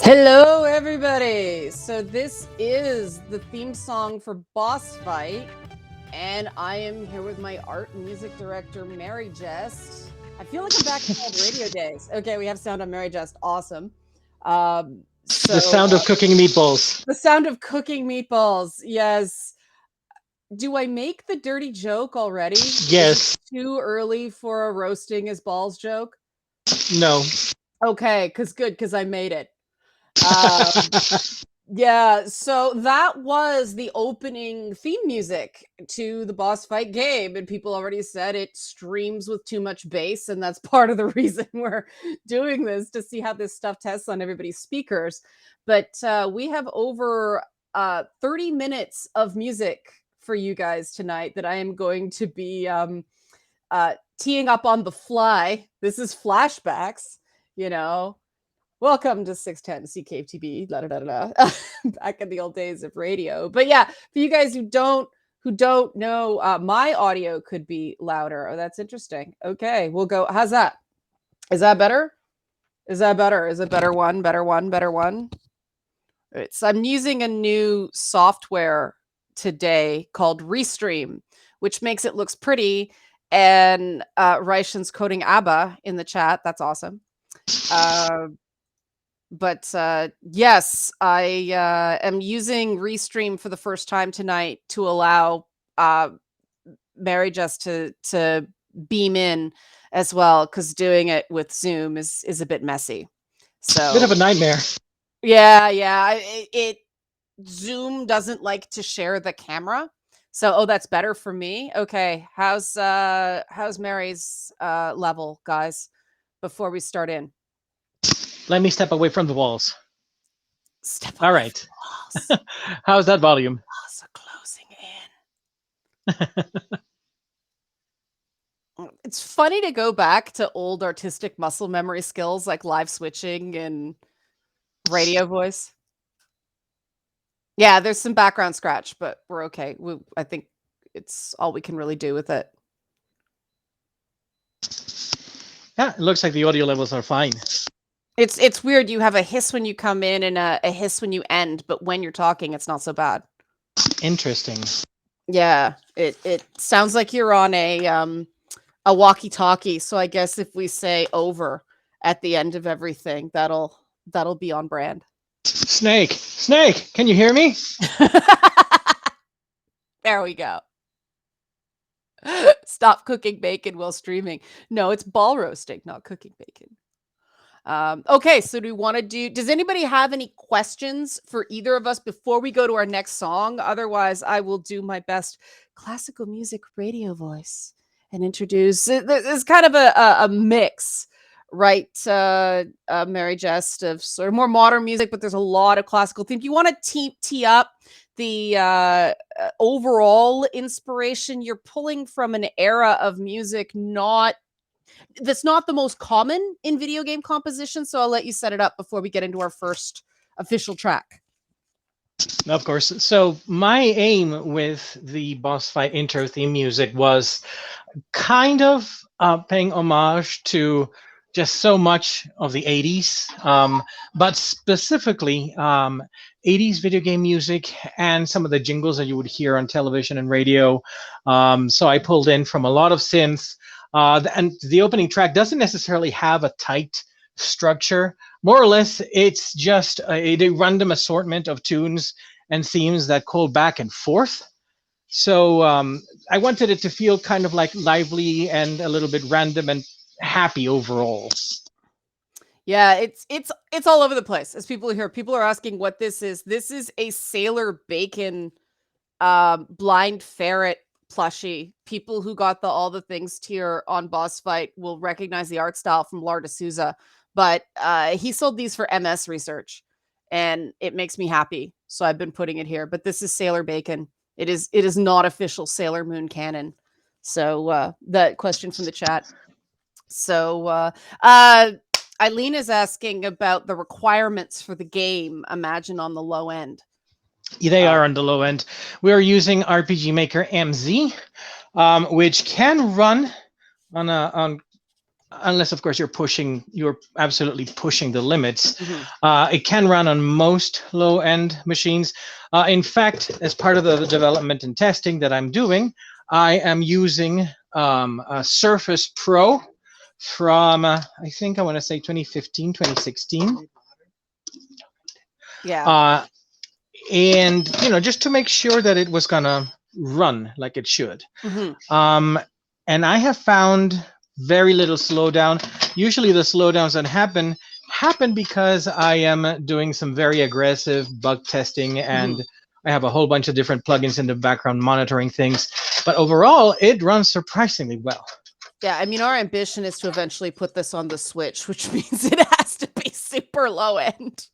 Hello, everybody! So this is the theme song for Boss Fight, and I am here with my art and music director, Mary Jest. I feel like I'm back in old radio days. Okay, we have sound on Mary Jest. Awesome. The sound of cooking meatballs. The sound of cooking meatballs. Yes. Do I make the dirty joke already? Yes. Is it too early for a roasting his balls joke? No. Okay, because I made it. Yeah, so that was the opening theme music to the Boss Fight game, and people already said it streams with too much bass, and that's part of the reason we're doing this, to see how this stuff tests on everybody's speakers. But we have over 30 minutes of music for you guys tonight that I am going to be teeing up on the fly. This is flashbacks, you know. Welcome to 610 CKTB, la da da da. Back in the old days of radio. But yeah, for you guys who don't know, my audio could be louder. Oh, that's interesting. Okay, we'll go. How's that? Is that better? Is that better? Is it better one? Better one? Better one? So I'm using a new software today called Restream, which makes it looks pretty. And Reichen's coding ABBA in the chat. That's awesome. But yes, I am using Restream for the first time tonight to allow Mary just to beam in as well, because doing it with Zoom is a bit messy. So Bit of a nightmare. Yeah. It Zoom doesn't like to share the camera. So that's better for me. Okay, how's Mary's level, guys? Before we start in. Let me step away from the walls. Step All right. How's that volume? Walls are closing in. It's funny to go back to old artistic muscle memory skills like live switching and radio voice. Yeah, there's some background scratch, but we're okay. I think it's all we can really do with it. Yeah, it looks like the audio levels are fine. It's weird. You have a hiss when you come in and a hiss when you end, but when you're talking, it's not so bad. Interesting. Yeah, it sounds like you're on a walkie-talkie. So I guess if we say over at the end of everything, that'll be on brand. Snake, can you hear me? There we go. Stop cooking bacon while streaming. No, it's ball roasting, not cooking bacon. Okay, so does anybody have any questions for either of us before we go to our next song? Otherwise, I will do my best classical music radio voice and introduce. There's kind of a mix, right, Mary Jest, of sort of more modern music, but there's a lot of classical themes. You want to tee up the overall inspiration. You're pulling from an era of music that's not the most common in video game composition, so I'll let you set it up before we get into our first official track. Of course. So my aim with the Boss Fight intro theme music was kind of paying homage to just so much of the 80s, but specifically 80s video game music and some of the jingles that you would hear on television and radio. So I pulled in from a lot of synths. And the opening track doesn't necessarily have a tight structure. More or less, it's just a random assortment of tunes and themes that call back and forth. So I wanted it to feel kind of like lively and a little bit random and happy overall. Yeah, it's all over the place. As people are asking what this is. This is a Sailor Bacon blind ferret plushie. People who got all the things tier on Boss Fight will recognize the art style from Lar D'Souza, but he sold these for MS research, and it makes me happy. So I've been putting it here. But this is Sailor Bacon. It is not official Sailor Moon canon. So that question from the chat. So Eileen is asking about the requirements for the game. Imagine on the low end. They are on the low end. We are using RPG Maker MZ, which can run on unless of course you're absolutely pushing the limits. Mhm. It can run on most low-end machines. In fact, as part of the development and testing that I'm doing, I am using a Surface Pro from I think I want to say 2015, 2016. Yeah. And just to make sure that it was gonna run like it should. Mhm. And I have found very little slowdown. Usually the slowdowns that happen because I am doing some very aggressive bug testing, Mhm. and I have a whole bunch of different plugins in the background monitoring things. But overall, it runs surprisingly well. Yeah, I mean, our ambition is to eventually put this on the Switch, which means it has to be super low end.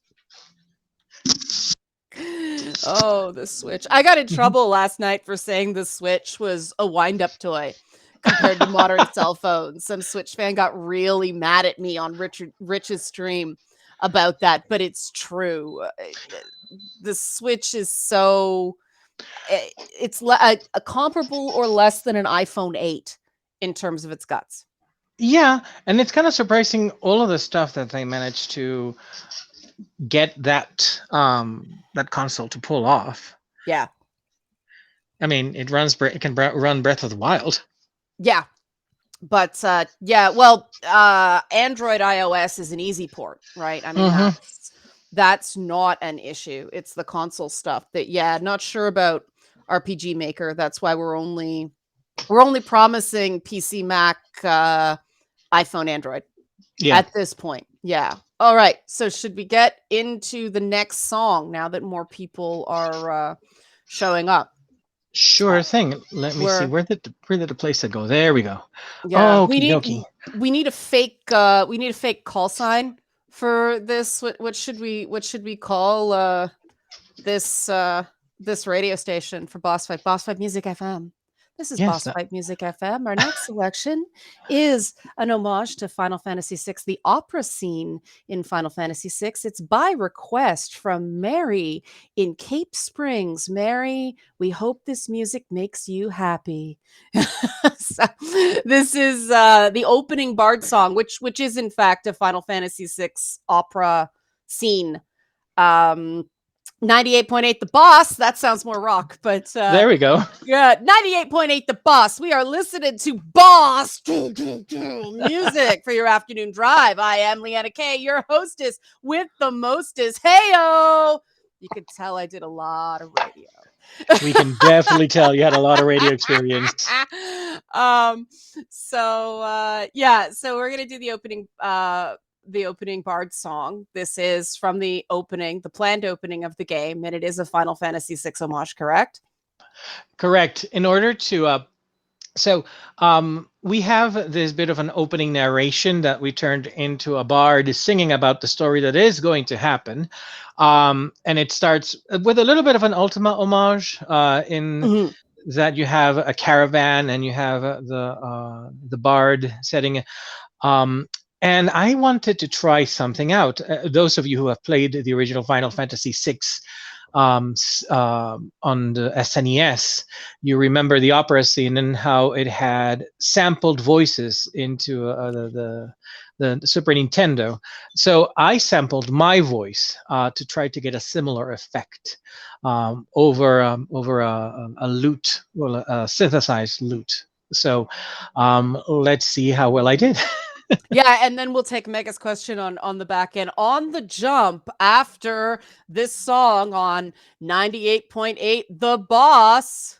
Oh, the Switch. I got in trouble last night for saying the Switch was a wind-up toy compared to modern cell phones. Some Switch fan got really mad at me on Rich's stream about that, but it's true. The Switch is so it's a comparable or less than an iPhone 8 in terms of its guts. Yeah, and it's kind of surprising all of the stuff that they managed to get that console to pull off. Yeah. I mean, it can run Breath of the Wild. Yeah. But yeah, well, Android iOS is an easy port, right? I mean, Mm-hmm. that's not an issue. It's the console stuff that, yeah, not sure about RPG Maker. That's why we're only promising PC, Mac, iPhone, Android at this point. Yeah. All right. So should we get into the next song now that more people are showing up? Sure thing. Let me see. We're Where did the place go? There we go. Yeah, Okie dokie. we need a fake call sign for this. What should we call this radio station for Boss Fight? Boss Fight Music FM. This is Yes. Boss Fight Music FM. Our next selection is an homage to Final Fantasy VI, the opera scene in Final Fantasy VI. It's by request from Mary in Cape Springs. Mary, we hope this music makes you happy. So, this is the opening Bard song, which is in fact a Final Fantasy VI opera scene. 98.8 The Boss. That sounds more rock, but there we go. yeah, 98.8 The Boss. We are listening to Boss music for your afternoon drive. I am Leanna Kay, your hostess with the mostest. Heyo! You can tell I did a lot of radio. We can definitely tell you had a lot of radio experience. So we're gonna do the opening Bard song. This is from the planned opening of the game, and it is a Final Fantasy VI homage, correct? Correct. In order to we have this bit of an opening narration that we turned into a bard singing about the story that is going to happen. And it starts with a little bit of an Ultima homage in that you have a caravan and you have the bard setting. And I wanted to try something out. Those of you who have played the original Final Fantasy VI on the SNES, you remember the opera scene and how it had sampled voices into the Super Nintendo. So I sampled my voice to try to get a similar effect over a lute, well, a synthesized lute. So let's see how well I did. Yeah, and then we'll take Mega's question on the back end on the jump after this song on 98.8 The Boss.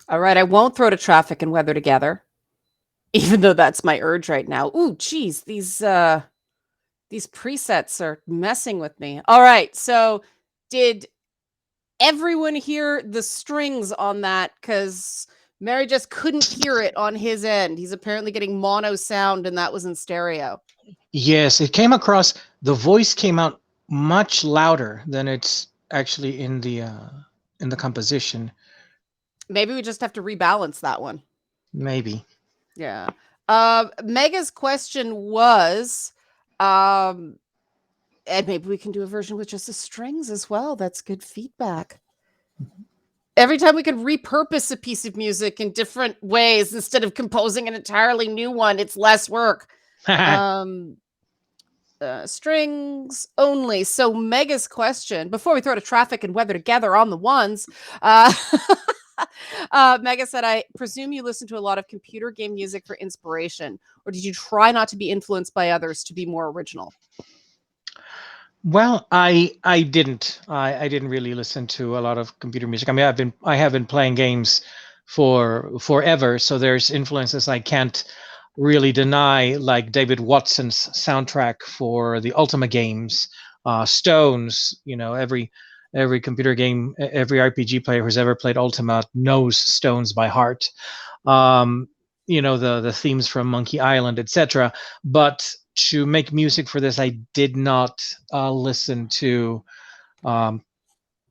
All right, I won't throw to traffic and weather together, even though that's my urge right now. Ooh, geez, these presets are messing with me. All right, so did everyone hear the strings on that? Because Mary just couldn't hear it on his end. He's apparently getting mono sound, and that was in stereo. Yes, it came across. The voice came out much louder than it's actually in the composition. Maybe we just have to rebalance that one. Maybe. Yeah. Mega's question was, and maybe we can do a version with just the strings as well. That's good feedback. Every time we could repurpose a piece of music in different ways instead of composing an entirely new one, it's less work. Strings only. So Mega's question, before we throw to traffic and weather together on the ones, Mega said, I presume you listen to a lot of computer game music for inspiration, or did you try not to be influenced by others to be more original? Well, I didn't. I didn't really listen to a lot of computer music. I mean, I have been playing games for forever, so there's influences I can't really deny, like David Watson's soundtrack for the Ultima games, Stones. You know, every computer game, every RPG player who's ever played Ultima knows Stones by heart. Um, you know, the themes from Monkey Island, etc. But to make music for this, I did not listen to um,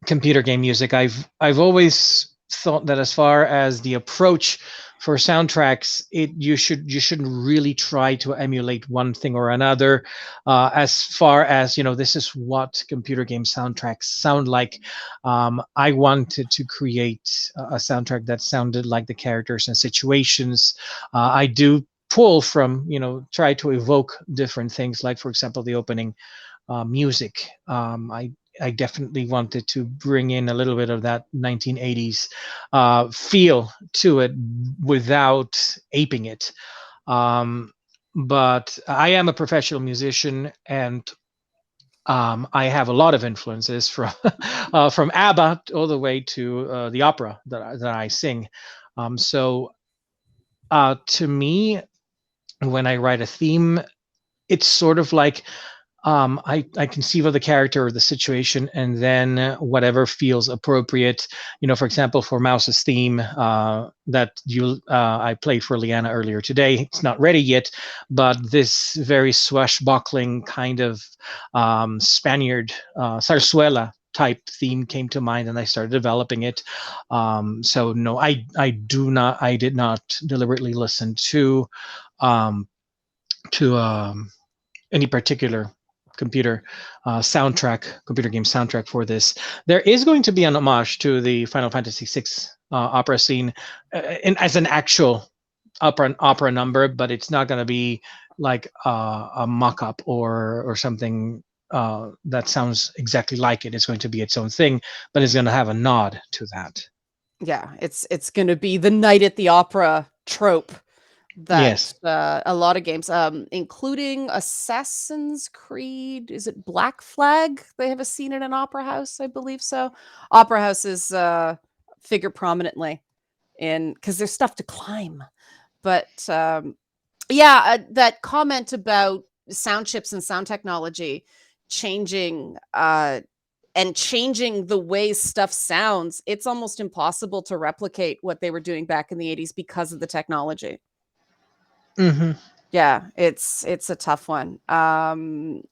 computer game music. I've always thought that as far as the approach for soundtracks, you shouldn't really try to emulate one thing or another. As far as, you know, this is what computer game soundtracks sound like. I wanted to create a soundtrack that sounded like the characters and situations. I do pull from, you know, try to evoke different things, like for example the opening music. I definitely wanted to bring in a little bit of that 1980s feel to it without aping it. But I am a professional musician, and I have a lot of influences from from ABBA all the way to the opera that I sing. So to me, when I write a theme, it's sort of like I conceive of the character or the situation, and then whatever feels appropriate. You know, for example, for Mouse's theme that I played for Liana earlier today, it's not ready yet, but this very swashbuckling kind of Spaniard zarzuela type theme came to mind, and I started developing it. So no, I did not deliberately listen um, to any particular computer computer game soundtrack for this. There is going to be an homage to the Final Fantasy VI opera scene as an actual opera number, but it's not going to be like a mock-up or something that sounds exactly like it. It's going to be its own thing, but it's going to have a nod to that. Yeah, it's going to be the night at the opera trope that Yes. a lot of games, including Assassin's Creed, is it Black Flag? They have a scene in an opera house, I believe so. Opera houses figure prominently in because there's stuff to climb. But yeah, that comment about sound chips and sound technology changing and changing the way stuff sounds, it's almost impossible to replicate what they were doing back in the 80s because of the technology. Mm-hmm. Yeah, it's a tough one.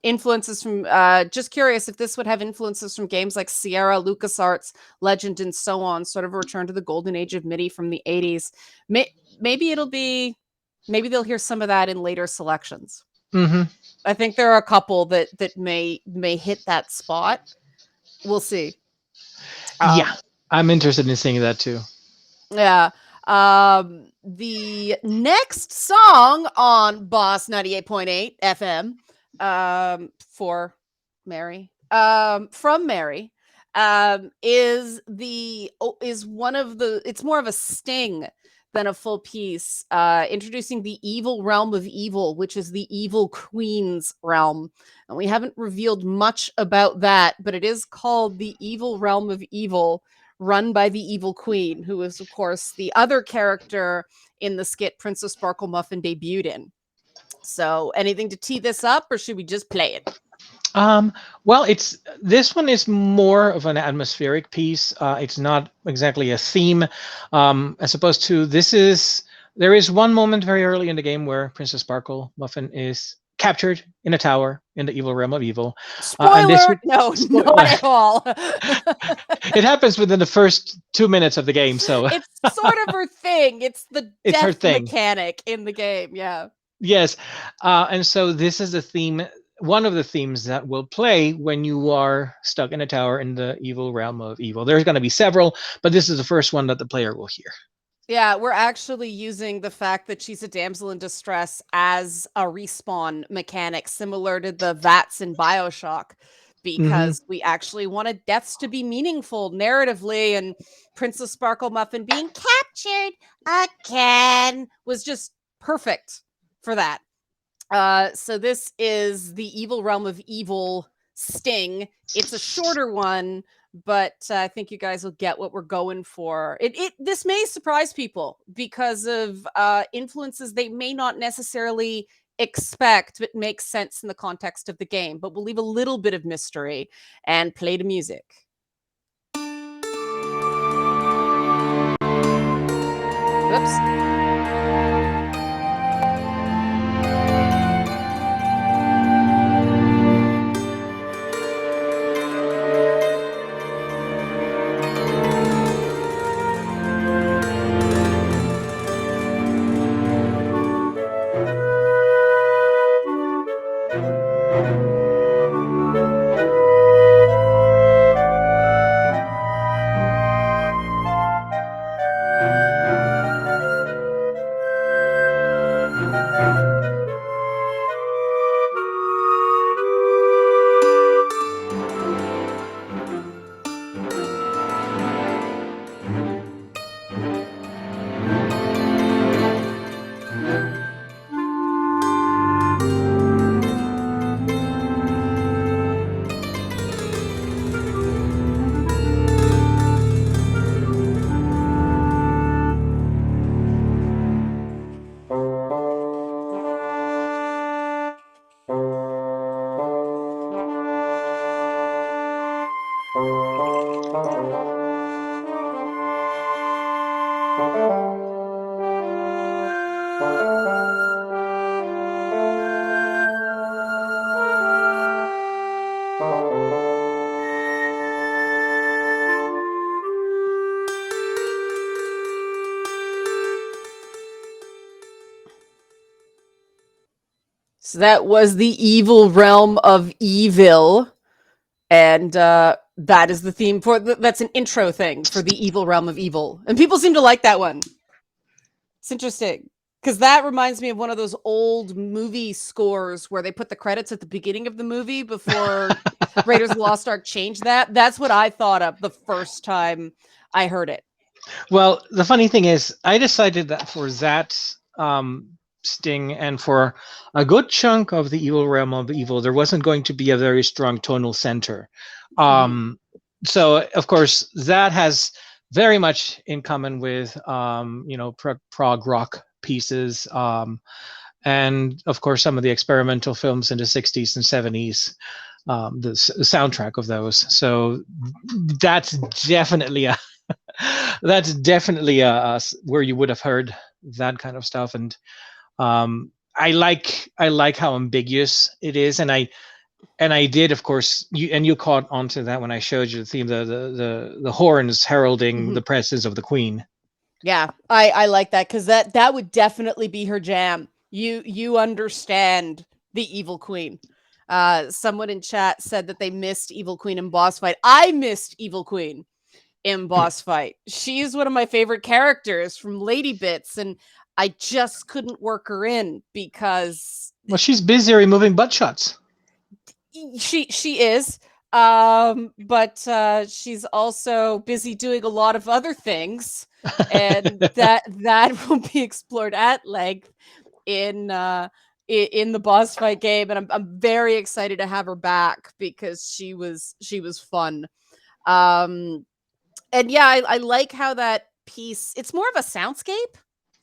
Influences from just curious if this would have influences from games like Sierra, LucasArts, Legend, and so on, sort of a return to the golden age of MIDI from the 80s. Maybe maybe they'll hear some of that in later selections. Mm-hmm. I think there are a couple that may hit that spot. We'll see. Yeah, I'm interested in seeing that too. Yeah. The next song on Boss 98.8 FM for Mary, from Mary, is one of the, it's more of a sting than a full piece, introducing the evil realm of evil, which is the evil queen's realm. And we haven't revealed much about that, but it is called the evil realm of evil, run by the evil queen, who is, of course, the other character in the skit Princess Sparklemuffin debuted in. So, anything to tee this up, or should we just play it? Well, this one is more of an atmospheric piece. It's not exactly a theme, as opposed to there is one moment very early in the game where Princess Sparkle Muffin is captured in a tower in the evil realm of evil. And this Spoiler! No, not at all. It happens within the first 2 minutes of the game, so it's sort of her thing. It's the it's her death thing. mechanic in the game. Yeah. Yes, and so this is the theme. One of the themes that will play when you are stuck in a tower in the evil realm of evil. There's going to be several, but this is the first one that the player will hear. Yeah, we're actually using the fact that she's a damsel in distress as a respawn mechanic, similar to the VATS in BioShock, because we actually wanted deaths to be meaningful narratively, and Princess Sparkle Muffin being captured again was just perfect for that. So this is the evil realm of evil sting. It's a shorter one, but I think you guys will get what we're going for. This may surprise people because of influences they may not necessarily expect, but makes sense in the context of the game. But we'll leave a little bit of mystery and play the music. Whoops. So that was the evil realm of evil. And that is the theme for that's an intro thing for the evil realm of evil. And people seem to like that one. It's interesting because that reminds me of one of those old movie scores where they put the credits at the beginning of the movie before Raiders of the Lost Ark changed that. That's what I thought of the first time I heard it. Well, the funny thing is, I decided that for that sting and for a good chunk of the evil realm of evil, there wasn't going to be a very strong tonal center. So, of course, that has very much in common with, prog rock pieces. And, of course, some of the experimental films in the 60s and 70s, the soundtrack of those. So that's definitely where you would have heard that kind of stuff. And I like how ambiguous it is, and I did, of course, you caught onto that when I showed you the theme, the horns heralding the presence of the queen. Yeah, I like that because that would definitely be her jam. You understand the evil queen. Someone in chat said that they missed Evil Queen in Boss Fight. I missed Evil Queen in Boss Fight. She's one of my favorite characters from Lady Bits, and I just couldn't work her in because Well, she's busy removing butt shots. She is. But she's also busy doing a lot of other things, and that will be explored at length in in the boss fight game, and I'm very excited to have her back because she was fun. Um, and yeah, I like how that piece, it's more of a soundscape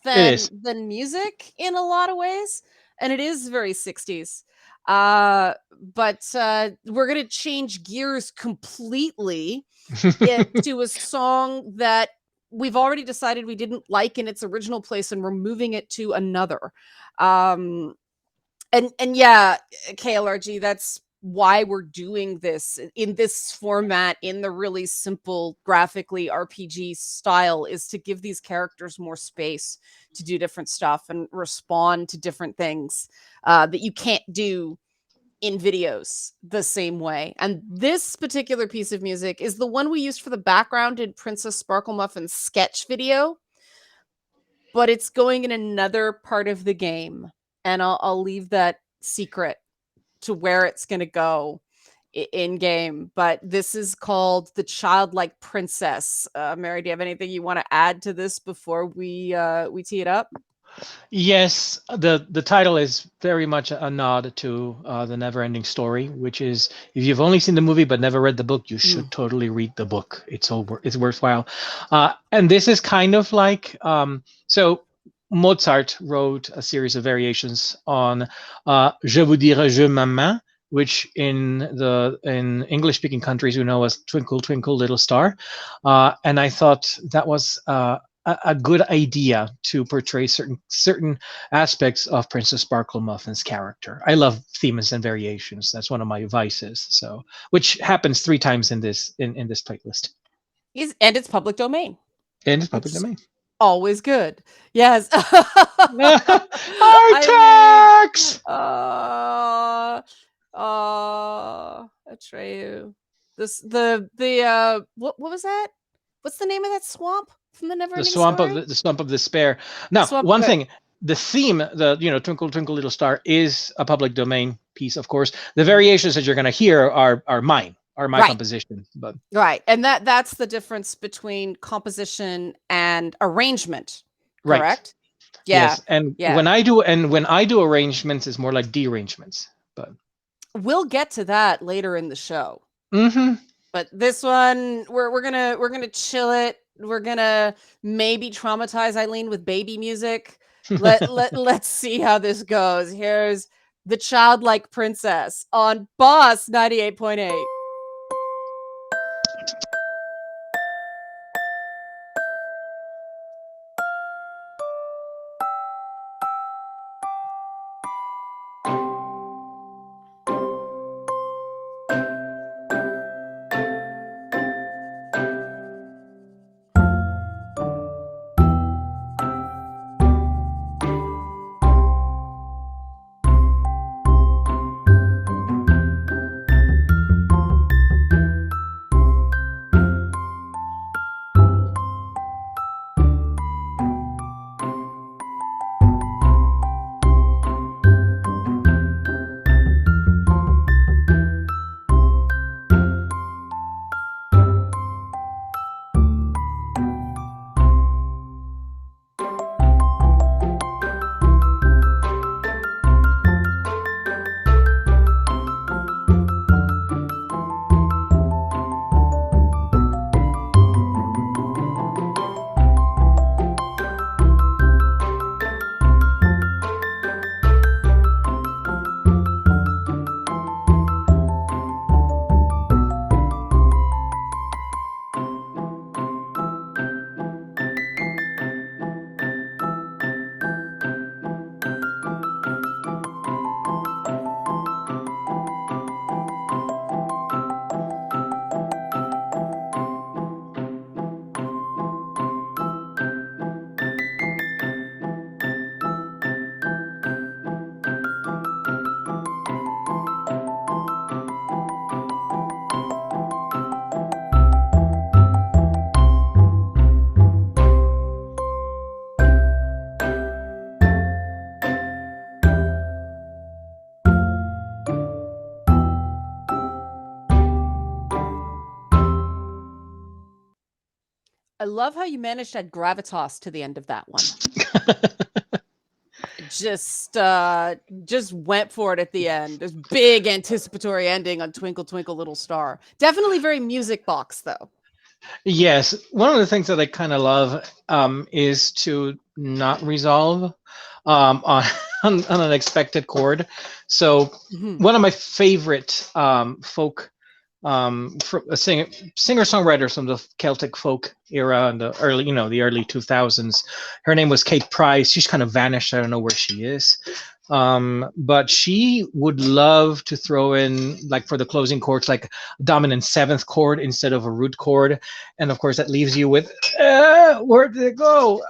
It is. than music in a lot of ways, and it is very 60s. But we're gonna change gears completely to a song that we've already decided we didn't like in its original place, and we're moving it to another. Um, and yeah, KLRG, that's why we're doing this in this format, in the really simple graphically RPG style, is to give these characters more space to do different stuff and respond to different things that you can't do in videos the same way. And this particular piece of music is the one we used for the background in Princess Sparklemuffin's sketch video, but it's going in another part of the game. And I'll leave that secret to where it's going to go in game. But this is called the Childlike Princess. Mary, do you have anything you want to add to this before we tee it up? Yes, the title is very much a nod to the Never-Ending Story, which is, if you've only seen the movie but never read the book, you should totally read the book. It's worthwhile. And this is kind of like, so Mozart wrote a series of variations on Je vous dirai je maman, which in English-speaking countries we know as Twinkle Twinkle Little Star, and I thought that was a good idea to portray certain aspects of Princess Sparklemuffin's character. I love themes and variations. That's one of my vices. So, which happens 3 times in this playlist. And it's public domain. And it's public domain. Always good. Yes. Our tax. Atreyu. What was that? What's the name of that swamp from the Neverending Story? The swamp of despair. Now, one thing, the theme, the Twinkle Twinkle Little Star, is a public domain piece, of course. The variations that you're going to hear are my composition, but right, and that's the difference between composition and arrangement, correct? Right. Yeah. Yes, and when I do arrangements, it's more like derangements, but we'll get to that later in the show. Mm-hmm. But this one, we're gonna chill it. We're gonna maybe traumatize Eileen with baby music. Let's see how this goes. Here's the Childlike Princess on Boss 98.8. I love how you managed to add gravitas to the end of that one. Just went for it at the end. This big anticipatory ending on Twinkle Twinkle Little Star. Definitely very music box though. Yes, one of the things that I kind of love is to not resolve on on an unexpected chord. So one of my favorite folk singer-songwriters from the Celtic folk era in the early 2000s. Her name was Kate Price. She's kind of vanished. I don't know where she is. But she would love to throw in, like for the closing chords, like dominant seventh chord instead of a root chord. And of course that leaves you with, where did it go?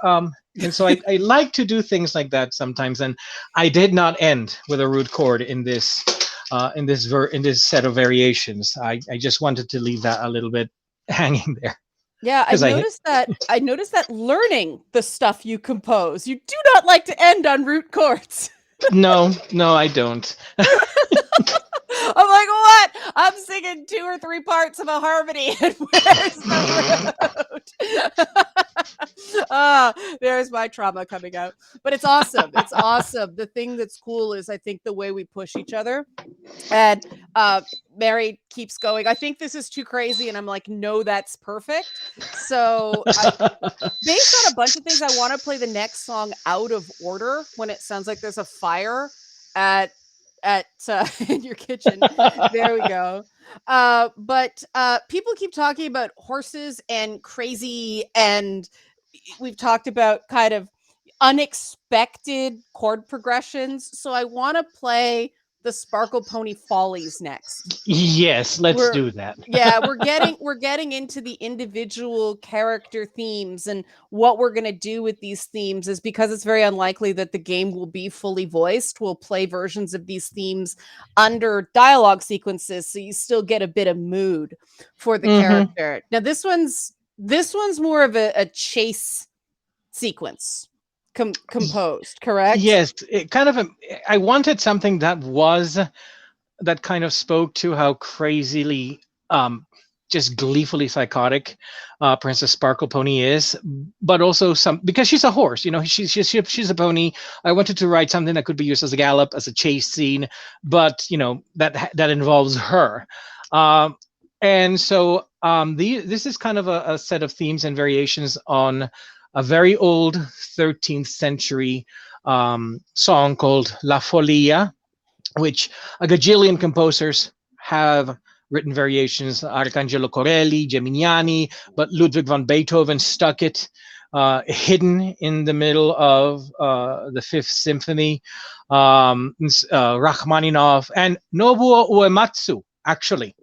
And so I like to do things like that sometimes. And I did not end with a root chord in this set of variations. I just wanted to leave that a little bit hanging there. Yeah, I noticed that learning the stuff you compose, you do not like to end on root chords. No, I don't. I'm like, what? I'm singing 2 or 3 parts of a harmony, and where's the root? There's my trauma coming out. But it's awesome. It's awesome. The thing that's cool is I think the way we push each other. And Mary keeps going, I think this is too crazy. And I'm like, no, that's perfect. So based on a bunch of things, I want to play the next song out of order when it sounds like there's a fire at in your kitchen. There we go. But people keep talking about horses and crazy, and we've talked about kind of unexpected chord progressions. So I want to play the Sparkle Pony Follies next. Yes, let's do that. Yeah, we're getting into the individual character themes, and what we're going to do with these themes is, because it's very unlikely that the game will be fully voiced, we'll play versions of these themes under dialogue sequences, so you still get a bit of mood for the character. Now this one's more of a chase sequence. Composed, correct? Yes, I wanted something that kind of spoke to how crazily, just gleefully psychotic Princess Sparkle Pony is, but also because she's a horse, she's a pony. I wanted to write something that could be used as a gallop, as a chase scene, but that involves her. And so this is kind of a set of themes and variations on a very old 13th century song called La Folia, which a gajillion composers have written variations. Arcangelo Corelli, Geminiani, but Ludwig van Beethoven stuck it hidden in the middle of the Fifth Symphony. Rachmaninoff and Nobuo Uematsu, actually.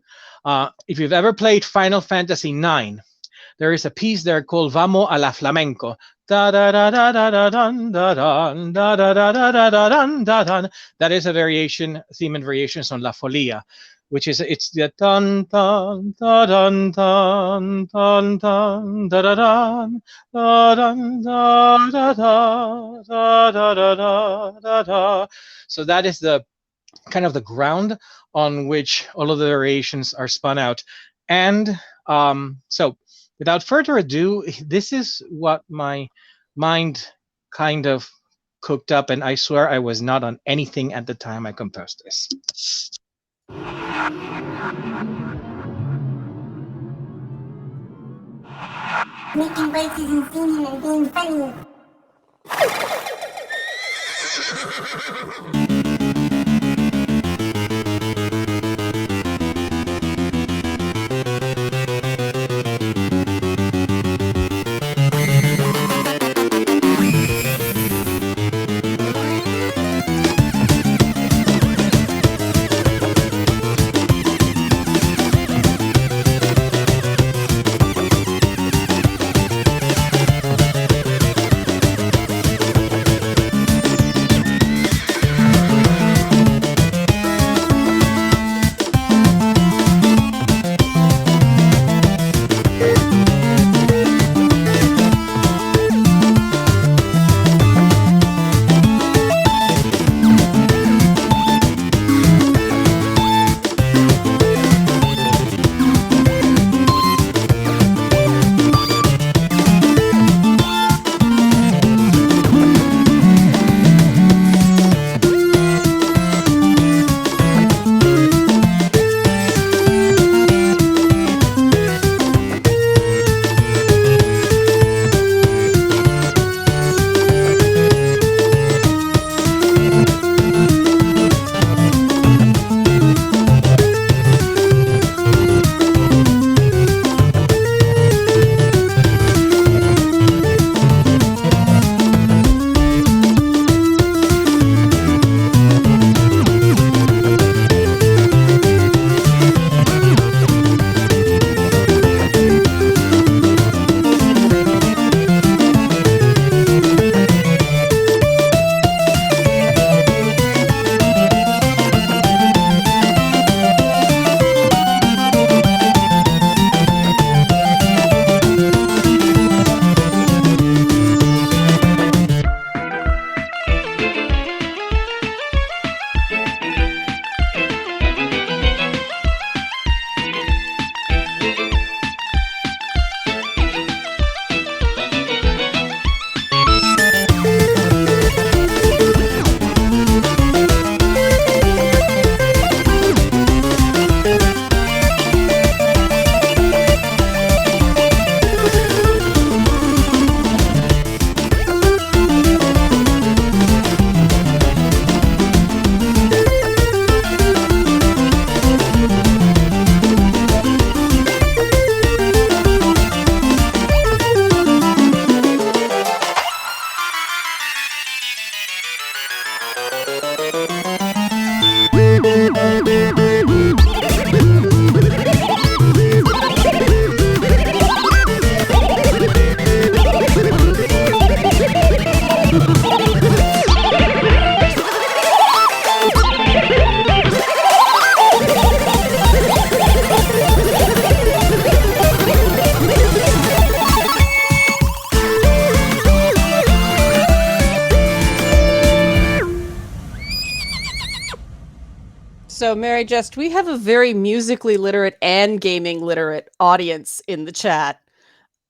If you've ever played Final Fantasy IX, there is a piece there called Vamos a la Flamenco. Da da da da da da dun da dun da da da da da da dun da dun. That is a theme and variations on La Folia, which is it's the dun dun da dun dun dun dun da da dun da dun da da da da da da da da. So that is the kind of the ground on which all of the variations are spun out. And so without further ado, this is what my mind kind of cooked up, and I swear I was not on anything at the time I composed this. Making voices and singing and being funny. So, Mary Just, we have a very musically literate and gaming literate audience in the chat.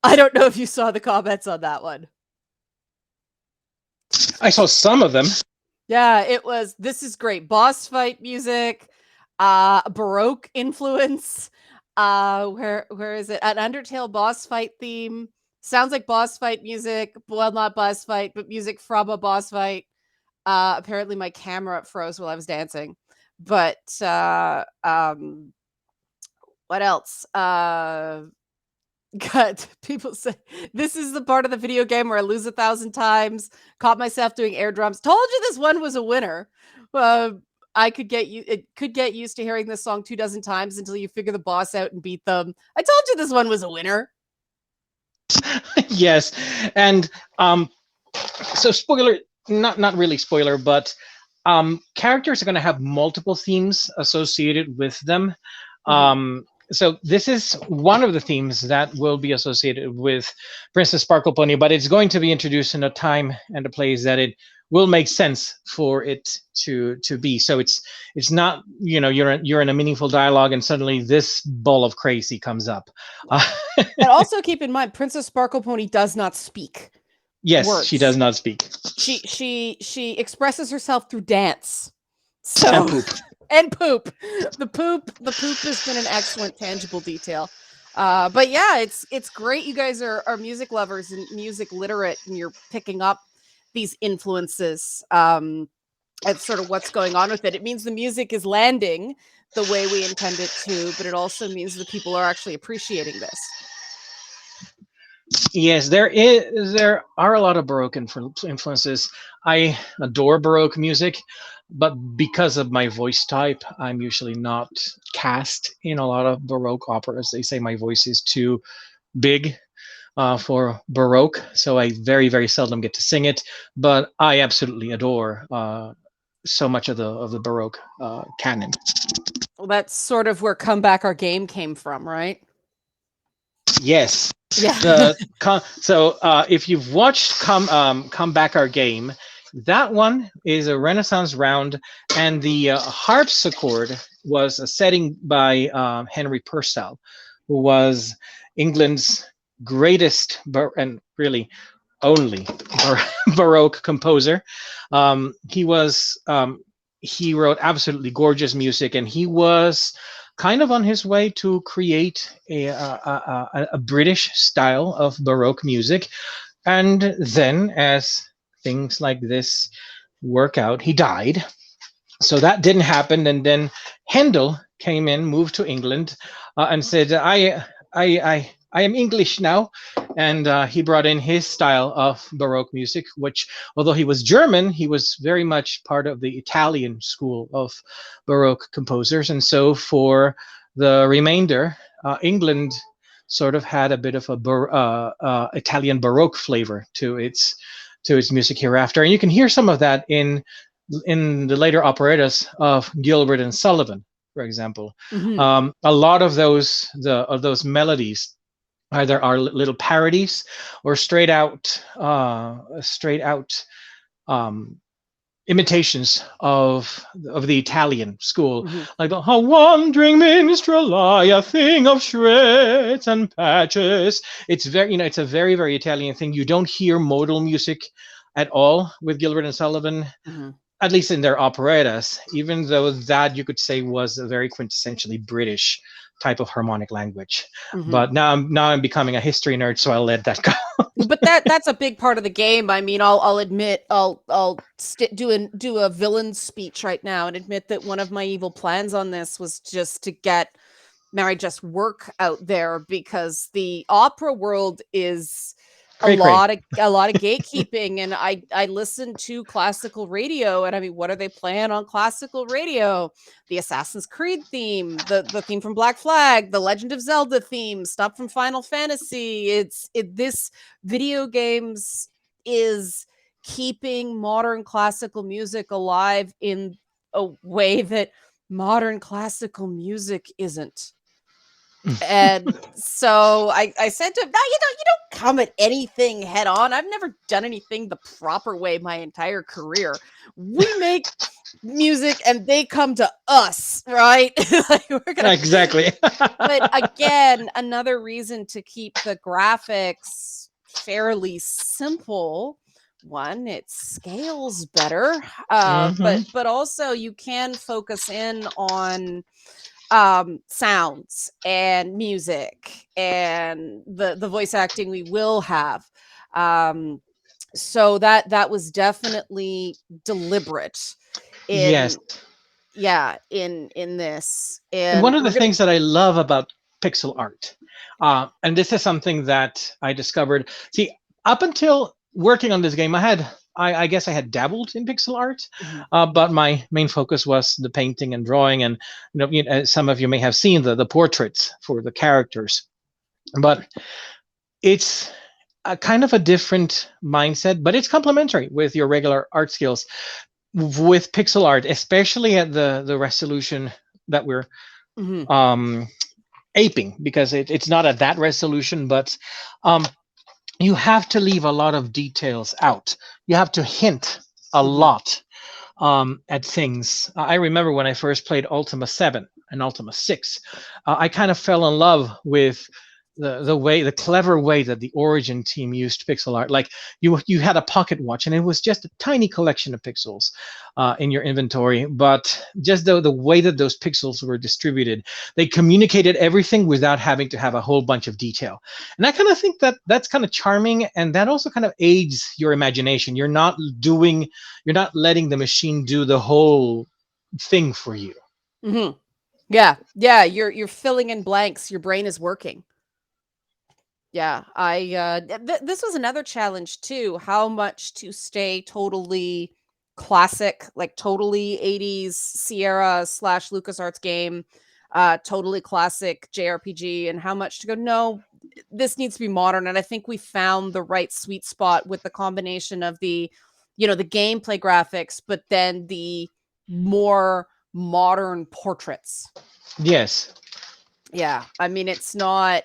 I don't know if you saw the comments on that one. I saw some of them. Yeah, it was, this is great. Boss fight music, Baroque influence. Where is it? An Undertale boss fight theme. Sounds like boss fight music. Well, not boss fight, but music from a boss fight. Apparently my camera froze while I was dancing. But what else? God, people say this is the part of the video game where I lose 1,000 times. Caught myself doing air drums. Told you this one was a winner. I could get you. It could get used to hearing this song 24 times until you figure the boss out and beat them. I told you this one was a winner. Yes, and so spoiler, not really spoiler, but characters are going to have multiple themes associated with them. So this is one of the themes that will be associated with Princess Sparkle Pony, but it's going to be introduced in a time and a place that it will make sense for it to be. So it's not, you know, you're in a meaningful dialogue and suddenly this ball of crazy comes up. And also keep in mind, Princess Sparkle Pony does not speak. Yes, words. She does not speak. She expresses herself through dance. So and poop. And poop. The poop has been an excellent tangible detail. But yeah, it's great. You guys are music lovers and music literate, and you're picking up these influences. That's sort of what's going on with it. It means the music is landing the way we intend it to, but it also means that people are actually appreciating this. Yes, there are a lot of Baroque influences. I adore Baroque music, but because of my voice type, I'm usually not cast in a lot of Baroque operas. They say my voice is too big for Baroque, so I very, very seldom get to sing it. But I absolutely adore so much of the Baroque canon. Well, that's sort of where Come Back Our Game came from, right? Yes. Yeah. So if you've watched Come Back Our Game, that one is a Renaissance round, and the harpsichord was a setting by Henry Purcell, who was England's greatest and really only Baroque composer. He wrote absolutely gorgeous music, and he was kind of on his way to create a British style of Baroque music. And then, as things like this work out, he died. So that didn't happen. And then Handel came in, moved to England, and said, I am English now. And he brought in his style of Baroque music, which, although he was German, he was very much part of the Italian school of Baroque composers. And so for the remainder, England sort of had a bit of a Italian Baroque flavor to its music hereafter. And you can hear some of that in the later operettas of Gilbert and Sullivan, for example. Mm-hmm. A lot of those melodies either are little parodies or straight out imitations of the Italian school, like the "A wandering minstrel I, a thing of shreds and patches." It's very, it's a very, very Italian thing. You don't hear modal music at all with Gilbert and Sullivan. At least in their operettas, even though that you could say was a very quintessentially British type of harmonic language. But now I'm becoming a history nerd, so I'll let that go. But that's a big part of the game. I mean, I'll admit, I'll do a villain speech right now and admit that one of my evil plans on this was just to get Mary Just work out there, because the opera world is a lot of gatekeeping. And I listen to classical radio, and I mean, what are they playing on classical radio? The Assassin's Creed theme, the theme from Black Flag, the Legend of Zelda theme, stuff from Final Fantasy. This video games is keeping modern classical music alive in a way that modern classical music isn't. And so I said to him, no, you don't come at anything head on. I've never done anything the proper way my entire career. We make music and they come to us, right? Like we're gonna Exactly. But again, another reason to keep the graphics fairly simple. One, it scales better, Mhm. but also you can focus in on sounds and music and the voice acting we will have. Um, so that was definitely deliberate Yes. in in this, And and one of the we're gonna things that I love about pixel art, and this is something that I discovered. See, up until working on this game, I guess I had dabbled in pixel art, Mhm. but my main focus was the painting and drawing. And some of you may have seen the portraits for the characters, but it's a kind of a different mindset, but it's complementary with your regular art skills with pixel art, especially at the resolution that we're Mhm. um, aping, because it's not at that resolution, but um, you have to leave a lot of details out. You have to hint a Mhm. lot at things. I remember when I first played Ultima 7 and Ultima 6, I kind of fell in love with the clever way that the Origin team used pixel art. Like you had a pocket watch and it was just a tiny collection of pixels in your inventory, but just the way that those pixels were distributed, they communicated everything without having to have a whole bunch of detail. And I kind of think that that's kind of charming, and that also kind of aids your imagination. You're not letting the machine do the whole thing for you. Mhm. Yeah, you're filling in blanks. Your brain is working. Yeah, this was another challenge too, how much to stay totally classic, like totally 80s Sierra slash LucasArts game, totally classic JRPG, and how much to go, no, this needs to be modern. And I think we found the right sweet spot with the combination of the gameplay graphics, but then the more modern portraits. Yes. Yeah, I mean, it's not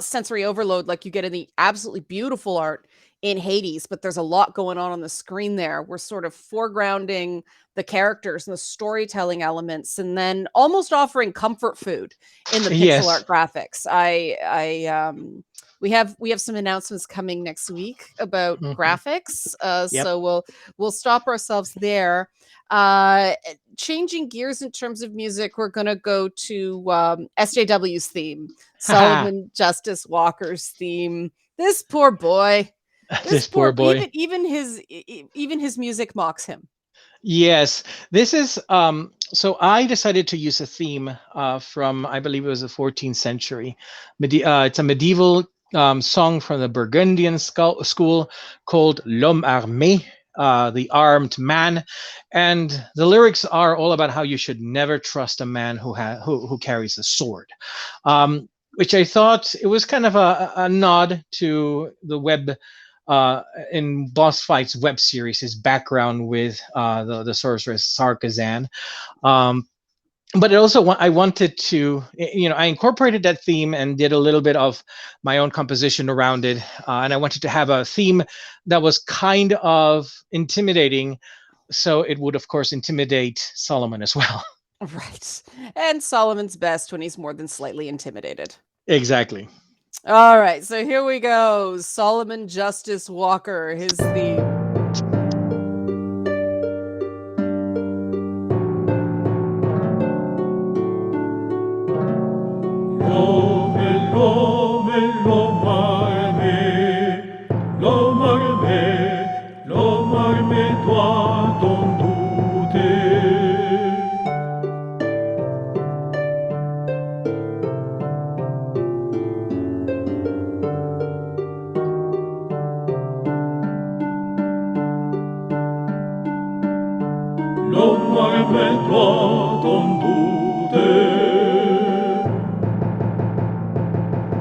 sensory overload like you get in the absolutely beautiful art in Hades, but there's a lot going on the screen there. We're sort of foregrounding the characters and the storytelling elements, and then almost offering comfort food in the pixel Yes. art graphics. We have some announcements coming next week about Mhm. graphics, Yep. so we'll stop ourselves there. Changing gears in terms of music, we're gonna go to SJW's theme, Haha. Solomon Justice Walker's theme. This poor boy, this This poor poor boy. even his music mocks him. Yes, this is so I decided to use a theme from, I believe it was the 14th century. It's a medieval song from the Burgundian school called L'Homme Armé, the armed man, and the lyrics are all about how you should never trust a man who carries a sword. Which I thought it was kind of a nod to the web in Boss Fight's web series, his background with the sorceress Sarkazan. Um, but it also I wanted to, I incorporated that theme and did a little bit of my own composition around it, and I wanted to have a theme that was kind of intimidating, so it would of course intimidate Solomon as well. Right. And Solomon's best when he's more than slightly intimidated. Exactly. All right, so here we go. Solomon Justice Walker, his theme. L'homme armé, toi t'en douter. L'homme armé, toi t'en douter.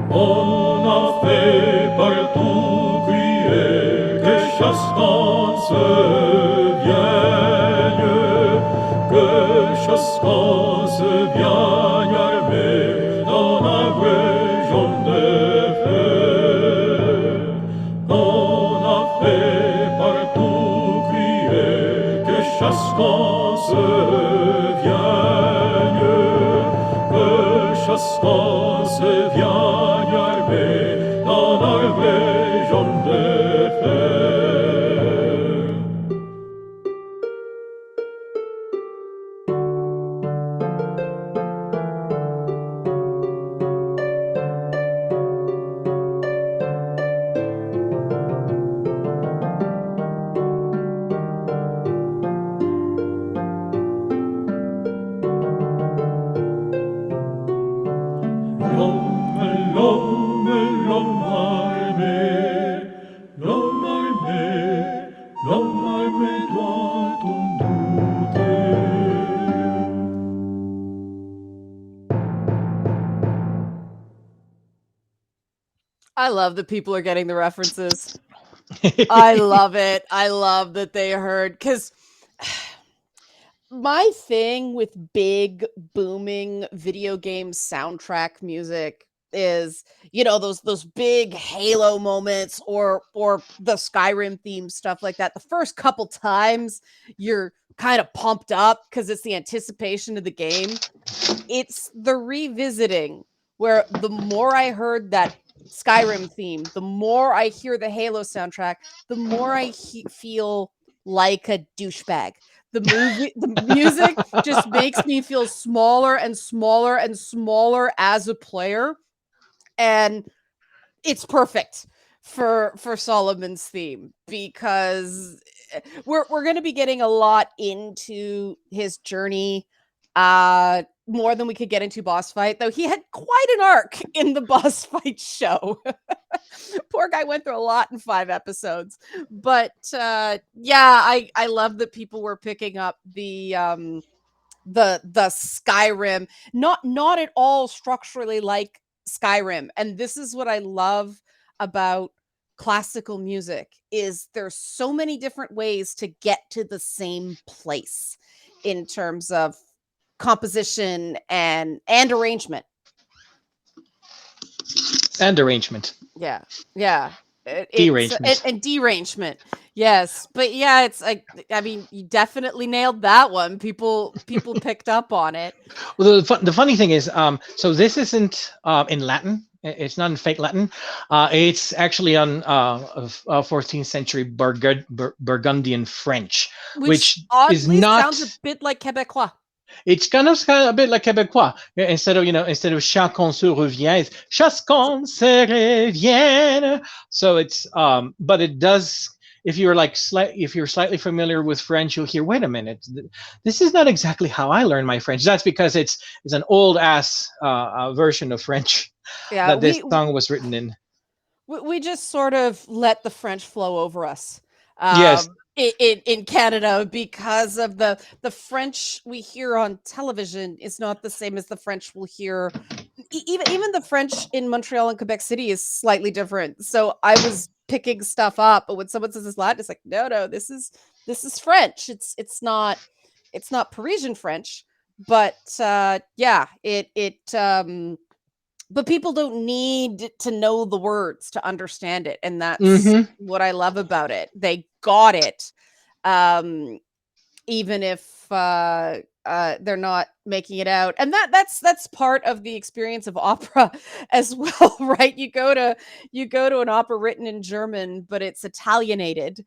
On a fait partout crier que Chastan se vienne, que Chastan se vienne armé d'un ciascun se viagne armé dans l'armée de fer. L'homme armé, l'homme armé doit-on douter? I love that people are getting the references. I love it. I love that they heard, because my thing with big booming video game soundtrack music is, those big Halo moments or the Skyrim theme, stuff like that. The first couple times you're kind of pumped up because it's the anticipation of the game. It's the revisiting where the more I heard that Skyrim theme, the more I hear the Halo soundtrack, the more I feel like a douchebag. The music just makes me feel smaller and smaller and smaller as a player, and it's perfect for Solomon's theme, because we're going to be getting a lot into his journey, more than we could get into Boss Fight, though he had quite an arc in the Boss Fight show. Poor guy went through a lot in 5 episodes. But I love that people were picking up the Skyrim, not at all structurally like Skyrim. And this is what I love about classical music, is there's so many different ways to get to the same place in terms of composition and arrangement. And arrangement. Yeah. Derangement. And derangement. Yes. But yeah, it's like, I mean, you definitely nailed that one. People picked up on it. Well, the funny thing is, so this isn't in Latin. It's not in fake Latin. It's actually on 14th century Burgundian French, which is not. Sounds a bit like Quebecois. It's kind of a bit like Quebecois. Instead of chacun se revient, it's chacun se revient. So it's but it does. If you're slightly familiar with French, you'll hear, wait a minute, this is not exactly how I learned my French. That's because it's an old ass version of French that this song was written in. We just sort of let the French flow over us. Yes. In Canada, because of the French we hear on television is not the same as the French we'll hear. Even the French in Montreal and Quebec City is slightly different. So I was picking stuff up, but when someone says it's Latin, it's like, no, this is French. It's not Parisian French, but but people don't need to know the words to understand it. And that's what I love about it. They got it. Even if they're not making it out. And that's part of the experience of opera as well, right? You go to an opera written in German, but it's Italianated.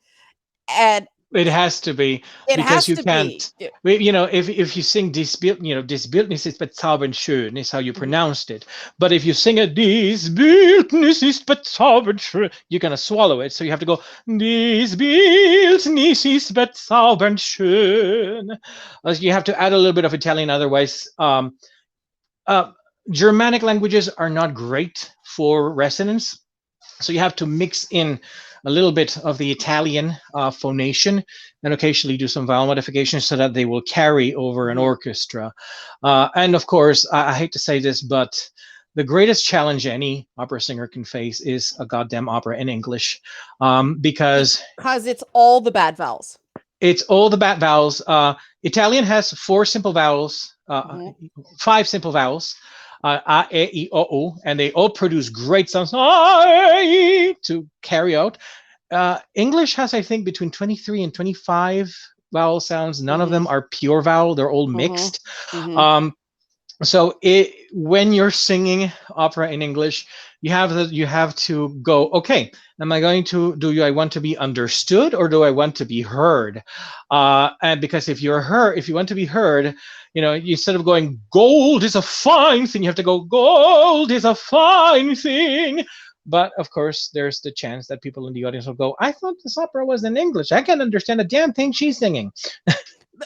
And it has to be, because you can't. If you sing "Dies Bildnis ist bezaubernd schön" is how you pronounced it. But if you sing a "Dies Bildnis ist bezaubernd schön," you're gonna swallow it. So you have to go "Dies Bildnis ist bezaubernd schön." You have to add a little bit of Italian, otherwise. Germanic languages are not great for resonance, so you have to mix in a little bit of the Italian phonation and occasionally do some vowel modifications so that they will carry over an orchestra. And of course, I hate to say this, but the greatest challenge any opera singer can face is a goddamn opera in English, because it's all the bad vowels. It's all the bad vowels. Italian has 4 simple vowels, 5 simple vowels. A, E, I, O, U, and they all produce great sounds to carry out. English has, I think, between 23 and 25 vowel sounds. None of them are pure vowel. They're all mixed. So when you're singing opera in English, you have to go, okay, am I going to do I want to be understood or do I want to be heard? And because if you want to be heard, instead of going gold is a fine thing, you have to go gold is a fine thing. But of course, there's the chance that people in the audience will go, I thought this opera was in English. I can't understand a damn thing she's singing.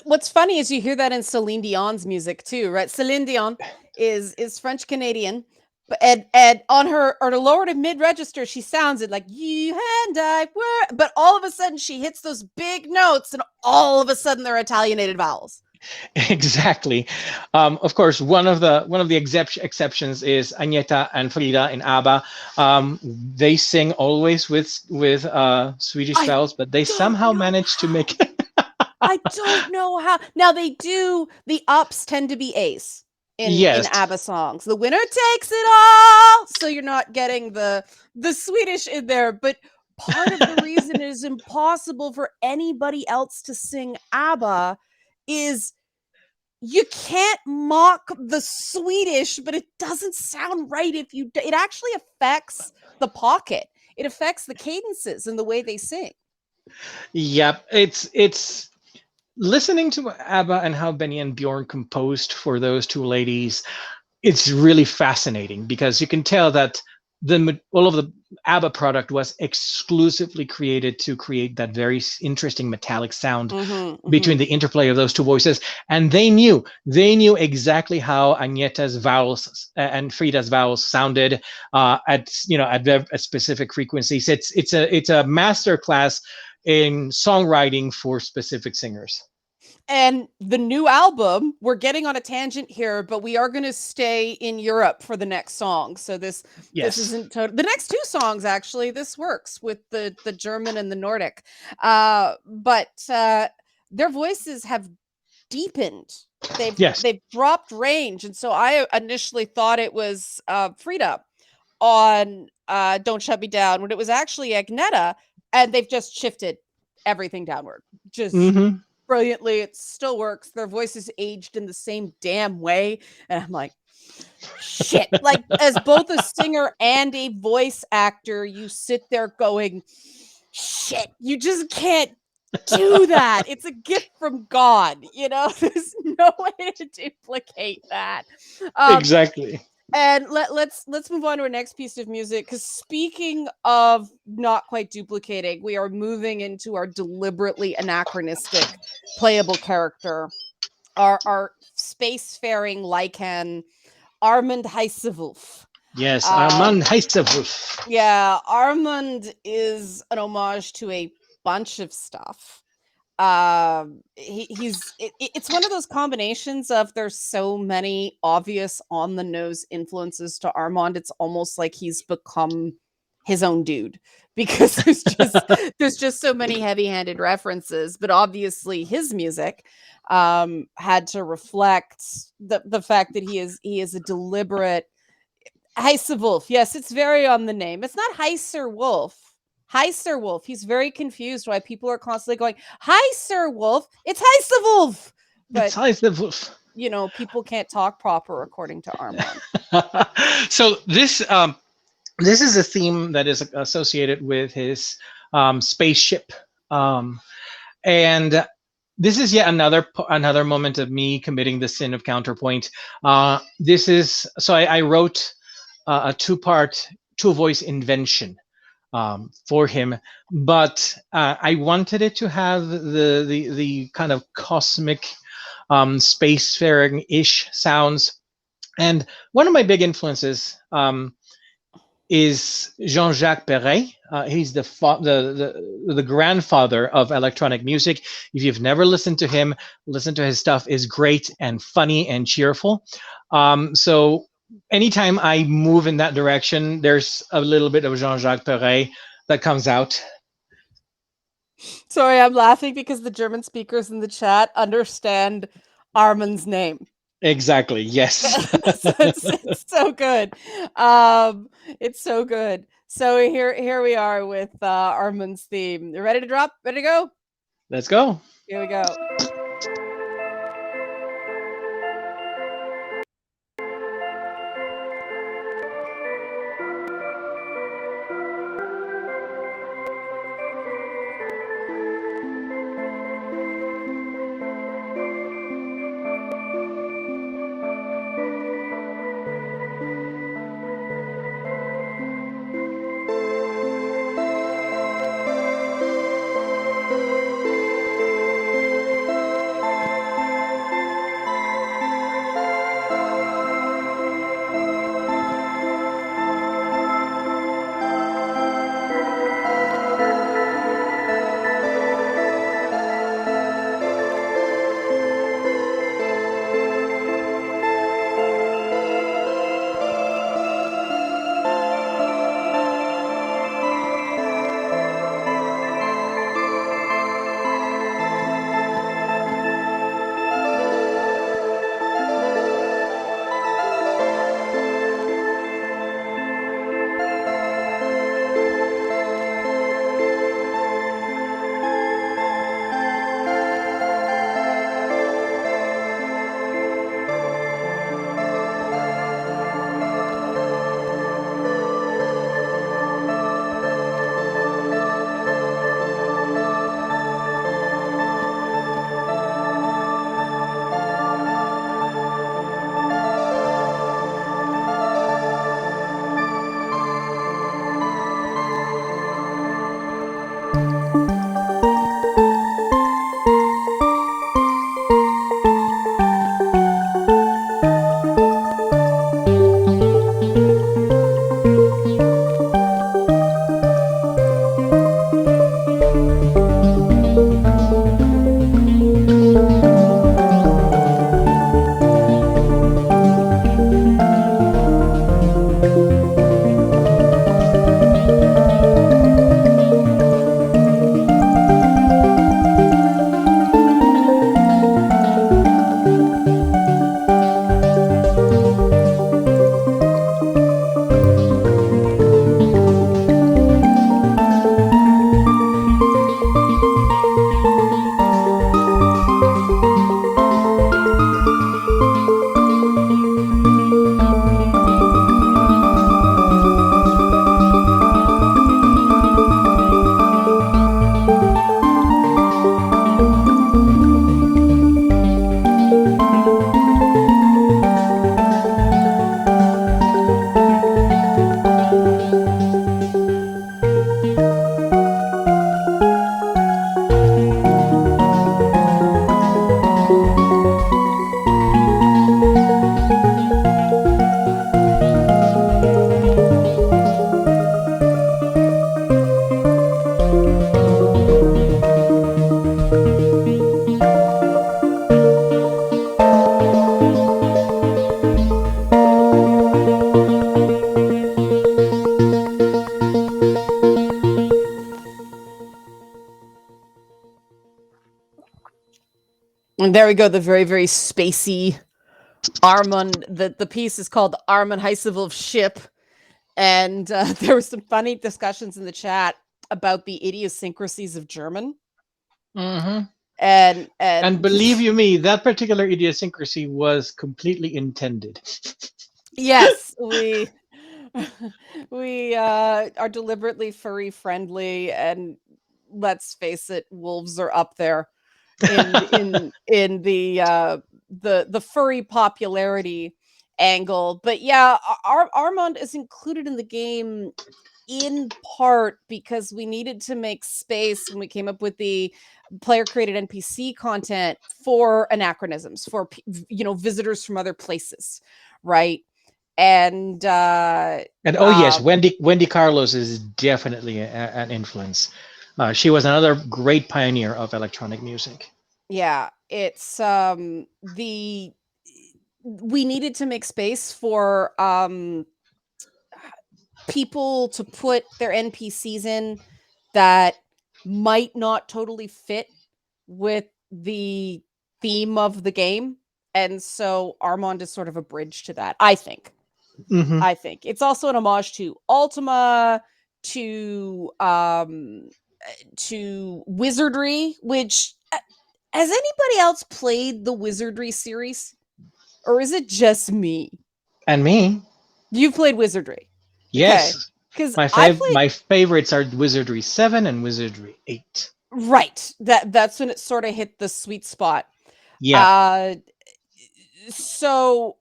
What's funny is you hear that in Celine Dion's music too, right? Celine Dion is French Canadian, but and on her lower to mid register, she sounds it like you and I were, but all of a sudden she hits those big notes, and all of a sudden they're Italianated vowels. Exactly. Of course, one of the exceptions is Agneta and Frida in ABBA. They sing always with Swedish vowels, but they somehow manage to make. I don't know how. Now they do. The ups tend to be A's in ABBA songs. The winner takes it all, so you're not getting the Swedish in there. But part of the reason it is impossible for anybody else to sing ABBA is you can't mock the Swedish, but it doesn't sound right if you. It actually affects the pocket. It affects the cadences and the way they sing. Yep, it's listening to ABBA and how Benny and Bjorn composed for those two ladies. It's really fascinating because you can tell that all of the ABBA product was exclusively created to create that very interesting metallic sound between the interplay of those two voices. And they knew exactly how Agneta's vowels and Frida's vowels sounded at specific frequencies. It's a master class in songwriting for specific singers. And the new album, we're getting on a tangent here, but we are going to stay in Europe for the next song. So this isn't total. The next two songs, actually, this works with the German and the Nordic. But their voices have deepened. They've dropped range. And so I initially thought it was Frida on Don't Shut Me Down, when it was actually Agneta, and they've just shifted everything downward. Just brilliantly. It still works. Their voices aged in the same damn way. And I'm like, shit. Like, as both a singer and a voice actor, you sit there going, shit, you just can't do that. It's a gift from God. There's no way to duplicate that. Exactly. And let's move on to our next piece of music, because speaking of not quite duplicating, we are moving into our deliberately anachronistic playable character, our spacefaring Lycan, Armand Heisewolf. Yes, Armand Heisewolf. Yeah, Armand is an homage to a bunch of stuff. It's one of those combinations of there's so many obvious on the nose influences to Armand. It's almost like he's become his own dude, because there's just so many heavy-handed references. But obviously his music had to reflect the fact that he is a deliberate Heisewolf. Yes, it's very on the name. It's not Heiser Wolf. Hi, Sir Wolf. He's very confused why people are constantly going, hi, Sir Wolf. It's Heisewolf. But it's Heisewolf. People can't talk proper according to Armand. So this is a theme that is associated with his spaceship. And this is yet another moment of me committing the sin of counterpoint. I wrote a two-voice invention for him, but I wanted it to have the kind of cosmic spacefaring-ish sounds. And one of my big influences is Jean-Jacques Perret. He's the grandfather of electronic music. If you've never listened to him, listen to his stuff. Is great and funny and cheerful. So anytime I move in that direction, there's a little bit of Jean-Jacques Perret that comes out. Sorry, I'm laughing because the German speakers in the chat understand Armand's name. Exactly. Yes. it's so good. It's so good. So here we are with Armand's theme. You ready to drop? Ready to go? Let's go. Here we go. And there we go, the very, very spacey Armand. The piece is called Armand Heisevel's Ship. And there were some funny discussions in the chat about the idiosyncrasies of German. Mm-hmm. And believe you me, that particular idiosyncrasy was completely intended. yes, we are deliberately furry friendly, and let's face it, wolves are up there in the furry popularity angle. But yeah, Armand is included in the game in part because we needed to make space when we came up with the player created NPC content for anachronisms, for visitors from other places, right? And oh yes, Wendy Carlos is definitely an influence. She was another great pioneer of electronic music. Yeah, it's we needed to make space for people to put their NPCs in that might not totally fit with the theme of the game. And so Armand is sort of a bridge to that, I think. Mm-hmm. I think it's also an homage to Ultima, to Wizardry, which has anybody else played the Wizardry series? Or is it just me? And me. You've played Wizardry. Yes. Because my favorites are Wizardry 7 and Wizardry 8. Right. That's when it sort of hit the sweet spot. Yeah. So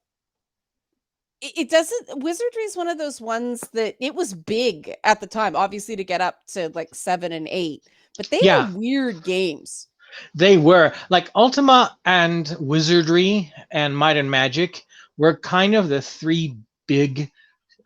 it doesn't. Wizardry is one of those ones that it was big at the time, obviously, to get up to like 7 and 8, but they were weird games. They were like Ultima and Wizardry and Might and Magic were kind of the three big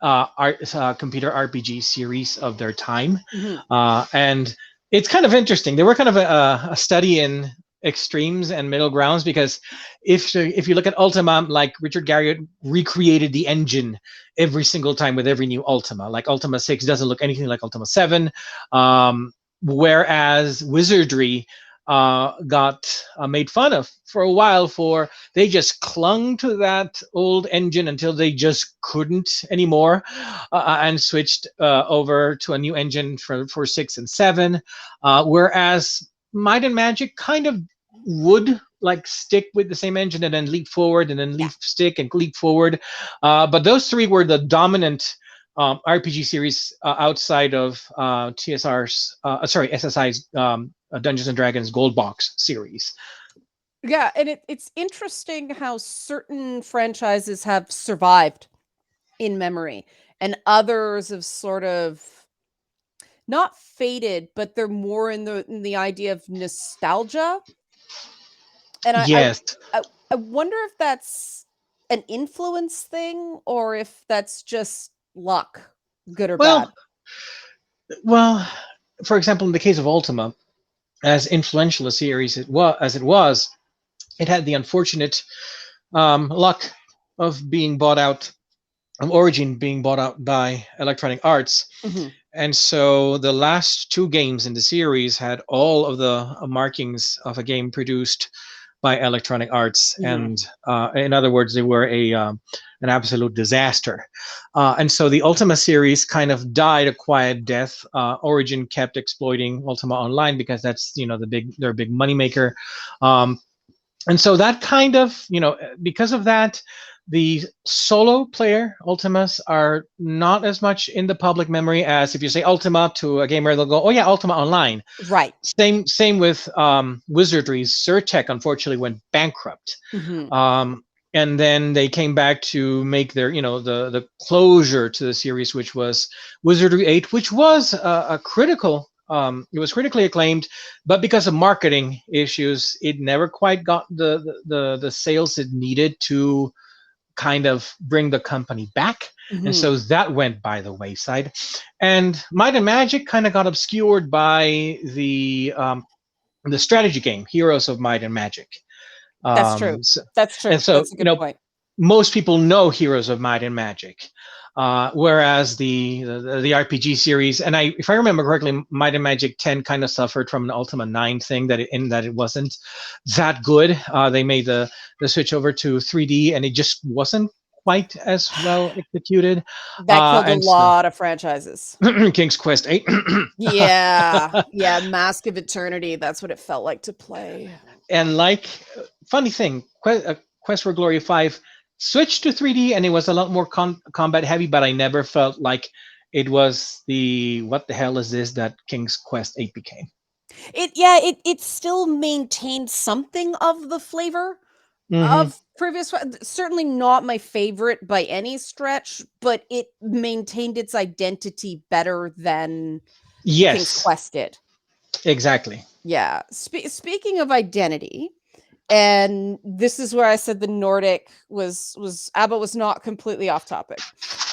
computer RPG series of their time. Mm-hmm. And it's kind of interesting. They were kind of a study in extremes and middle grounds, because if you look at Ultima, like Richard Garriott recreated the engine every single time with every new Ultima. Like Ultima 6 doesn't look anything like Ultima 7, whereas Wizardry got made fun of for a while for they just clung to that old engine until they just couldn't anymore, and switched over to a new engine for 6 and 7, whereas Might and Magic kind of would like stick with the same engine and then leap forward and then stick and leap forward, but those three were the dominant RPG series outside of SSI's Dungeons and Dragons Gold Box series. Yeah, and it's interesting how certain franchises have survived in memory and others have sort of not faded, but they're more in the idea of nostalgia. And I wonder if that's an influence thing or if that's just luck, good or bad. Well, for example, in the case of Ultima, as influential a series as it was, it had the unfortunate luck of being bought out, of Origin being bought out by Electronic Arts. Mm-hmm. And so the last two games in the series had all of the markings of a game produced by Electronic Arts. Mm-hmm. And in other words, they were an absolute disaster. And so the Ultima series kind of died a quiet death. Origin kept exploiting Ultima Online because that's, their big moneymaker. And so that kind of, because of that, the solo player Ultimas are not as much in the public memory as if you say Ultima to a gamer, they'll go, oh yeah, Ultima Online. Right. Same with Wizardry's Zyrtec unfortunately went bankrupt. Mm-hmm. And then they came back to make their, the closure to the series, which was Wizardry 8, which was a critical, it was critically acclaimed, but because of marketing issues, it never quite got the sales it needed to kind of bring the company back. Mm-hmm. And so that went by the wayside. And Might and Magic kind of got obscured by the strategy game, Heroes of Might and Magic. That's true. That's true. And so, that's a good point. Most people know Heroes of Might and Magic. Whereas the RPG series, and if I remember correctly, Might and Magic 10 kind of suffered from an Ultima 9 thing in that it wasn't that good. They made the switch over to 3D, and it just wasn't quite as well executed. That killed a And so lot of franchises. King's Quest 8. Yeah, yeah, Mask of Eternity. That's what it felt like to play. And funny thing, Quest for Glory 5 switched to 3D, and it was a lot more combat heavy, but I never felt like it was what the hell is this that King's Quest 8 became. It still maintained something of the flavor of previous. Certainly not my favorite by any stretch, but it maintained its identity better than King's Quest did. Exactly. Yeah. Speaking of identity, and this is where I said the Nordic was ABBA was not completely off topic.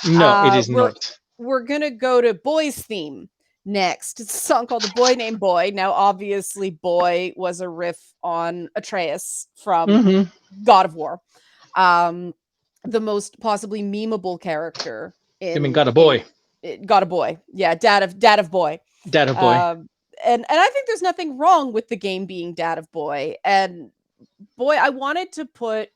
No, it is not. We're gonna go to Boy's Theme next. It's a song called "The Boy Named Boy." Now, obviously, Boy was a riff on Atreus from God of War, the most possibly memeable character. God of Boy. God of Boy, yeah, dad of Boy. Dad of Boy. And I think there's nothing wrong with the game being Dad of Boy. And boy, I wanted to put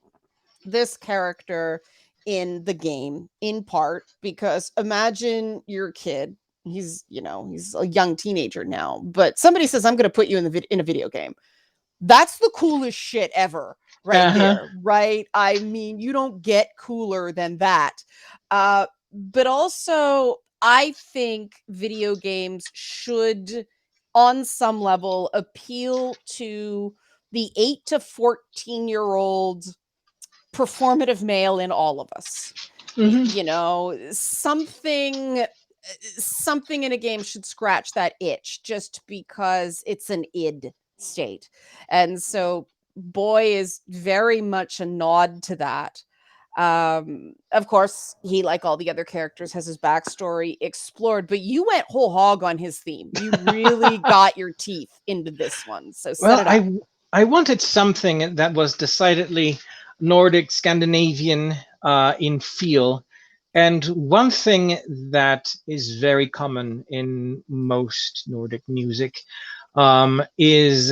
this character in the game in part because imagine your kid. He's a young teenager now, but somebody says, I'm going to put you in a video game. That's the coolest shit ever right there. Right. I mean, you don't get cooler than that. But also I think video games should, on some level, appeal to the 8 to 14-year-old performative male in all of us. Something in a game should scratch that itch just because it's an id state. And so Boy is very much a nod to that. Of course, he, like all the other characters, has his backstory explored, but you went whole hog on his theme. You really got your teeth into this one. So I wanted something that was decidedly Nordic, Scandinavian in feel. And one thing that is very common in most Nordic music is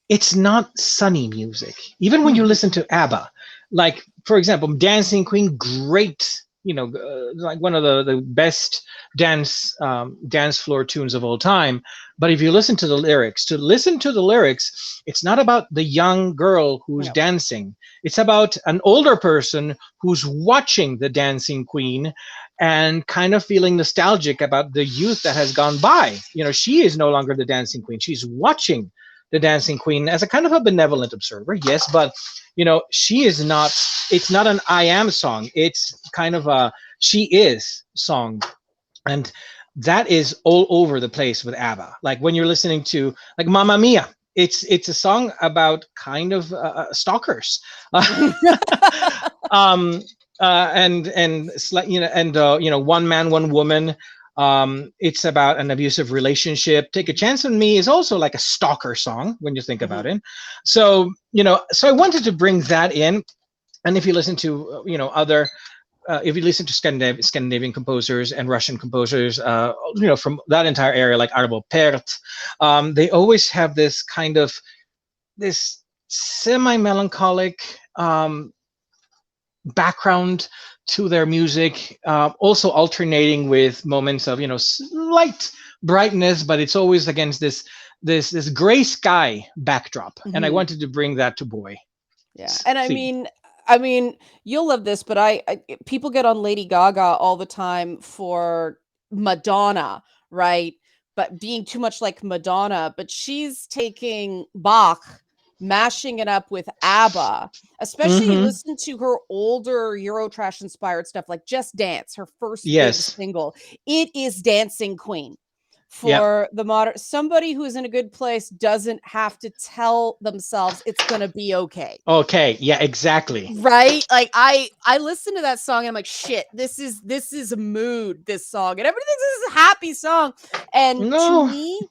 it's not sunny music. Even when you listen to ABBA, like, for example, Dancing Queen, great, like one of the best dance floor tunes of all time. But if you listen to the lyrics, it's not about the young girl who's dancing. It's about an older person who's watching the Dancing Queen and kind of feeling nostalgic about the youth that has gone by. She is no longer the Dancing Queen. She's watching the Dancing Queen as a kind of a benevolent observer, yes, but she is not. It's not an I am song. It's kind of a she is song, and that is all over the place with ABBA. Like when you're listening to like Mamma Mia, it's a song about kind of stalkers, and one man, one woman. It's about an abusive relationship. Take a Chance on Me is also like a stalker song when you think about it. So, so I wanted to bring that in. And if you listen to, if you listen to Scandinavian composers and Russian composers, from that entire area, like Arvo Pärt, they always have this kind of this semi-melancholic background to their music, also alternating with moments of slight brightness, but it's always against this gray sky backdrop. And I wanted to bring that to Boy. Yeah, and I mean, you'll love this, but I people get on Lady Gaga all the time for Madonna, right? But being too much like Madonna, but she's taking Bach, mashing it up with ABBA, especially listen to her older Eurotrash inspired stuff like Just Dance, her first big single. It is Dancing Queen for the modern. Somebody who is in a good place doesn't have to tell themselves it's going to be okay. Okay. Yeah, exactly. Right. Like I listen to that song and I'm like, shit, this is a mood, this song. And everybody thinks this is a happy song. And to me,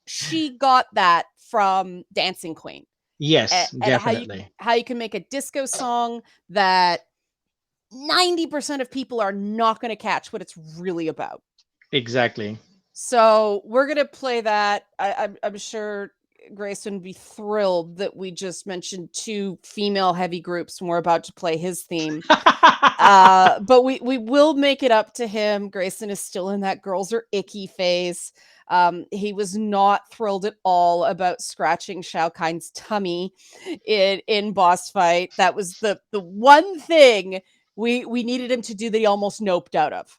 she got that from Dancing Queen. Yes, definitely. How you can make a disco song that 90% of people are not going to catch what it's really about. Exactly. So we're going to play that. I'm sure Grayson would be thrilled that we just mentioned 2 female heavy groups and we're about to play his theme. But we will make it up to him. Grayson is still in that girls are icky phase. He was not thrilled at all about scratching Shao Kahn's tummy in Boss Fight. That was the one thing we needed him to do that he almost noped out of.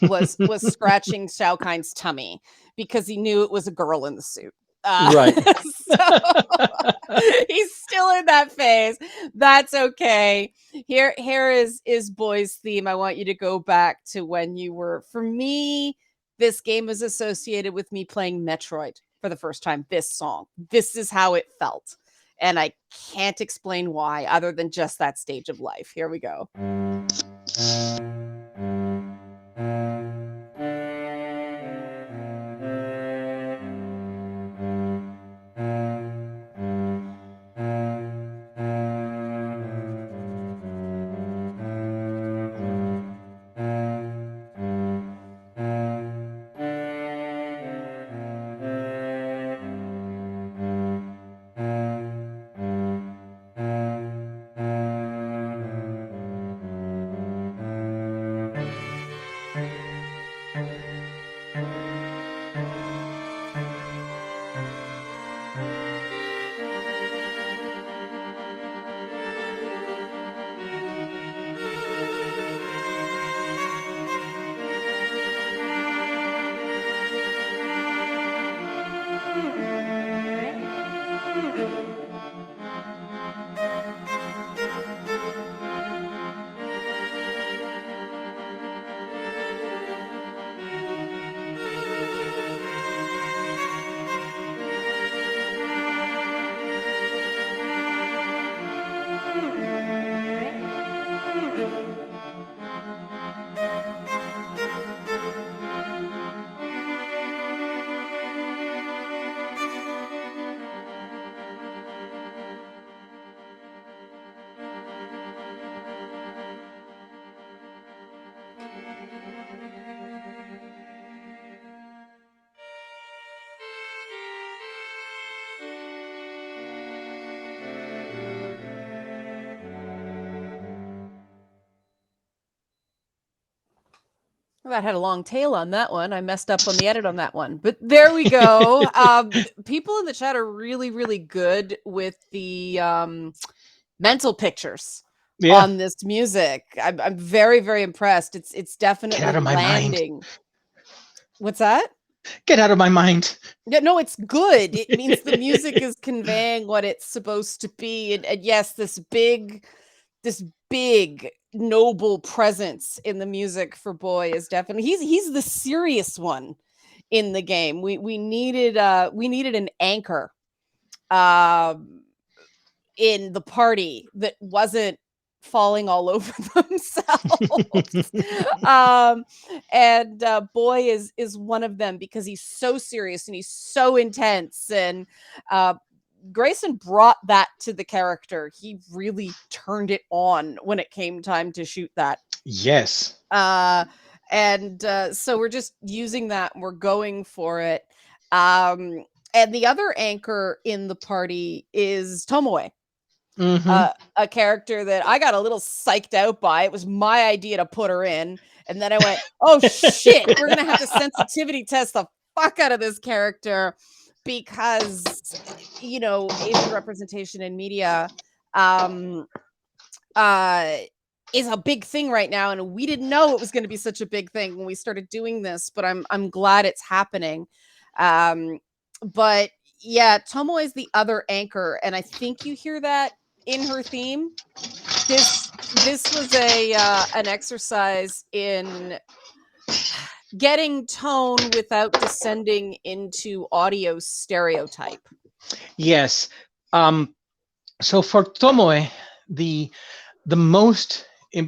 was scratching Shao Kahn's tummy because he knew it was a girl in the suit. Right. So he's still in that phase. That's okay. Here is Boy's theme. I want you to go back to when you were, for me, this game is associated with me playing Metroid for the first time. This song. This is how it felt. And I can't explain why other than just that stage of life. Here we go. That had a long tail on that one. I messed up on the edit on that one, but there we go. People in the chat are really, really good with the mental pictures on this music. I'm very, very impressed. It's definitely Get out of my landing. mind. What's that? Get out of my mind. Yeah, no, it's good. It means the music is conveying what it's supposed to be, and yes, this big noble presence in the music for Boy is definitely he's the serious one in the game. We needed an anchor in the party that wasn't falling all over themselves. And Boy is one of them because he's so serious and he's so intense, and Grayson brought that to the character. He really turned it on when it came time to shoot that. Yes. And so we're just using that and we're going for it. And the other anchor in the party is Tomoe. A character that I got a little psyched out by. It was my idea to put her in. And then I went, oh shit, we're going to have to sensitivity test the fuck out of this character because, you know, Asian representation in media is a big thing right now. And we didn't know it was going to be such a big thing when we started doing this, but I'm glad it's happening. But yeah, Tomoe is the other anchor. And I think you hear that in her theme. This was an exercise in getting tone without descending into audio stereotype. Yes. So for Tomoe, the most I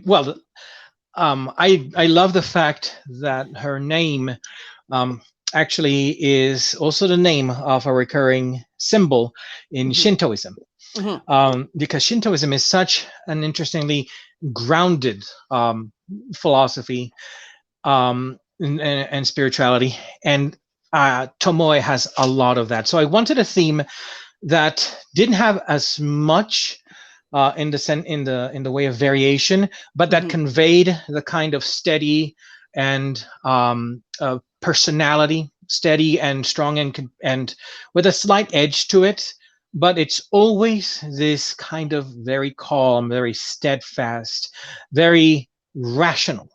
love the fact that her name actually is also the name of a recurring symbol in Shintoism. Because Shintoism is such an interestingly grounded philosophy and spirituality, and Tomoe has a lot of that. So I wanted a theme that didn't have as much in the way of variation, but that conveyed the kind of steady and personality, steady and strong, and with a slight edge to it. But it's always this kind of very calm, very steadfast, very rational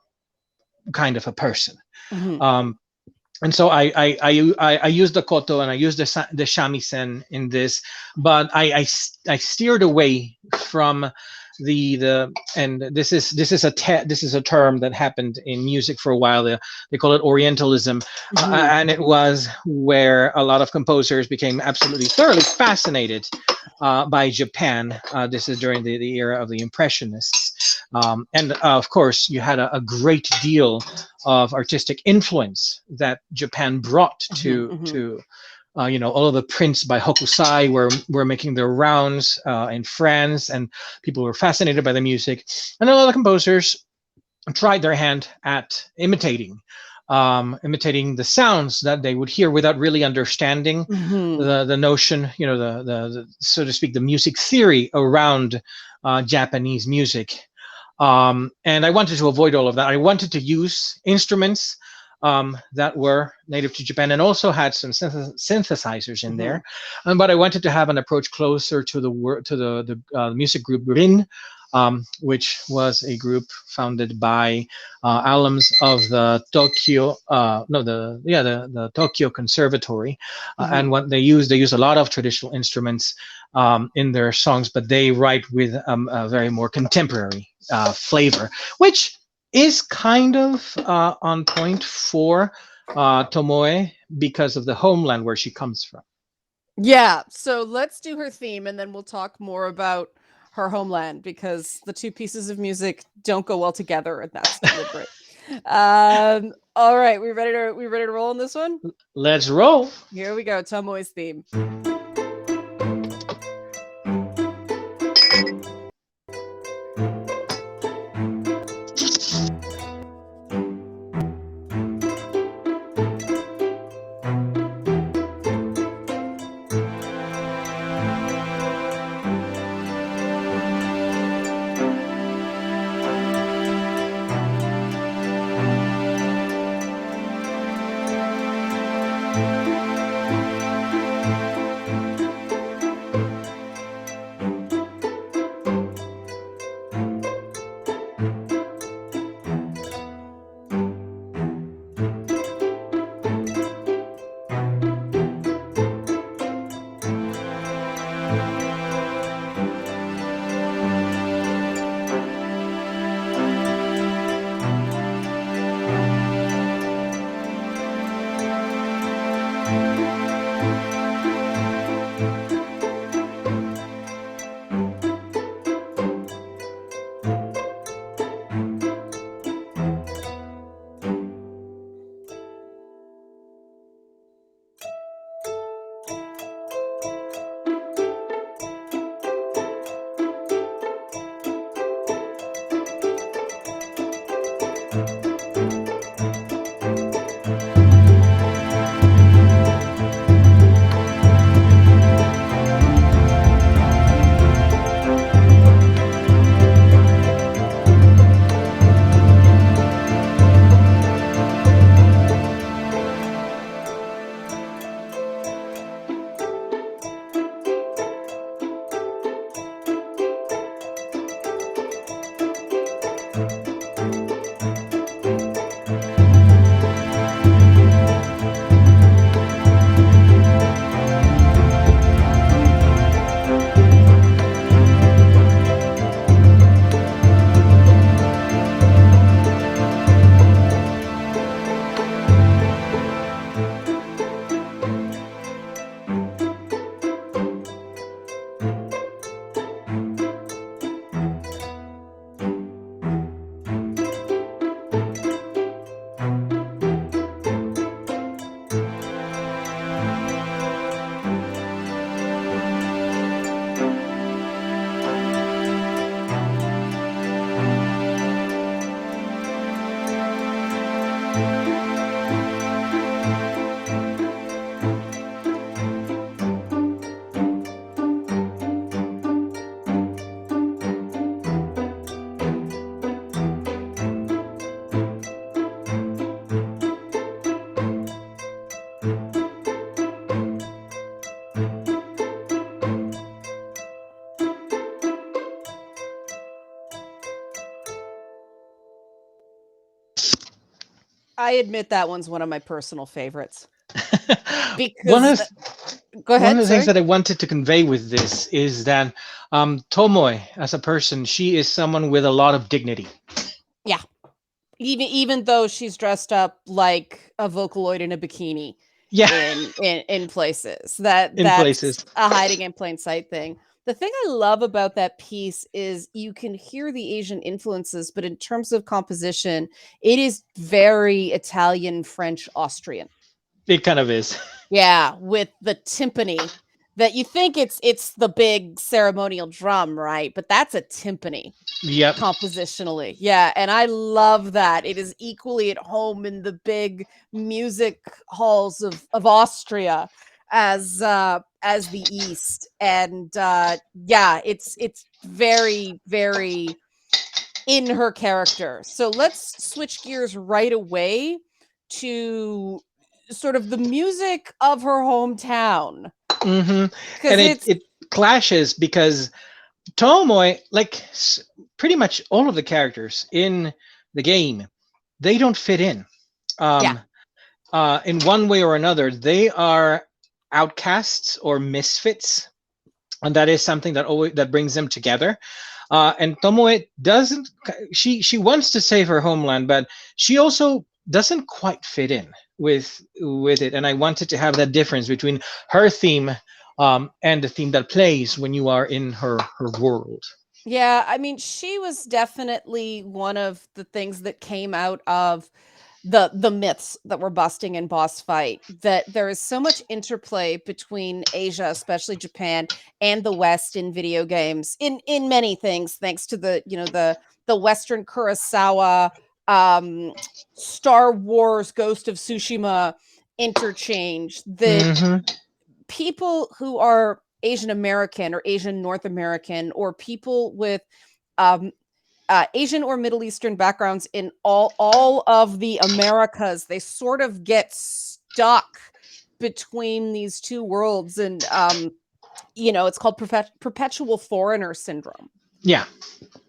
kind of a person. And so I used the koto and I used the shamisen in this, but I steered away from the and this is a term that happened in music for a while. They call it Orientalism, and it was where a lot of composers became absolutely thoroughly fascinated by Japan. This is during the era of the Impressionists, and of course you had a great deal of artistic influence that Japan brought to all of the prints by Hokusai were making their rounds in France, and people were fascinated by the music. And a lot of composers tried their hand at imitating the sounds that they would hear without really understanding the notion, the so to speak, the music theory around Japanese music. And I wanted to avoid all of that. I wanted to use instruments that were native to Japan, and also had some synthesizers in there. But I wanted to have an approach closer to the music group Rin, which was a group founded by alums of the Tokyo Conservatory. And what they use a lot of traditional instruments in their songs, but they write with a very more contemporary flavor, which is kind of on point for Tomoe because of the homeland where she comes from. Yeah, so let's do her theme, and then we'll talk more about her homeland, because the two pieces of music don't go well together, and that's deliberate. All right, we ready to roll on this one? Let's roll. Here we go, Tomoe's theme. I admit that one's one of my personal favorites. One Because of go one ahead, of the things sorry. that I wanted to convey with this is that Tomoe, as a person, she is someone with a lot of dignity. Yeah. Even though she's dressed up like a Vocaloid in a bikini Yeah, in places. in That's places. a hiding in plain sight thing. The thing I love about that piece is you can hear the Asian influences, but in terms of composition, it is very Italian, French, Austrian. It kind of is. Yeah, with the timpani that you think it's the big ceremonial drum, right? But that's a timpani Yep. compositionally. Yeah, and I love that. It is equally at home in the big music halls of Austria as the East. And yeah, it's very, very in her character. So let's switch gears right away to sort of the music of her hometown. And Because it's it clashes because Tomoe, like pretty much all of the characters in the game, they don't fit in. yeah, In one way or another, they are outcasts or misfits, and that is something that always that brings them together. And Tomoe doesn't. She wants to save her homeland, but she also doesn't quite fit in with it. And I wanted to have that difference between her theme and the theme that plays when you are in her world. yeah. I mean, she was definitely one of the things that came out of the myths that we're busting in Boss Fight, that there is so much interplay between Asia, especially Japan, and the West in video games, in many things, thanks to the Western Kurosawa, um, Star Wars, Ghost of Tsushima interchange. That Hmm. people who are Asian American or Asian North American or people with um, Asian or Middle Eastern backgrounds in all of the Americas, they sort of get stuck between these two worlds, and it's called perpetual foreigner syndrome. Yeah.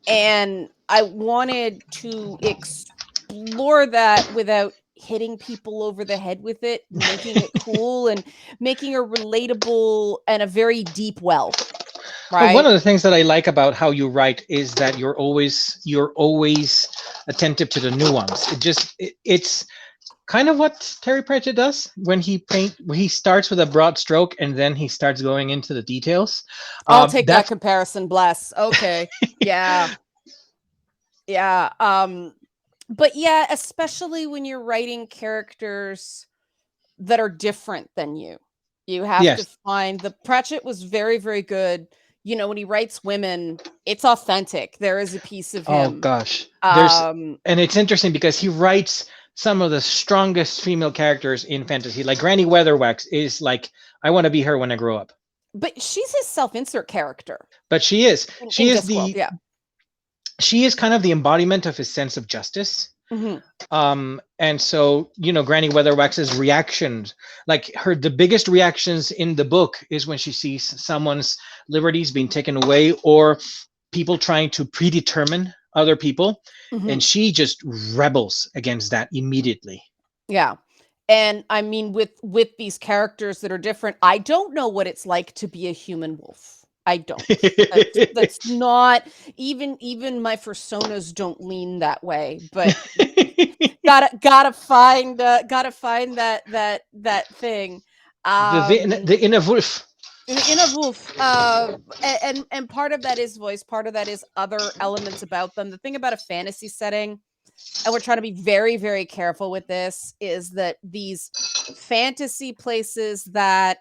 And I wanted to explore that without hitting people over the head with it, making it cool and making a relatable and a very deep well, Well, one right? of the things that I like about how you write is that you're always attentive to the nuance. It's kind of what Terry Pratchett does when he starts with a broad stroke and then he starts going into the details. I'll take that That's comparison, bless. Okay. Yeah. Yeah. But yeah, especially when you're writing characters that are different than you. You have to yes. find the Pratchett was very, very good. When he writes women, it's authentic. There is a piece of Oh him. gosh, Um, and it's interesting because he writes some of the strongest female characters in fantasy. Like Granny Weatherwax is like, I want to be her when I grow up. but she's his self-insert character But in Discworld. Yeah. she is kind of the embodiment of his sense of justice. Mhm. And so Granny Weatherwax's reactions, like the biggest reactions in the book is when she sees someone's liberties being taken away or people trying to predetermine other people, and Mhm. she just rebels against that immediately. Yeah. And I mean, with these characters that are different, I don't know what it's like to be a human wolf. I don't. That's not even my personas don't lean that way. But gotta find that thing. The inner wolf. In a wolf, and part of that is voice, part of that is other elements about them. The thing about a fantasy setting, and we're trying to be very, very careful with this, is that these fantasy places that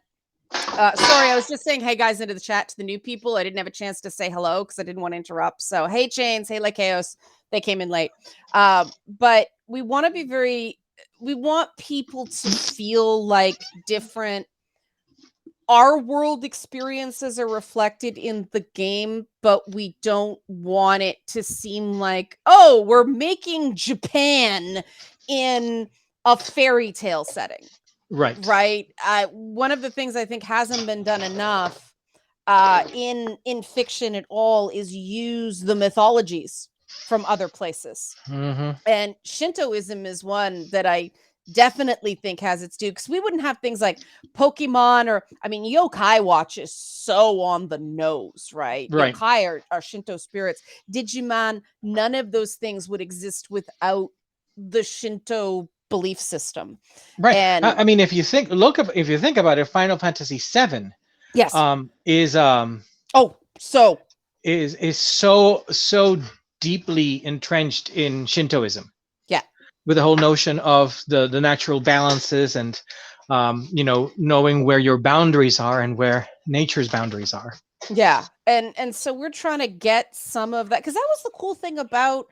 sorry, I was just saying hey guys into the chat to the new people. I didn't have a chance to say hello because I didn't want to interrupt. So hey Chains, hey Lycaos, they came in late. But we want to be we want people to feel like different our world experiences are reflected in the game, but we don't want it to seem like, oh, we're making Japan in a fairy tale setting. Right. Right. One of the things I think hasn't been done enough in fiction at all is use the mythologies from other places. Hmm. And Shintoism is one that I definitely think has its due, because we wouldn't have things like Pokemon, or I mean, Yokai Watch is so on the nose, right? Right. Yokai are Shinto spirits. Digimon, none of those things would exist without the Shinto belief system. Right. And I mean, if you think about it, Final Fantasy VII yes, is oh, so so deeply entrenched in Shintoism, yeah, with the whole notion of the natural balances, and knowing where your boundaries are and where nature's boundaries are. yeah. And so we're trying to get some of that, because that was the cool thing about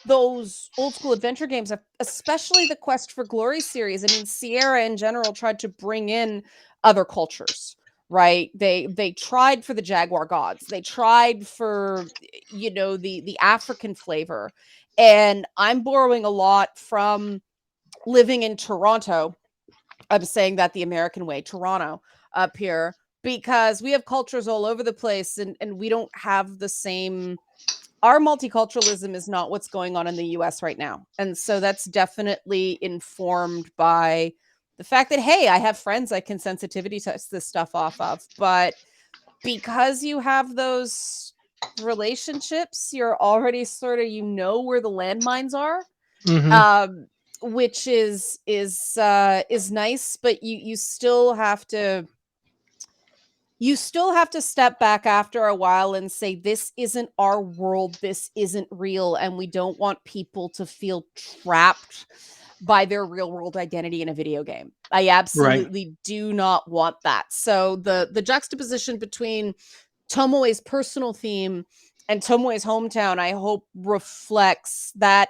those old school adventure games, especially the Quest for Glory series. I mean, Sierra in general tried to bring in other cultures, right? They tried for the Jaguar gods. They tried for the African flavor. And I'm borrowing a lot from living in Toronto. I'm saying that the American way, Toronto, up here, because we have cultures all over the place, and we don't have the same. Our multiculturalism is not what's going on in the US right now. And so that's definitely informed by the fact that, hey, I have friends I can sensitivity test this stuff off of. But because you have those relationships, you're already sort of, where the landmines are. Hmm. Which is nice, but you still have to step back after a while and say, this isn't our world, this isn't real, and we don't want people to feel trapped by their real world identity in a video game. I Right. absolutely do not want that. So the juxtaposition between Tomoe's personal theme and Tomoe's hometown, I hope reflects that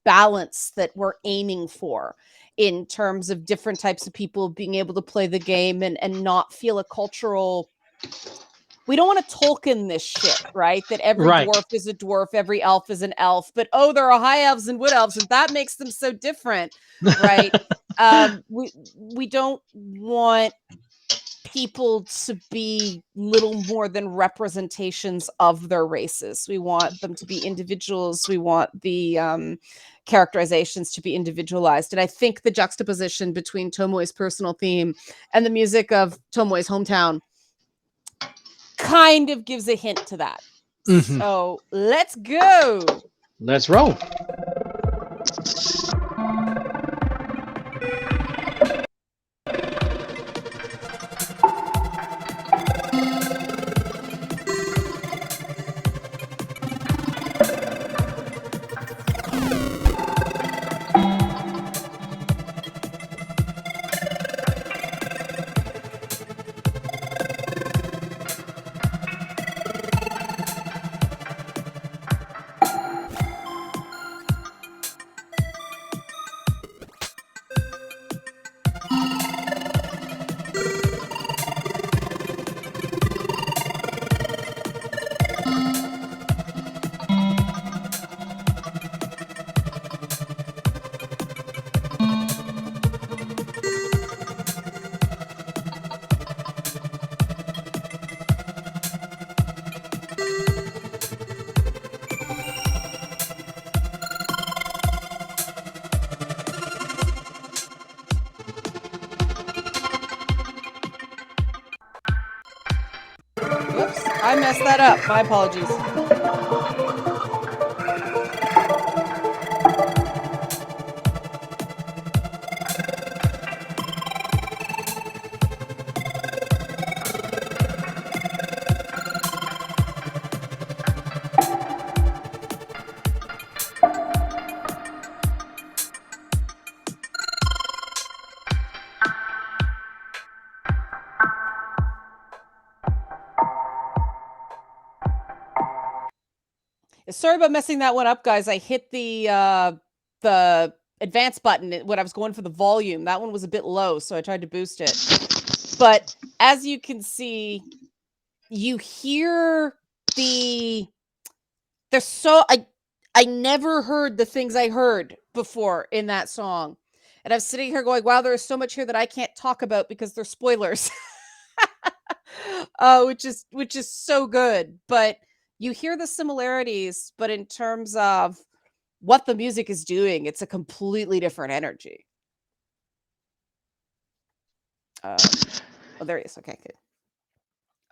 balance that we're aiming for, in terms of different types of people being able to play the game and not feel a cultural. We don't want to Tolkien this shit, right? That every Right. dwarf is a dwarf, every elf is an elf, but there are high elves and wood elves, and that makes them so different, right? We don't want people to be little more than representations of their races. We want them to be individuals. We want the characterizations to be individualized. And I think the juxtaposition between Tomoe's personal theme and the music of Tomoe's hometown kind of gives a hint to that. Mhm. So let's go. Let's roll. Whoops, I messed that up. My apologies. Sorry about messing that one up, guys. I hit the advance button when I was going for the volume. That one was a bit low, so I tried to boost it. But as you can see, you hear I never heard the things I heard before in that song. And I'm sitting here going, wow, there's so much here that I can't talk about because they're spoilers. Which is so good. But you hear the similarities, but in terms of what the music is doing, it's a completely different energy. Oh, there he is. Okay, good.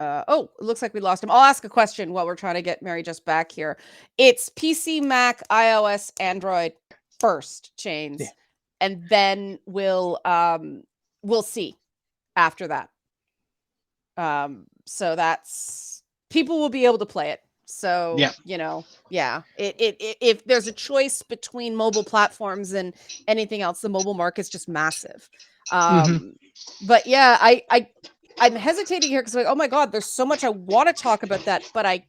Oh, it looks like we lost him. I'll ask a question while we're trying to get Mary just back here. It's PC, Mac, iOS, Android first, Chains, Yeah. and then we'll see after that. So that's people will be able to play it. So Yeah. you know, yeah. If there's a choice between mobile platforms and anything else, the mobile market's just massive. But yeah, I'm hesitating here because like, oh my god, there's so much I want to talk about that, but I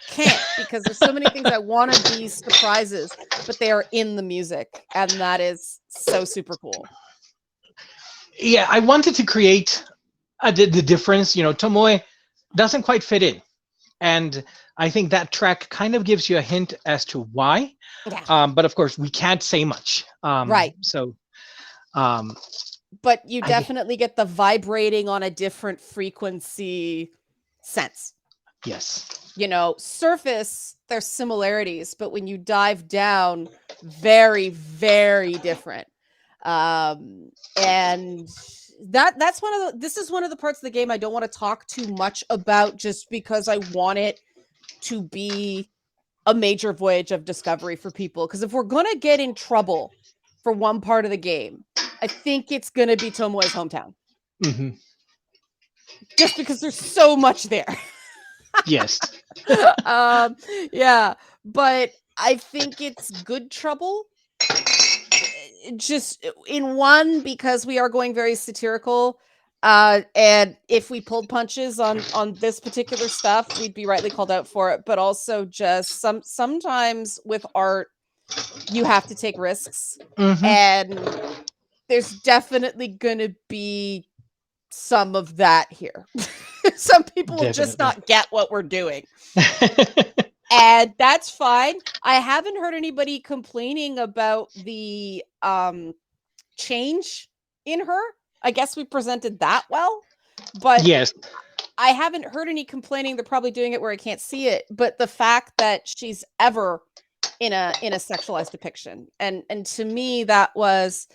can't because there's so many things I want to be surprises, but they are in the music, and that is so super cool. Yeah, I wanted to create the difference. You know, Tomoe doesn't quite fit in, and I think that track kind of gives you a hint as to why. Yeah. But of course, we can't say much. Right. So, but you definitely get the vibrating on a different frequency sense. Yes. You know, surface, there's similarities, but when you dive down, very, very different. And that's this is one of the parts of the game I don't want to talk too much about just because I want it to be a major voyage of discovery for people. Because if we're going to get in trouble for one part of the game, I think it's going to be Tomoe's hometown. Just because there's so much there. Yes. Yeah, but I think it's good trouble. Just in one, because we are going very satirical. And if we pulled punches on this particular stuff, we'd be rightly called out for it. But also just sometimes with art, you have to take risks. And there's definitely gonna be some of that here. Some people will just not get what we're doing. And that's fine. I haven't heard anybody complaining about the change in her. I guess we presented that well, but yes, I haven't heard any complaining. They're probably doing it where I can't see it, but the fact that she's ever in a sexualized depiction, and to me that was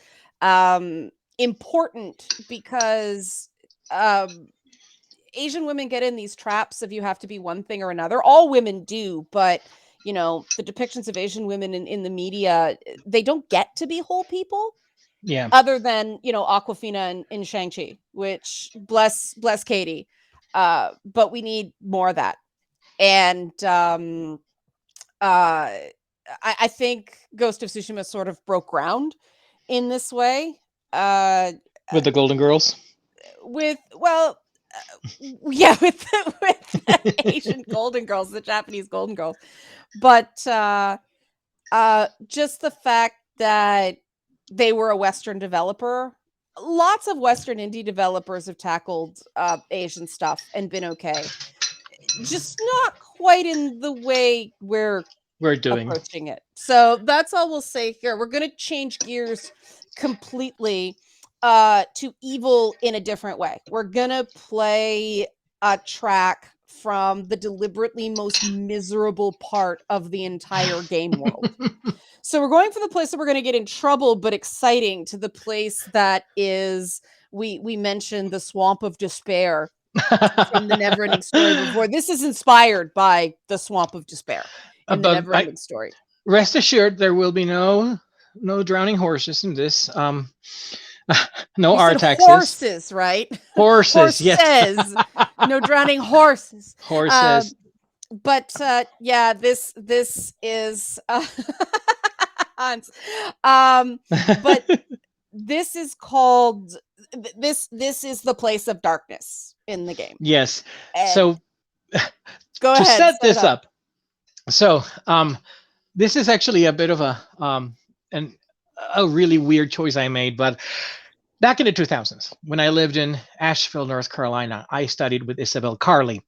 important because Asian women get in these traps of you have to be one thing or another. All women do, but you know, the depictions of Asian women in the media, they don't get to be whole people. Yeah. Other than, you know, Aquafina in Shang-Chi, which bless Katie. But we need more of that. And I think Ghost of Tsushima sort of broke ground in this way. With the Golden Girls? With the Asian Golden Girls, the Japanese Golden Girls. But just the fact that they were a Western developer. Lots of Western indie developers have tackled Asian stuff and been okay. Just not quite in the way we're doing approaching it. So that's all we'll say here. We're going to change gears completely to evil in a different way. We're going to play a track from the deliberately most miserable part of the entire game world. So we're going from the place that we're going to get in trouble, but exciting, to the place that is, we mentioned the Swamp of Despair from the Neverending Story before. This is inspired by the Swamp of Despair in the Neverending Story. Rest assured, there will be no drowning horses in this. No Artaxes. Horses, right? Horses, yes. No drowning horses. Horses. But yeah, this is but this is called this is the place of darkness in the game. Yes. And so go to ahead, set this up. So this is actually a bit of a really weird choice I made, but back in the 2000s, when I lived in Asheville, North Carolina, I studied with Isabel Carley,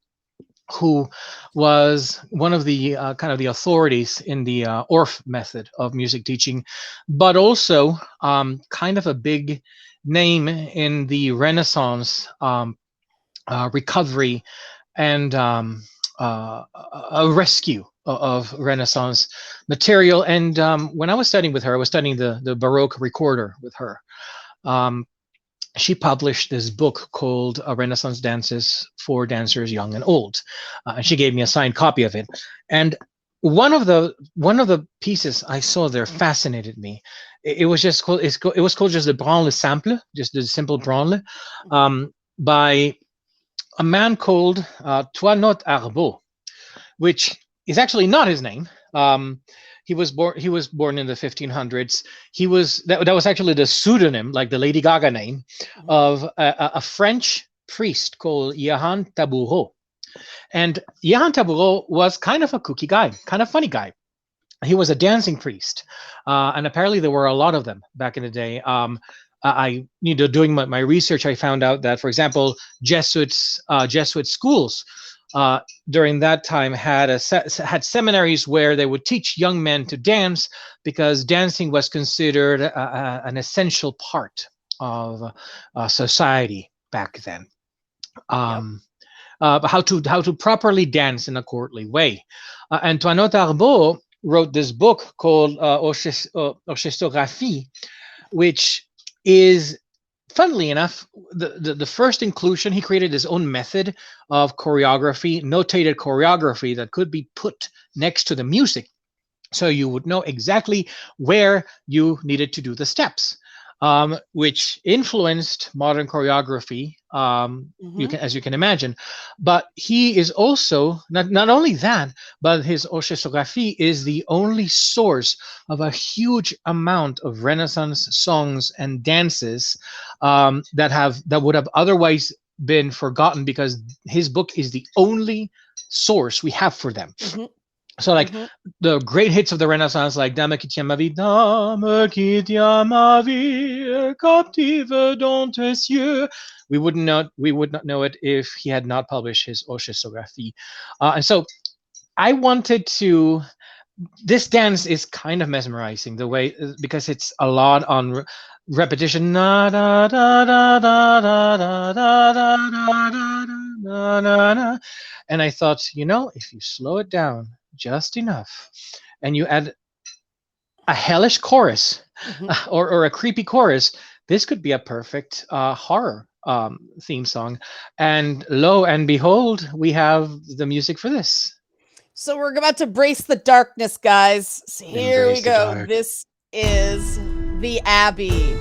who was one of the kind of the authorities in the Orff method of music teaching, but also kind of a big name in the Renaissance recovery and a rescue of Renaissance material. And when I was studying with her, I was studying the Baroque recorder with her. She published this book called Renaissance Dances for Dancers Young and Old, and she gave me a signed copy of it. And one of the pieces I saw there fascinated me. It was just called it was called just the branle simple, just the simple branle, by a man called Toinot Arbeau, which is actually not his name. He was born in the 1500s. He was that was actually the pseudonym, like the Lady Gaga name, of a French priest called Johann Taboureau. And Johann Taboureau was kind of a kooky guy, kind of funny guy. He was a dancing priest, and apparently there were a lot of them back in the day. Doing my research, I found out that, for example, Jesuit schools during that time had seminaries where they would teach young men to dance, because dancing was considered an essential part of society back then. How to properly dance in a courtly way. And Toinot Arbeau wrote this book called Orchestographie, which is, funnily enough, the first inclusion. He created his own method of choreography, notated choreography that could be put next to the music, so you would know exactly where you needed to do the steps, which influenced modern choreography, as you can imagine. But he is also, not only that, but his orchestographie is the only source of a huge amount of Renaissance songs and dances that would have otherwise been forgotten, because his book is the only source we have for them. So, like, the great hits of the Renaissance, like Dame qui tient ma vie, captive dans tes yeux, we would not know it if he had not published his Orchestographie. And so I wanted to. This dance is kind of mesmerizing, the way, because it's a lot on repetition. Na da da da da da da da da da da da. And I thought, if you slow it down just enough, and you add a hellish chorus, or a creepy chorus, this could be a perfect horror theme song. And lo and behold, we have the music for this. So we're about to brace the darkness, guys. So here we go. This is the Abbey.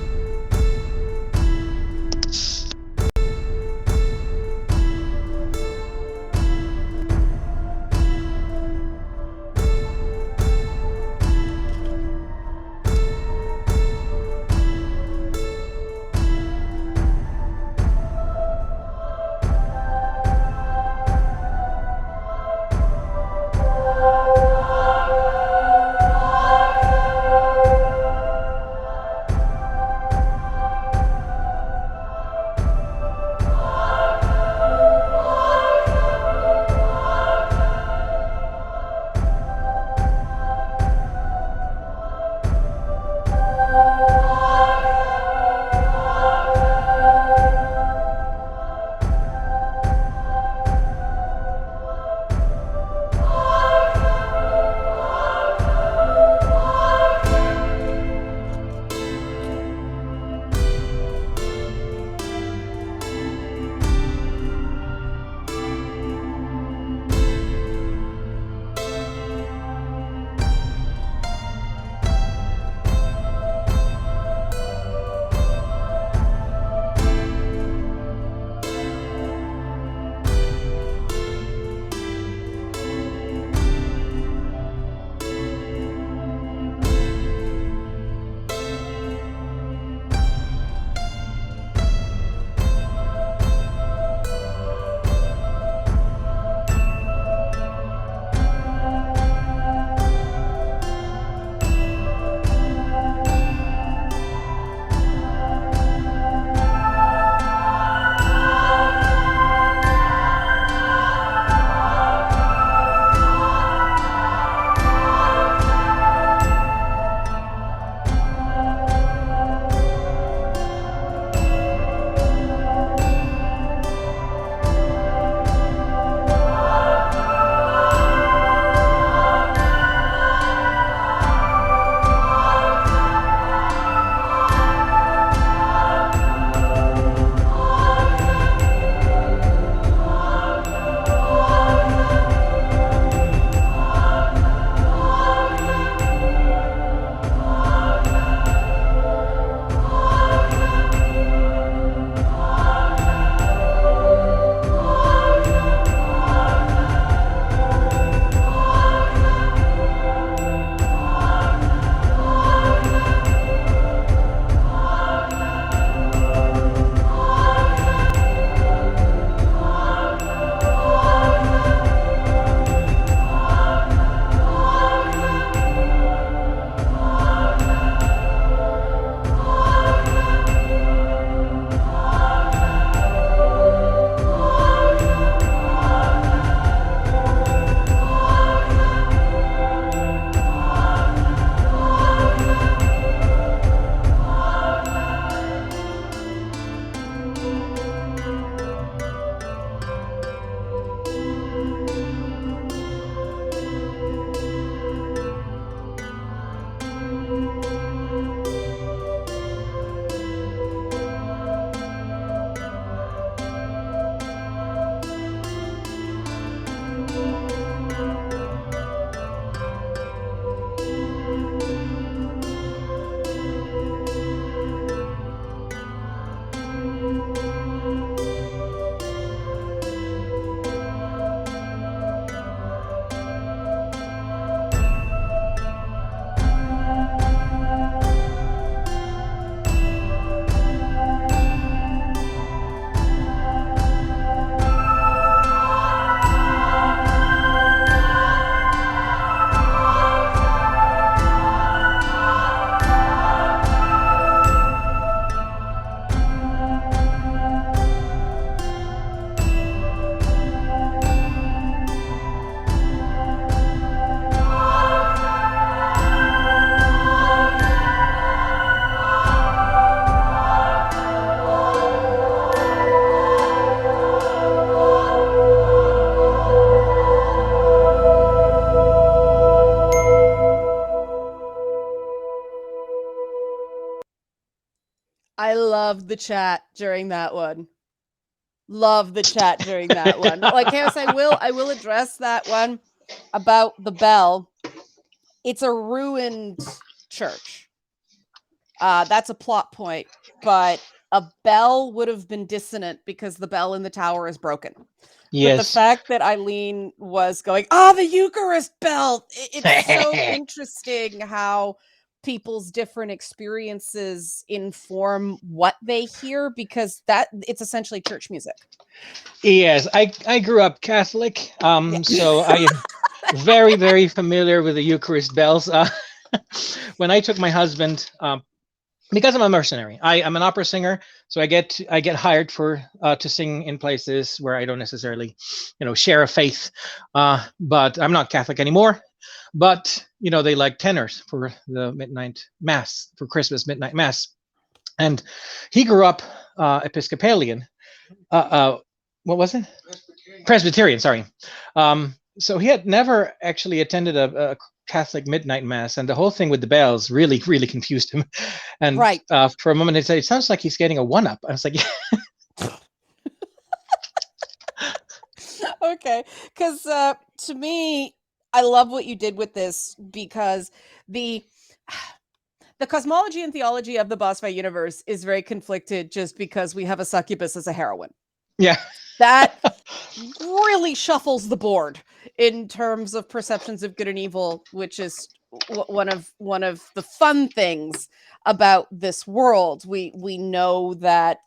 loved the chat during that one. Love the chat during that one. Like, Chaos, I will address that one about the bell. It's a ruined church. That's a plot point, but a bell would have been dissonant because the bell in the tower is broken. But the fact that Eileen was going, the Eucharist bell, it's so interesting how people's different experiences inform what they hear, because it's essentially church music. Yes, I grew up Catholic, so I am very, very familiar with the Eucharist bells. When I took my husband, because I'm a mercenary, I'm an opera singer, so I get hired for to sing in places where I don't necessarily, share a faith. But I'm not Catholic anymore. But they like tenors for the midnight mass, for Christmas midnight mass, and he grew up Episcopalian. What was it? Presbyterian. Sorry. So he had never actually attended a Catholic midnight mass, and the whole thing with the bells really, really confused him. And right. For a moment, he said, "It sounds like he's getting a one-up." I was like, "Yeah." Okay, because to me, I love what you did with this, because the cosmology and theology of the boss fight universe is very conflicted, just because we have a succubus as a heroine. Yeah. That really shuffles the board in terms of perceptions of good and evil, which is one of the fun things about this world. We know that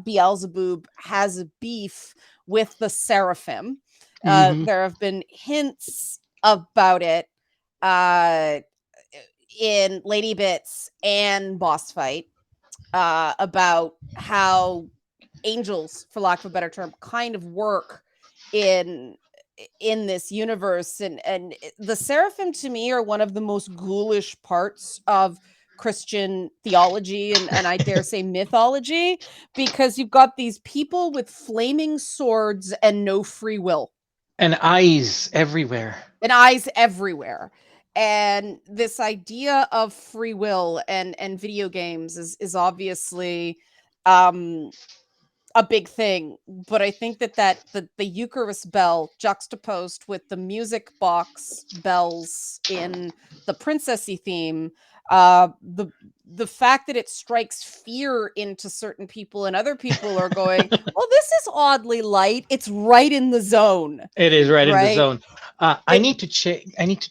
Beelzebub has a beef with the seraphim. There have been hints about it in Lady Bits and Boss Fight, about how angels, for lack of a better term, kind of work in this universe, and the seraphim to me are one of the most ghoulish parts of Christian theology and I dare say mythology, because you've got these people with flaming swords and no free will, and eyes everywhere, and this idea of free will and video games is obviously a big thing. But I think that the Eucharist bell juxtaposed with the music box bells in the princessy theme, the fact that it strikes fear into certain people, and other people are going, well, this is oddly light. It's right in the zone. It is right in the zone. I need to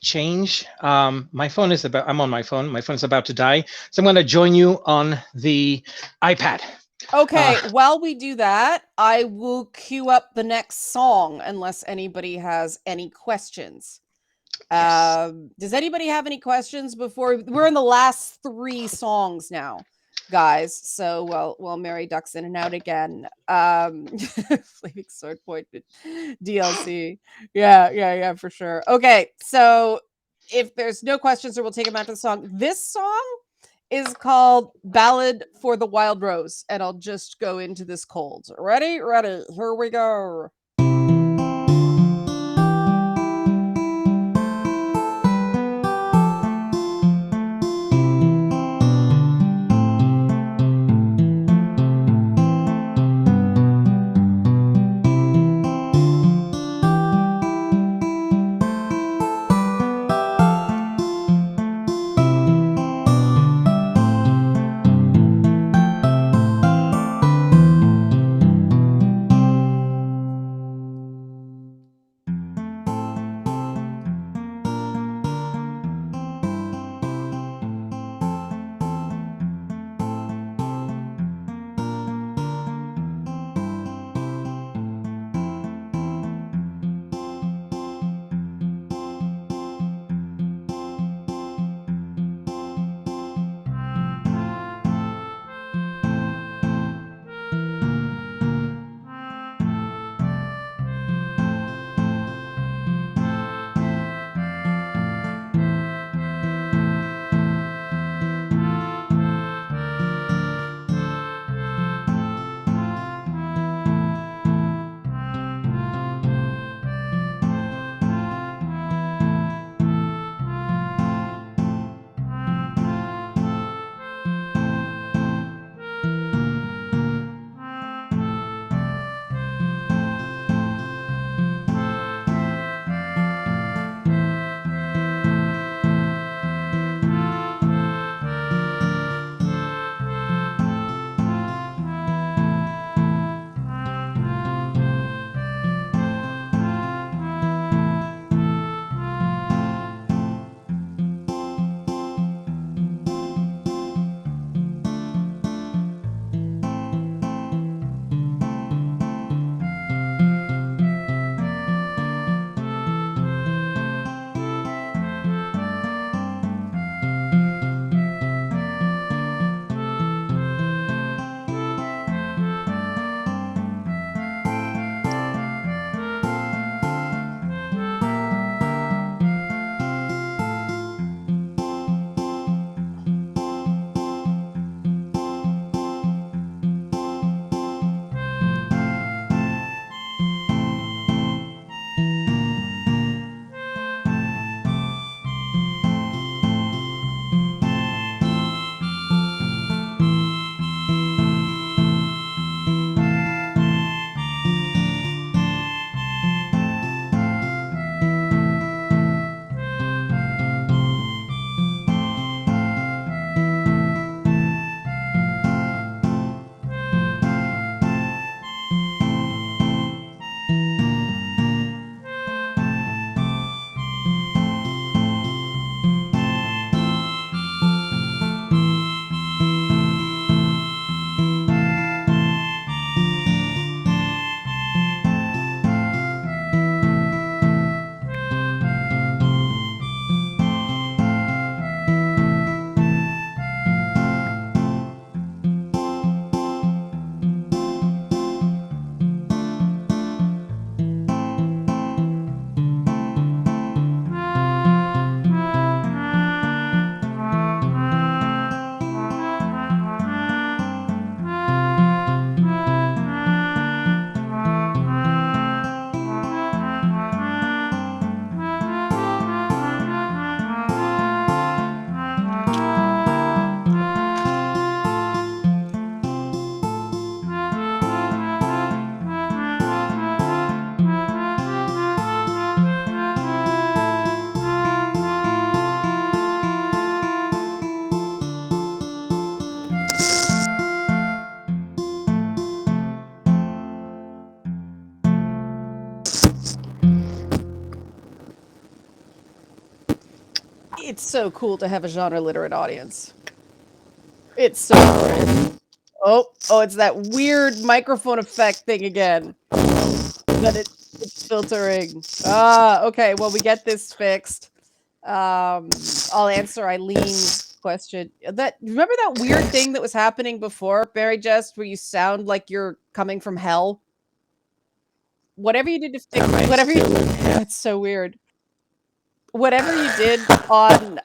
change. My phone is I'm on my phone. My phone's about to die. So I'm going to join you on the iPad. Okay, while we do that, I will queue up the next song, unless anybody has any questions. Yes. Does anybody have any questions before we're in the last 3 songs now, guys? So while Mary ducks in and out again, Flaming Sword Point DLC, yeah, for sure. Okay, so if there's no questions, or we'll take them after the song. This song is called Ballad for the Wild Rose, and I'll just go into this cold. Ready? Here we go. It's so cool to have a genre literate audience. It's so cool. Oh, it's that weird microphone effect thing again. That it's filtering. Okay, well, we get this fixed. I'll answer Eileen's question. Remember that weird thing that was happening before, Barry Jest, where you sound like you're coming from hell? Whatever you did to fix that's so weird. Whatever you did on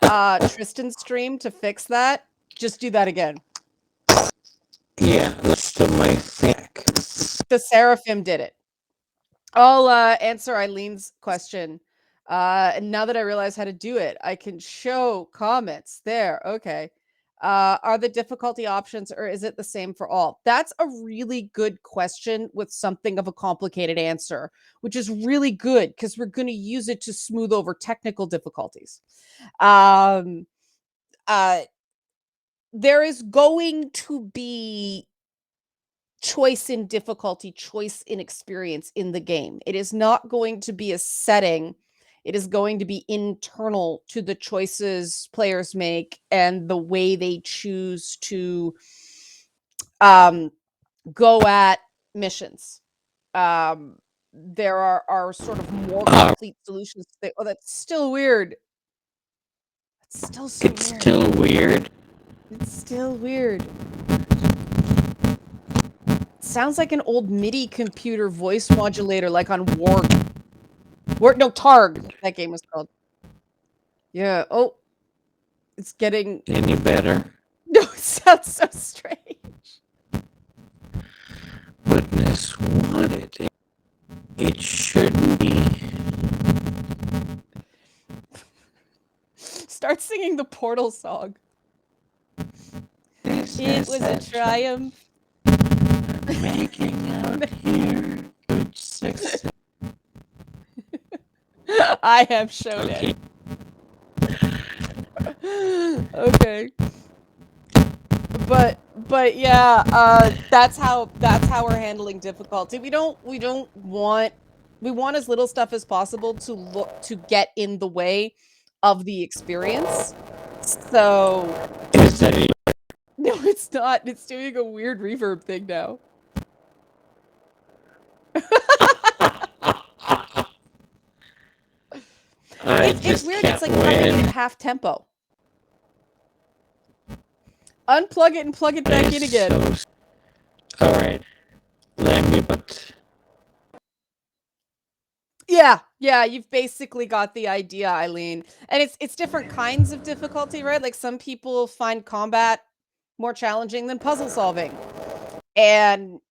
Tristan's stream to fix that, just do that again. Yeah, that's still my thing. The Seraphim did it. I'll answer Eileen's question. And now that I realize how to do it, I can show comments there. Okay. Are the difficulty options or is it the same for all? That's a really good question with something of a complicated answer, which is really good because we're going to use it to smooth over technical difficulties. There is going to be choice in difficulty, choice in experience in the game. It is not going to be a setting. It is going to be internal to the choices players make and the way they choose to go at missions. There are sort of more complete solutions. That's still weird. It's still so weird. Still weird. It's still weird. Sounds like an old MIDI computer voice modulator, like on Warg. No, Targ, that game was called. Yeah, oh. It's getting... Any better? No, it sounds so strange. Witness what it should be. Start singing the Portal song. It was a triumph. Making out here good success. I have shown it. Okay. But yeah, that's how we're handling difficulty. We want as little stuff as possible to get in the way of the experience. So no, it's not. It's doing a weird reverb thing now. It's weird. It's like coming in half tempo. Unplug it and plug it back in again. All right. Let me put. Yeah, you've basically got the idea, Eileen. And it's different kinds of difficulty, right? Like some people find combat more challenging than puzzle solving. And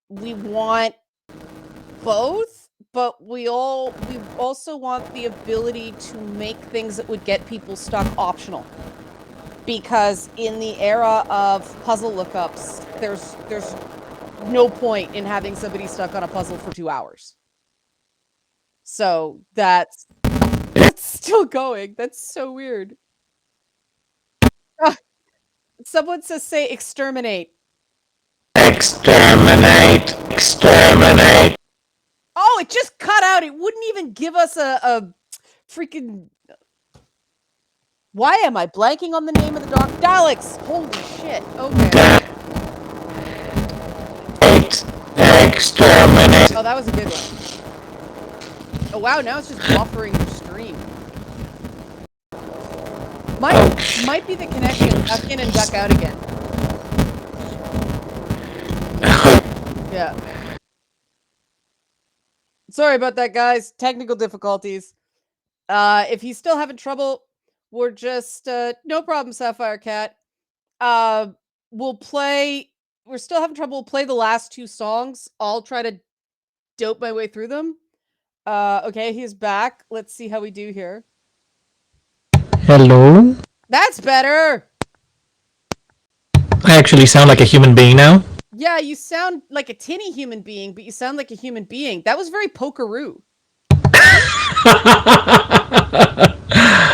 we want both, but we also want the ability to make things that would get people stuck optional. Because in the era of puzzle lookups, there's no point in having somebody stuck on a puzzle for 2 hours. So that's still going. That's so weird. Someone says say exterminate. Exterminate. Oh, it just cut out. It wouldn't even give us a freaking... Why am I blanking on the name of the dog? Daleks! Holy shit. Okay. Exterminate. Oh, that was a good one. Oh, wow. Now it's just buffering your stream. Might be the connection. Duck in and duck out again. Yeah. Sorry about that, guys. Technical difficulties. If he's still having trouble, we're just no problem, Sapphire Cat. We're still having trouble. We'll play the last 2 songs. I'll try to dope my way through them. Okay, he's back. Let's see how we do here. Hello? That's better! I actually sound like a human being now? Yeah, you sound like a tinny human being, but you sound like a human being. That was very pokeroo.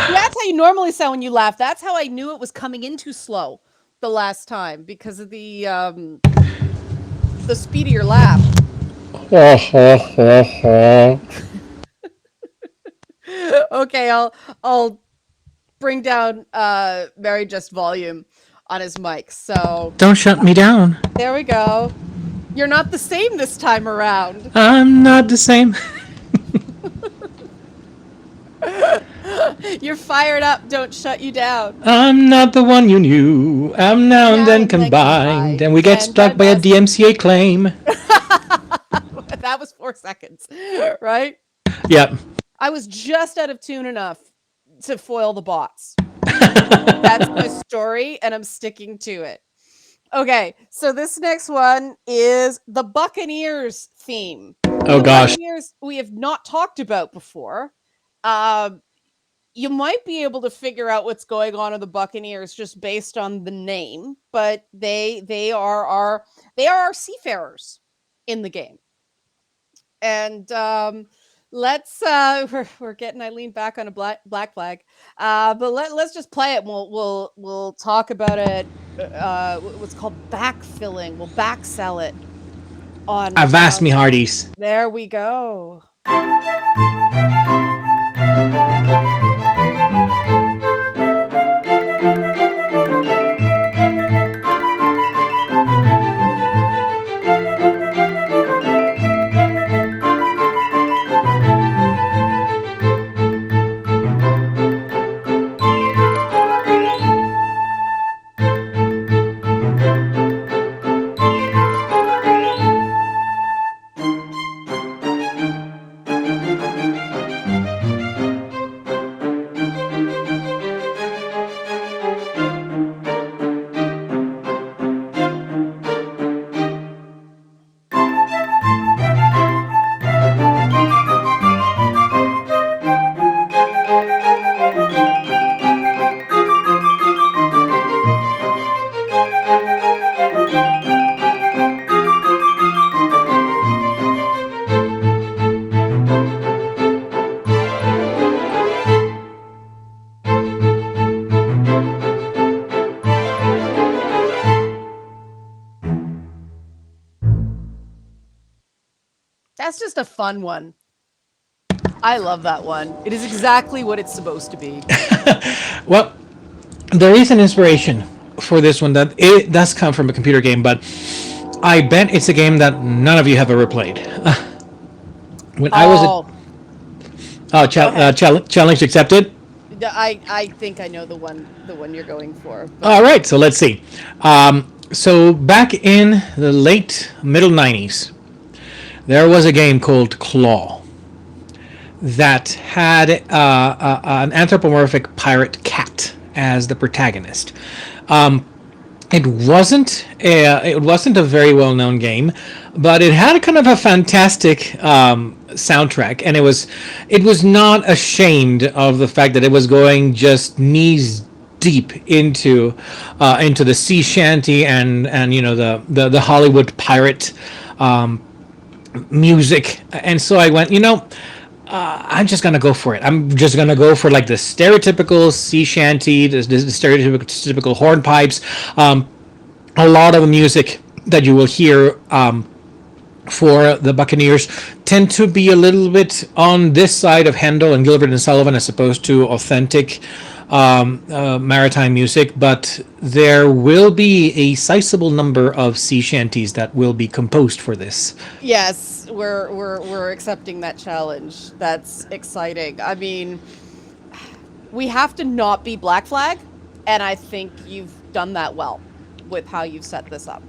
That's how you normally sound when you laugh. That's how I knew it was coming in too slow the last time, because of the speed of your laugh. Okay, bring down Mary just volume on his mic. So Don't shut me down. there we go. You're not the same this time around. I'm not the same. You're fired up. Don't shut you down. I'm not the one you knew. I'm now and then combined. And we get stuck by a DMCA claim. That was 4 seconds, right? Yep. I was just out of tune enough to foil the bots. That's my story, and I'm sticking to it. Okay, so this next one is the Buccaneers theme. Oh, the gosh. Buccaneers we have not talked about before. You might be able to figure out what's going on with the Buccaneers just based on the name, but they are our seafarers in the game. And let's we're getting Eileen back on a black flag. But let's just play it. And we'll talk about it. What's called backfilling. We'll backsell it on. Avast me hearties. There we go. That's just a fun one. I love that one. It is exactly what it's supposed to be. Well, there is an inspiration for this one that it does come from a computer game, but I bet it's a game that none of you have ever played. When I was challenge accepted. I think I know the one you're going for. All right, so let's see. So back in the late middle 90s, there was a game called Claw that had an anthropomorphic pirate cat as the protagonist. It wasn't a very well known game, but it had kind of a fantastic soundtrack, and it was not ashamed of the fact that it was going just knees deep into the sea shanty and you know the Hollywood pirate music. And so I went, I'm just gonna go for it. I'm just gonna go for like the stereotypical sea shanty, the stereotypical hornpipes, a lot of the music that you will hear for the Buccaneers tend to be a little bit on this side of Handel and Gilbert and Sullivan as opposed to authentic maritime music, but there will be a sizable number of sea shanties that will be composed for this. Yes, we're accepting that challenge. That's exciting. I mean, we have to not be Black Flag, and I think you've done that well with how you've set this up.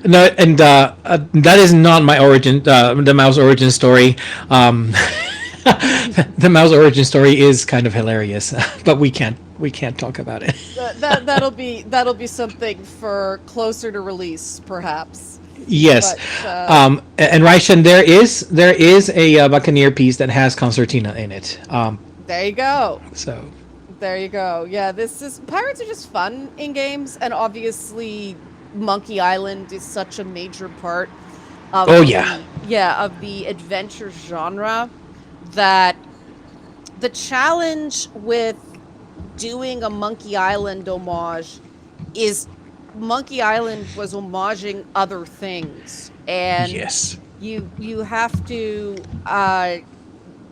No, and that is not my origin. The mouse origin story. The mouse origin story is kind of hilarious, but we can't talk about it. That'll be something for closer to release, perhaps. Yes, but, and Raishan, there is a Buccaneer piece that has concertina in it. There you go. So. There you go. Yeah, pirates are just fun in games, and obviously Monkey Island is such a major part of of the adventure genre that the challenge with doing a Monkey Island homage is Monkey Island was homaging other things, and yes, you have to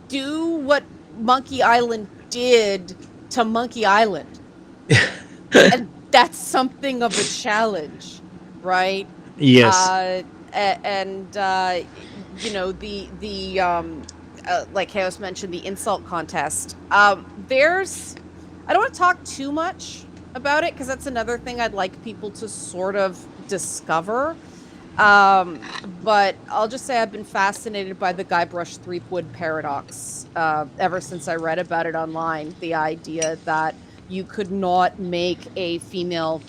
do what Monkey Island did to Monkey Island. And that's something of a challenge, right? Yes. And you know, like Chaos mentioned, the insult contest. There's I don't want to talk too much about it because that's another thing I'd like people to sort of discover. But I'll just say I've been fascinated by the Guybrush Threepwood paradox ever since I read about it online. The idea that you could not make a female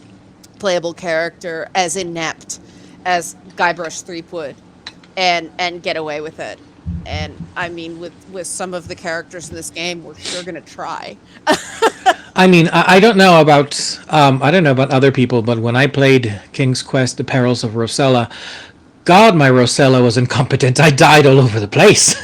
playable character as inept as Guybrush Threepwood and get away with it. And I mean, with some of the characters in this game, we're sure gonna try. I mean, I don't know about other people, but when I played King's Quest: The Perils of Rosella, God, my Rosella was incompetent. I died all over the place.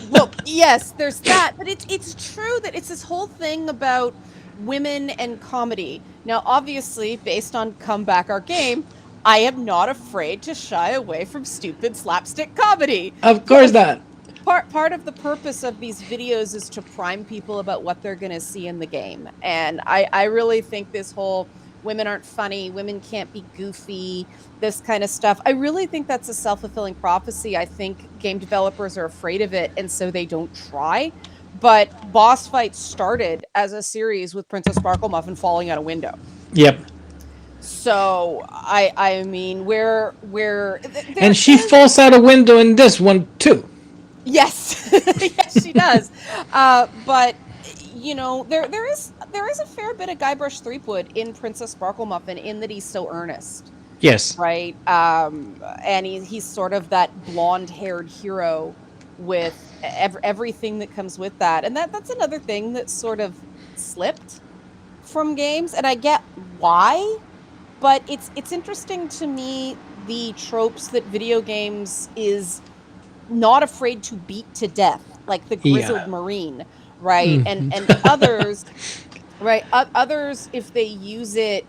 Well, yes, there's that, but it's true that it's this whole thing about women and comedy. Now, obviously, based on Come Back Our Game, I am not afraid to shy away from stupid slapstick comedy. Of course not. Part of the purpose of these videos is to prime people about what they're going to see in the game. And I really think this whole women aren't funny, women can't be goofy, this kind of stuff, I really think that's a self-fulfilling prophecy. I think game developers are afraid of it, and so they don't try. But Boss Fight started as a series with Princess Sparklemuffin falling out a window. Yep. So I mean, And she falls out a window in this one too. Yes, yes, she does. But you know, there is a fair bit of Guybrush Threepwood in Princess Sparklemuffin in that he's so earnest, Yes. right? And he's sort of that blonde-haired hero with everything that comes with that, and that's another thing that sort of slipped from games, and I get why. But it's interesting to me the tropes that video games is not afraid to beat to death, like the grizzled Yeah. Marine, right? And others, right? Others, if they use it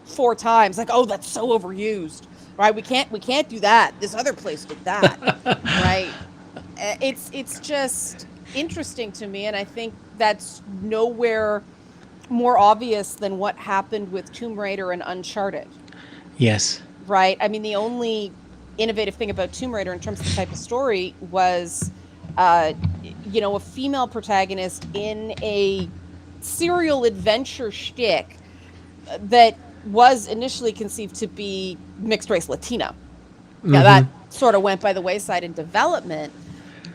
4 times, like, oh, that's so overused, right? We can't do that. This other place did that, right? It's just interesting to me, and I think that's nowhere more obvious than what happened with Tomb Raider and Uncharted. Yes. Right? I mean, the only innovative thing about Tomb Raider in terms of the type of story was, you know, a female protagonist in a serial adventure shtick that was initially conceived to be mixed race Latina. Now, that sort of went by the wayside in development,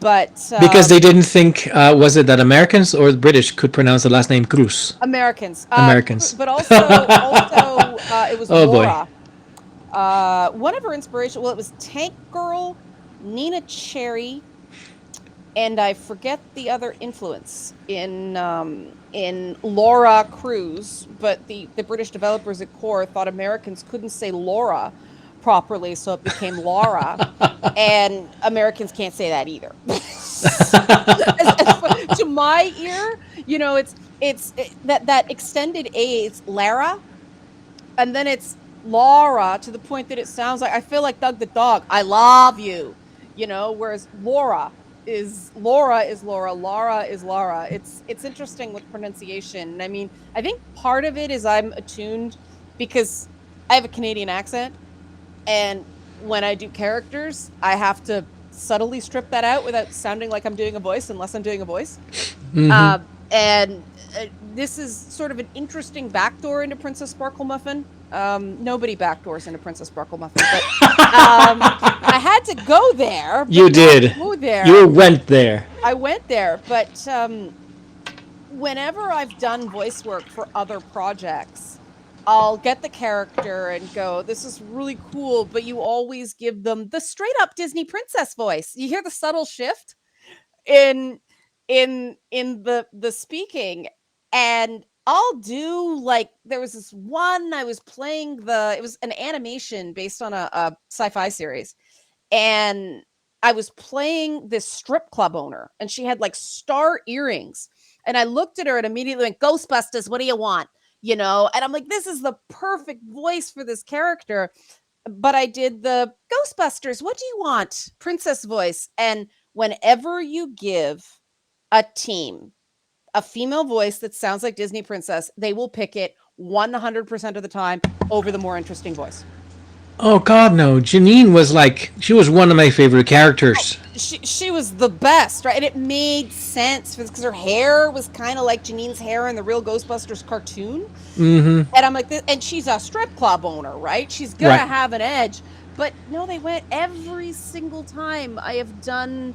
but Because they didn't think, was it that Americans or the British could pronounce the last name Cruz? Americans, Americans. but also it was Oh boy. Laura. One of her inspiration, well, it was Tank Girl, Nina Cherry, and I forget the other influence in Laura Cruz, but the British developers at Core thought Americans couldn't say Laura properly, so it became Laura, and Americans can't say that either. To my ear, you know, it's that extended A, it's Lara, and then it's Laura to the point that it sounds like I feel like Doug the dog. I love you, you know. Whereas Laura is Laura, Lara is Lara. It's interesting with pronunciation. I mean, I think part of it is I'm attuned because I have a Canadian accent, and when I do characters, I have to subtly strip that out without sounding like I'm doing a voice, unless I'm doing a voice. And this is sort of an interesting backdoor into Princess Sparklemuffin. Nobody backdoors into Princess Sparklemuffin, but I had to go there. You did. Go there. You went there. I went there, but whenever I've done voice work for other projects, I'll get the character and go, this is really cool, but you always give them the straight up Disney princess voice. You hear the subtle shift in the speaking, and I'll do, like, there was this one I was playing, it was an animation based on a sci-fi series, and I was playing this strip club owner, and she had like star earrings, and I looked at her and immediately went, Ghostbusters, what do you want? You know, and I'm like, this is the perfect voice for this character. But I did the Ghostbusters, what do you want? Princess voice. And whenever you give a team a female voice that sounds like Disney princess, they will pick it 100% of the time over the more interesting voice. Oh God, no! Janine was like, she was one of my favorite characters. She was the best, right? And it made sense because her hair was kind of like Janine's hair in the real Ghostbusters cartoon. And I'm like, and she's a strip club owner, right? She's gonna Right. have an edge. But no, they went every single time I have done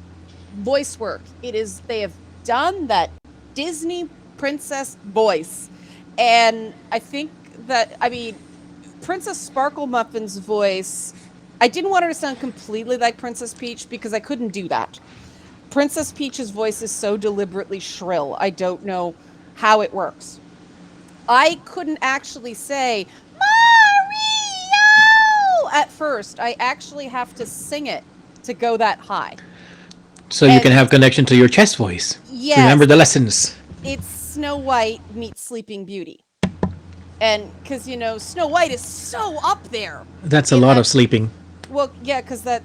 voice work. They have done that Disney princess voice. And I think that, I mean, Princess Sparklemuffin's voice, I didn't want her to sound completely like Princess Peach because I couldn't do that. Princess Peach's voice is so deliberately shrill. I don't know how it works. I couldn't actually say Mario at first. I actually have to sing it to go that high. So you can have connection to your chest voice. Yes. Remember the lessons. It's Snow White meets Sleeping Beauty. And because, you know, Snow White is so up there. That's a lot of sleeping. Well, yeah, because that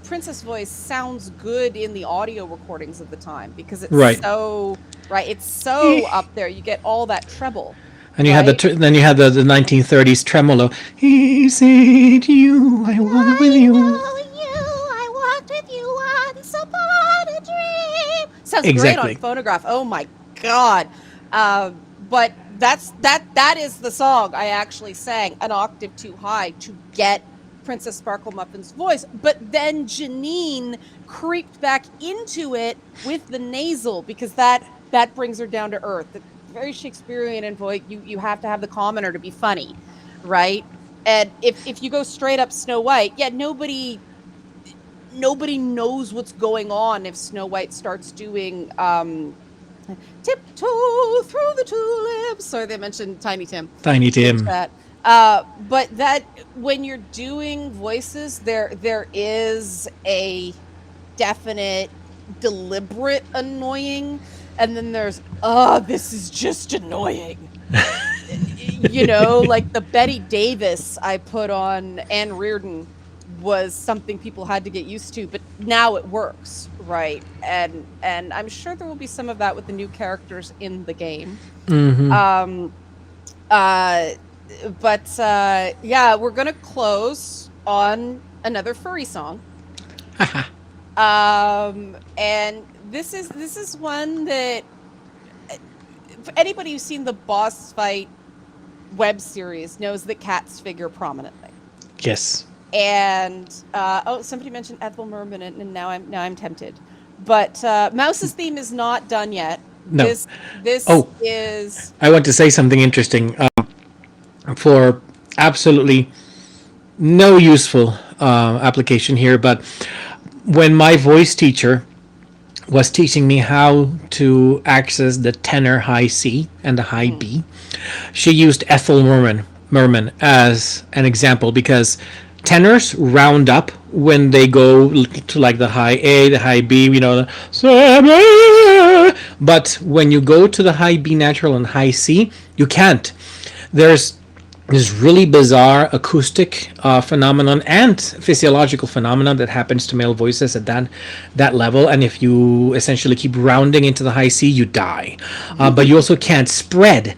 princess voice sounds good in the audio recordings of the time because it's so it's so up there. You get all that treble. And you had the 1930s tremolo. Is it you? I walked with you. I walked with you once upon a dream. Sounds great on phonograph. Oh my god! But that is the song I actually sang an octave too high to get Princess Sparklemuffin's voice. But then Janine creeped back into it with the nasal because that brings her down to earth. It's very Shakespearean in voice. You have to have the commoner to be funny, right? And if you go straight up Snow White, yeah, nobody knows what's going on if Snow White starts doing tiptoe through the tulips. Sorry, they mentioned Tiny Tim. Tiny Tim. But that when you're doing voices, there is a definite, deliberate annoying, and then there's this is just annoying. You know, like the Betty Davis I put on Anne Reardon was something people had to get used to, but now it works, right? And I'm sure there will be some of that with the new characters in the game. Yeah, we're gonna close on another furry song. And this is one that anybody who's seen the Boss Fight web series knows that cats figure prominently. Yes. And somebody mentioned Ethel Merman, and now I'm tempted. But Mouse's theme is not done yet. No. This is. I want to say something interesting. For absolutely no useful application here, but when my voice teacher was teaching me how to access the tenor high C and the high B, she used Ethel Merman as an example because tenors round up when they go to like the high A, the high B, you know, but when you go to the high B natural and high C, you can't. There's this really bizarre acoustic phenomenon and physiological phenomenon that happens to male voices at that level, and if you essentially keep rounding into the high C, you die. But you also can't spread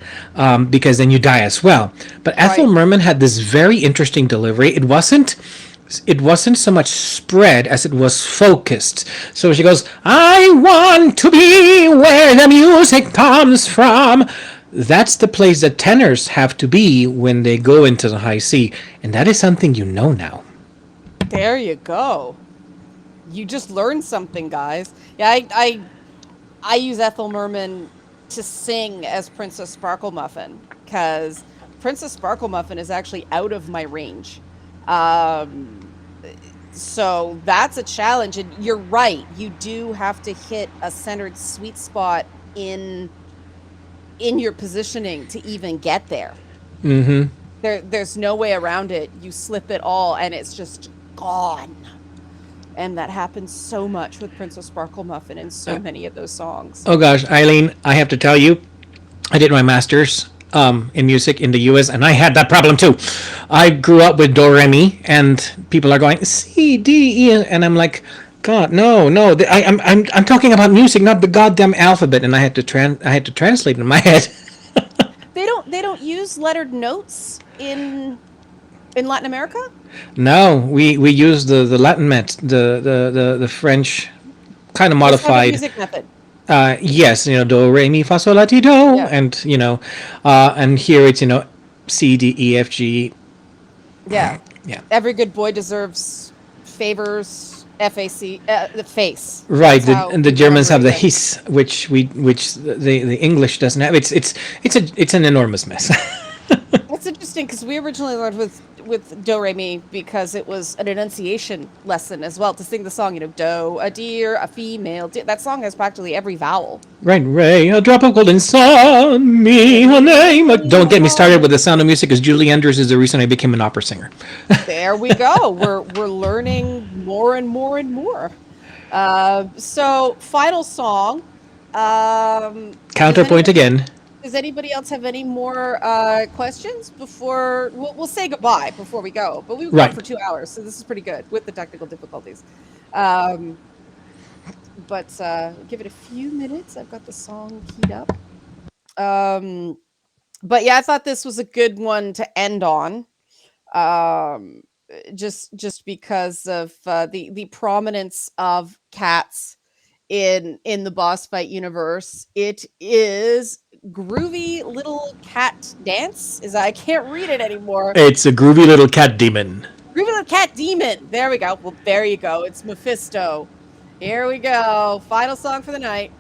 because then you die as well. But Ethel Merman had this very interesting delivery. It wasn't so much spread as it was focused. So she goes, I want to be where the music comes from. That's the place that tenors have to be when they go into the high C. And that is something you know now. There you go. You just learned something, guys. Yeah, I use Ethel Merman to sing as Princess Sparklemuffin because Princess Sparklemuffin is actually out of my range. So that's a challenge. And you're right. You do have to hit a centered sweet spot in your positioning to even get there. There's no way around it. You slip it all and it's just gone. And that happens so much with Princess Sparklemuffin in so many of those songs. Oh gosh, Eileen, I have to tell you, I did my master's in music in the US, and I had that problem too. I grew up with Do Re Mi, and people are going C, D, E, and I'm like, God, no, no. I'm talking about music, not the goddamn alphabet, and I had to translate in my head. They don't use lettered notes in Latin America? No, we use the Latin met, the French kind of The standard modified. music method. Yes, do re mi fa sol la ti do, Yeah. and here it's C D E F G. Yeah. Yeah, Every good boy deserves favors, FAC, the face. right. That's how The we Germans remember have the England. his, which the English doesn't have. It's an enormous mess. That's interesting because we originally learned with do re mi because it was an enunciation lesson as well to sing the song. Do, a deer, a female. That song has practically every vowel. Right, Ray, a drop of golden sun, me a name. Don't get me started with The Sound of Music, because Julie Andrews is the reason I became an opera singer. There we go. We're learning more and more and more. So final song. Counterpoint again. Does anybody else have any more questions before we'll say goodbye before we go? But we've gone Right. for 2 hours, so this is pretty good with the technical difficulties. But give it a few minutes. I've got the song keyed up. But yeah, I thought this was a good one to end on. Just because of the prominence of cats in the boss fight universe. It is groovy little cat dance. I can't read it anymore. It's a groovy little cat demon. Groovy little cat demon. There we go. Well, there you go. It's Mephisto. Here we go. Final song for the night.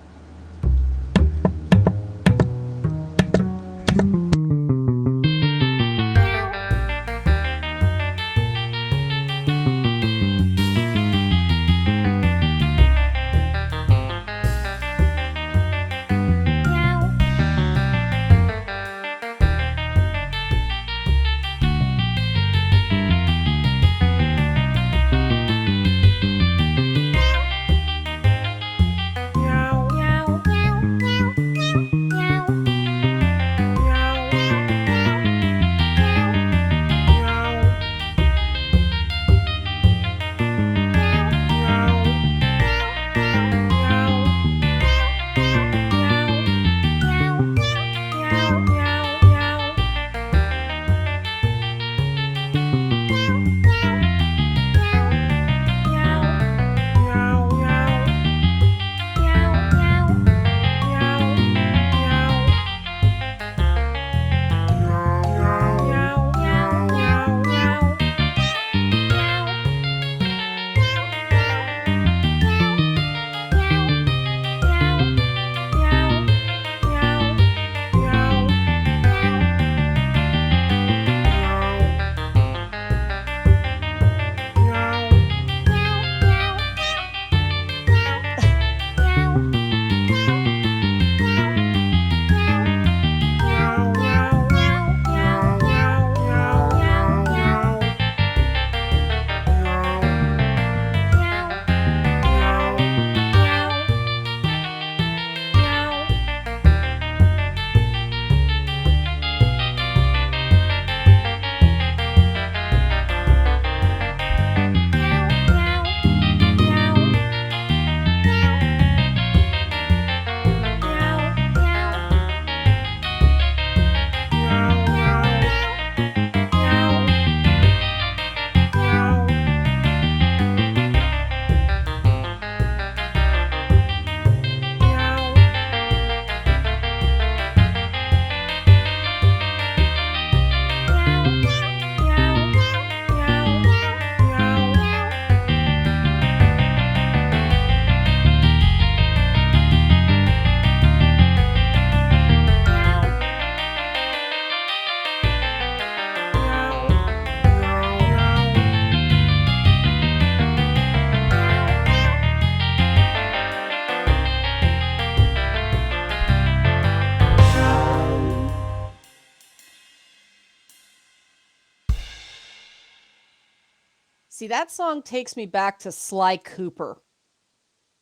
See, that song takes me back to Sly Cooper.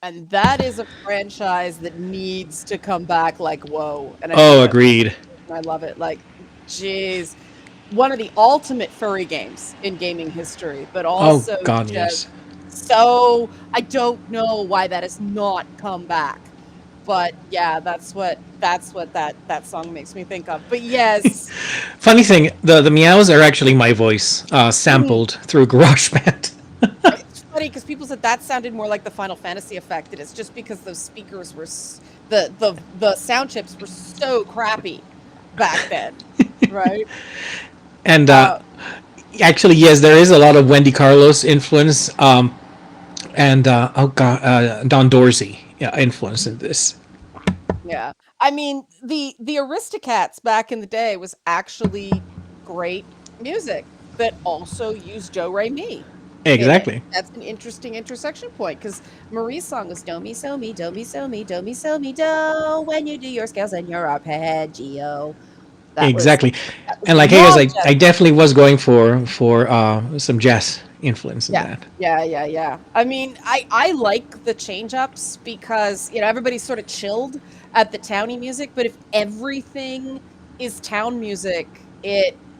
And that is a franchise that needs to come back like whoa. And Agreed. I love it. Like, geez. One of the ultimate furry games in gaming history, but also God, just yes. So I don't know why that has not come back. But yeah, that's what that song makes me think of. But yes. Funny thing, the meows are actually my voice Mhm. sampled through GarageBand. It's funny because people said that sounded more like the Final Fantasy effect, and it's just because those speakers were the sound chips were so crappy back then, right? And Uh, actually, yes, there is a lot of Wendy Carlos influence, and oh god, Don Dorsey, yeah, influence in this. yeah. I mean, the Aristocats back in the day was actually great music that also used Do Re Mi in it. Exactly. That's an interesting intersection point because Marie's song was do mi so mi do mi so mi do mi so mi do when you do your scales and your arpeggio. That was Exactly. that was And like hey, not I just definitely was going for some jazz influence in yeah. that. Yeah. I mean, I like the change ups because, everybody's sort of chilled at the towny music, but if everything is town music,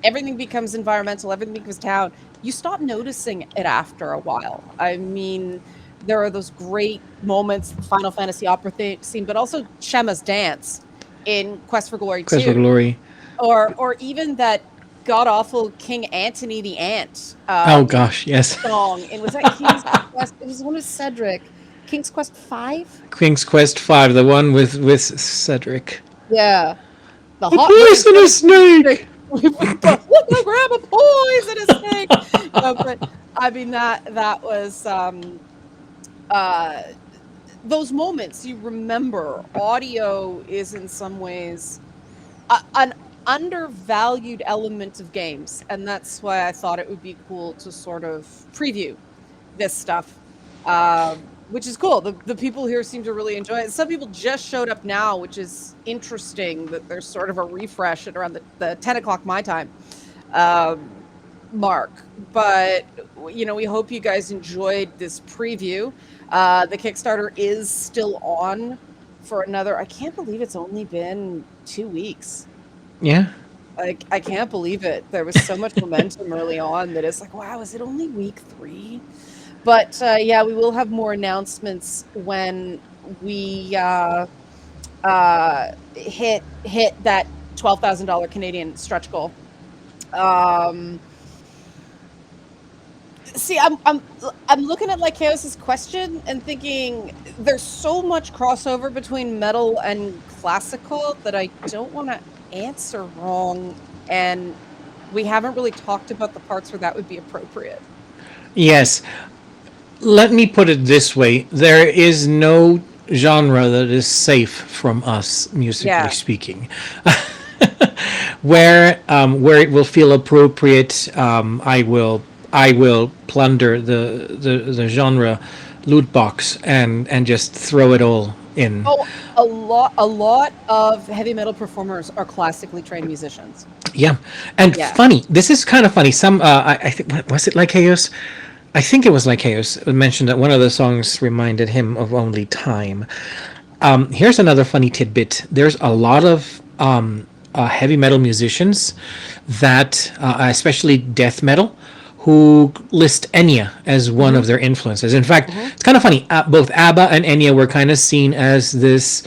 everything becomes environmental, everything becomes town. You stop noticing it after a while. I mean, there are those great moments, the Final Fantasy opera scene, but also Shema's dance in Quest for Glory Quest for 2, Glory. or even that god awful King Antony the Ant Oh gosh, yes. song, and was that King's Quest? It was one with Cedric. King's Quest 5? King's Quest 5, the one with Cedric. Yeah. The A hot very poisonous snake. but look, I grab a poisonous snake. But I mean that was uh those moments you remember. Audio is in some ways an undervalued element of games, and that's why I thought it would be cool to sort of preview this stuff, which is cool. The people here seem to really enjoy it. Some people just showed up now, which is interesting that there's sort of a refresh at around the 10 o'clock my time mark. But, we hope you guys enjoyed this preview. The Kickstarter is still on for another, I can't believe it's only been 2 weeks. Yeah. I can't believe it. There was so much momentum early on that it's like, wow, is it only week 3? But yeah, we will have more announcements when we hit that $12,000 Canadian stretch goal. See, I'm looking at Lycaos's question and thinking there's so much crossover between metal and classical that I don't want to answer wrong, and we haven't really talked about the parts where that would be appropriate. Yes. Let me put it this way: there is no genre that is safe from us, musically Yeah. speaking. Where it will feel appropriate, I will plunder the genre loot box and just throw it all in. Oh, a lot of heavy metal performers are classically trained musicians. Yeah, and Yeah. funny. This is kind of funny. Some I think was it like Chaos? I think it was like Chaos mentioned that one of the songs reminded him of Only Time. Here's another funny tidbit. There's a lot of heavy metal musicians that, especially death metal, who list Enya as one of their influences. In fact, it's kind of funny. Both ABBA and Enya were kind of seen as this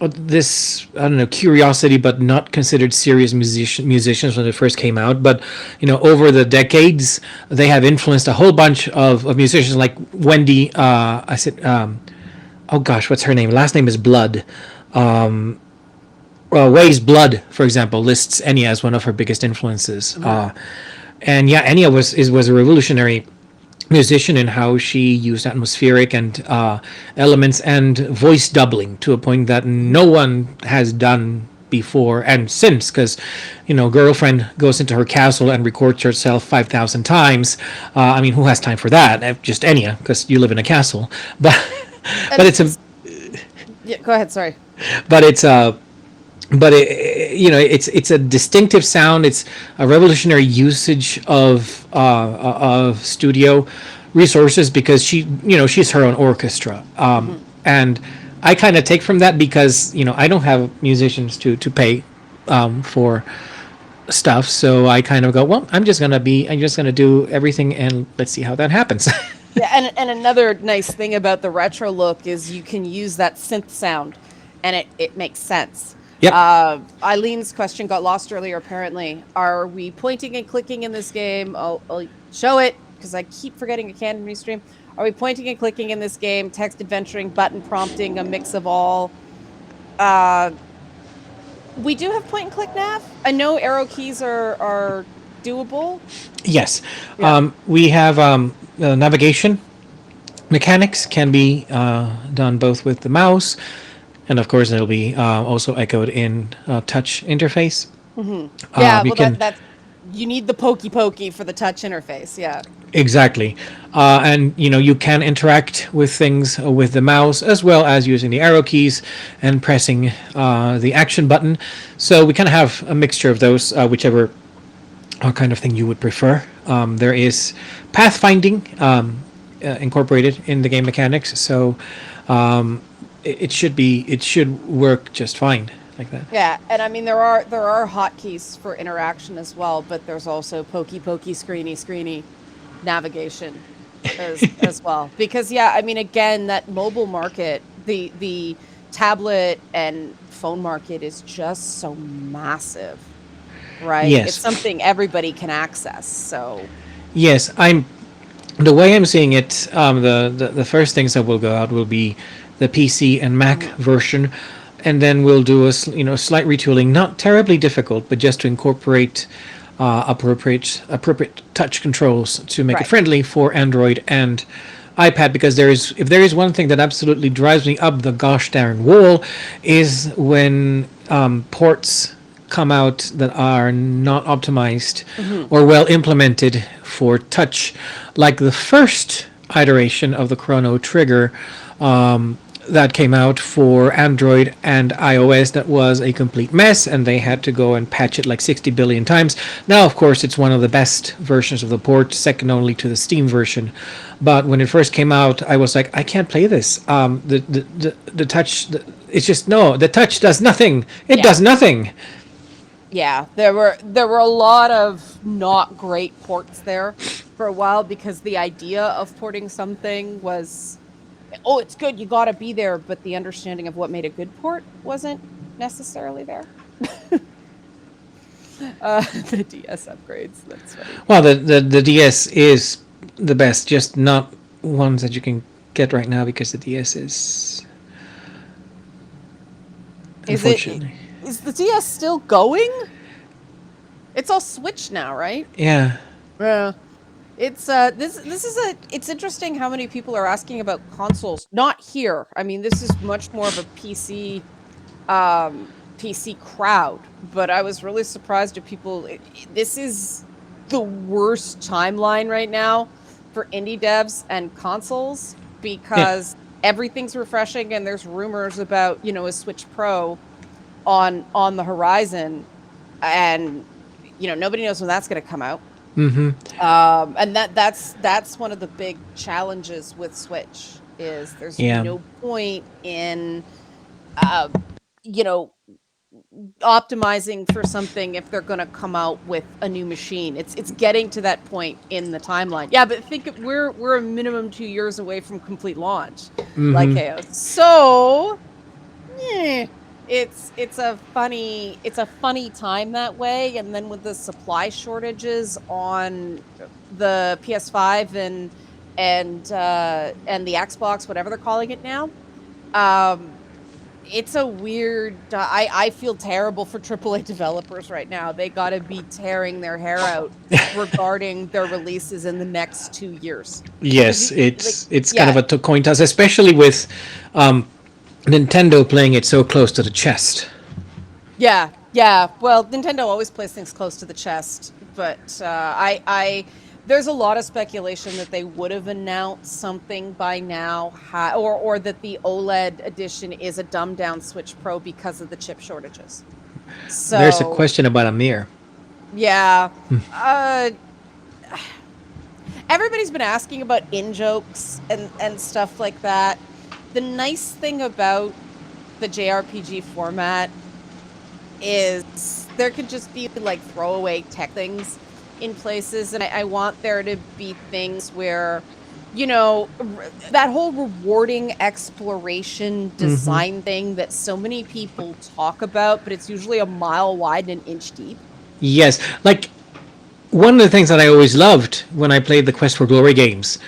I don't know, curiosity, but not considered serious musicians when it first came out. But over the decades, they have influenced a whole bunch of musicians like Wendy. I said, oh gosh, what's her name? Last name is Blood. Way's Blood, for example, lists Enya as one of her biggest influences. And yeah, Enya was a revolutionary musician in how she used atmospheric and elements and voice doubling to a point that no one has done before and since, because girlfriend goes into her castle and records herself 5,000 times. I mean, who has time for that? Just Enya, because you live in a castle. But but it's a Yeah, go ahead. Sorry. but it's a but it's a distinctive sound. It's a revolutionary usage of studio resources because she's her own orchestra, and I kind of take from that because I don't have musicians to pay for stuff, so I kind of go, well, I'm just gonna do everything and let's see how that happens. Yeah, and another nice thing about the retro look is you can use that synth sound, and it makes sense. Yep. Eileen's question got lost earlier. Apparently, are we pointing and clicking in this game? I'll show it because I keep forgetting a can restream. Are we pointing and clicking in this game? Text adventuring, button prompting, a mix of all. Uh, we do have point and click nav. I know arrow keys are doable. Yes. Yeah. We have navigation mechanics can be done both with the mouse, and of course it'll be also echoed in touch interface. Yeah, You well, can that's you need the pokey for the touch interface. Yeah. exactly, and you can interact with things with the mouse as well as using the arrow keys and pressing the action button. So we kind of have a mixture of those, whichever kind of thing you would prefer. There is pathfinding incorporated in the game mechanics, so it should work just fine like that. Yeah, and I mean there are hotkeys for interaction as well, but there's also pokey screeny navigation as well. Because yeah, I mean again that mobile market, the tablet and phone market is just so massive, right? It's Yes, something everybody can access. So yes. The way I'm seeing it. The first things that will go out will be the PC and Mac version, and then we'll do a slight retooling, not terribly difficult, but just to incorporate appropriate touch controls to make it right. friendly for Android and iPad. Because if there is one thing that absolutely drives me up the gosh darn wall, is when ports come out that are not optimized or well implemented for touch, like the first iteration of the Chrono Trigger that came out for Android and iOS. That was a complete mess, and they had to go and patch it like 60 billion times. Now, of course, it's one of the best versions of the port, second only to the Steam version. But when it first came out, I was like, I can't play this. The touch, it's just no. The touch does nothing. It does nothing. Yeah, there were a lot of not great ports there for a while because the idea of porting something was, oh, it's good, you got to be there, but the understanding of what made a good port wasn't necessarily there. The DS upgrades, that's funny. Well, the DS is the best, just not ones that you can get right now because the DS is unfortunately. Is the DS still going? It's all Switch now, right? Yeah. Yeah. It's it's interesting how many people are asking about consoles. Not here. I mean, this is much more of a PC crowd, but I was really surprised at people. This is the worst timeline right now for indie devs and consoles because everything's refreshing and there's rumors about, a Switch Pro on the horizon, and nobody knows when that's going to come out. And that's one of the big challenges with Switch is there's no point in optimizing for something if they're going to come out with a new machine. It's getting to that point in the timeline. Yeah, but we're a minimum 2 years away from complete launch, like Chaos. So, it's a funny time that way. And then with the supply shortages on the PS5 and the Xbox, whatever they're calling it now, it's a weird. I feel terrible for AAA developers right now. They got to be tearing their hair out regarding their releases in the next 2 years. Yes, it's kind of a coin toss, especially with Nintendo playing it so close to the chest. Yeah. Well, Nintendo always plays things close to the chest, but there's a lot of speculation that they would have announced something by now, or that the OLED edition is a dumbed down Switch Pro because of the chip shortages. So there's a question about a mirror. Yeah. Everybody's been asking about in-jokes and stuff like that. The nice thing about the JRPG format is there could just be like throwaway tech things in places, and I want there to be things where you know, that whole rewarding exploration design thing that so many people talk about, but it's usually a mile wide and an inch deep. Yes, like one of the things that I always loved when I played the Quest for Glory games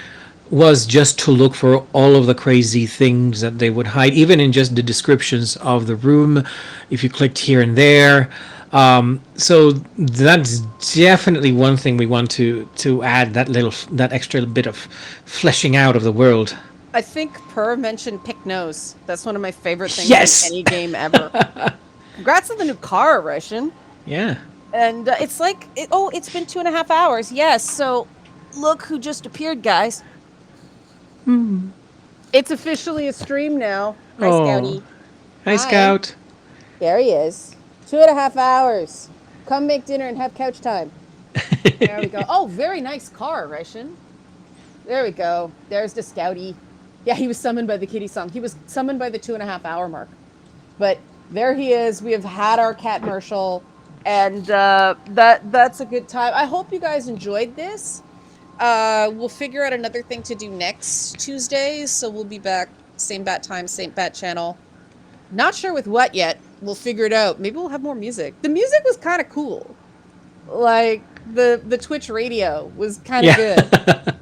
was just to look for all of the crazy things that they would hide, even in just the descriptions of the room, if you clicked here and there. So that's definitely one thing we want to add, that extra bit of fleshing out of the world. I think Per mentioned pick nose. That's one of my favorite things in Yes. any game ever. Congrats on the new car, Russian. Yeah. And it's like, it's been 2.5 hours. Yes. So look who just appeared, guys. It's officially a stream now. Hi, Oh. Scouty. Hi, Hi. Scout. There he is. 2.5 hours. Come make dinner and have couch time. There we go. Oh, very nice car, Russian. There we go. There's the Scouty. Yeah, he was summoned by the kitty song. He was summoned by the 2.5 hour mark. But there he is. We have had our cat Marshall, and that's a good time. I hope you guys enjoyed this. We'll figure out another thing to do next Tuesday, so we'll be back same bat time, same bat channel. Not sure with what yet. We'll figure it out. Maybe we'll have more music. The music was kind of cool. Like the Twitch radio was kind of good.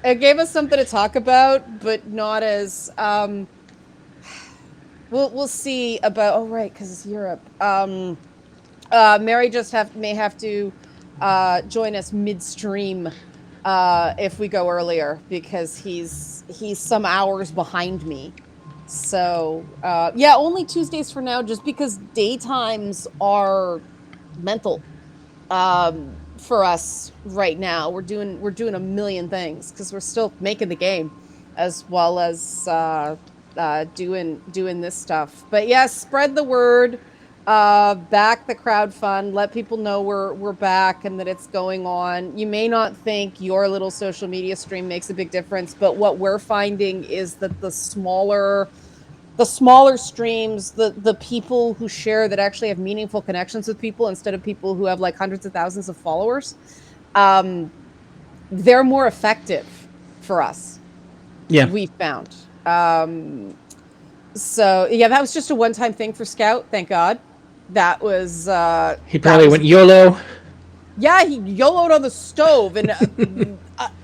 It gave us something to talk about, but not as we'll see about. Oh right, because it's Europe. Mary just may have to join us midstream if we go earlier, because he's some hours behind me. So yeah, only Tuesdays for now, just because daytimes are mental for us right now. We're doing a million things because we're still making the game as well as doing this stuff. But yes, spread the word, back the crowdfund, let people know we're back and that it's going on. You may not think your little social media stream makes a big difference, but what we're finding is that the smaller streams, the people who share that actually have meaningful connections with people instead of people who have like hundreds of thousands of followers, they're more effective for us. Yeah. We found. So yeah, that was just a one-time thing for Scout. Thank God. That was He probably went YOLO. yeah, he YOLO'd on the stove, and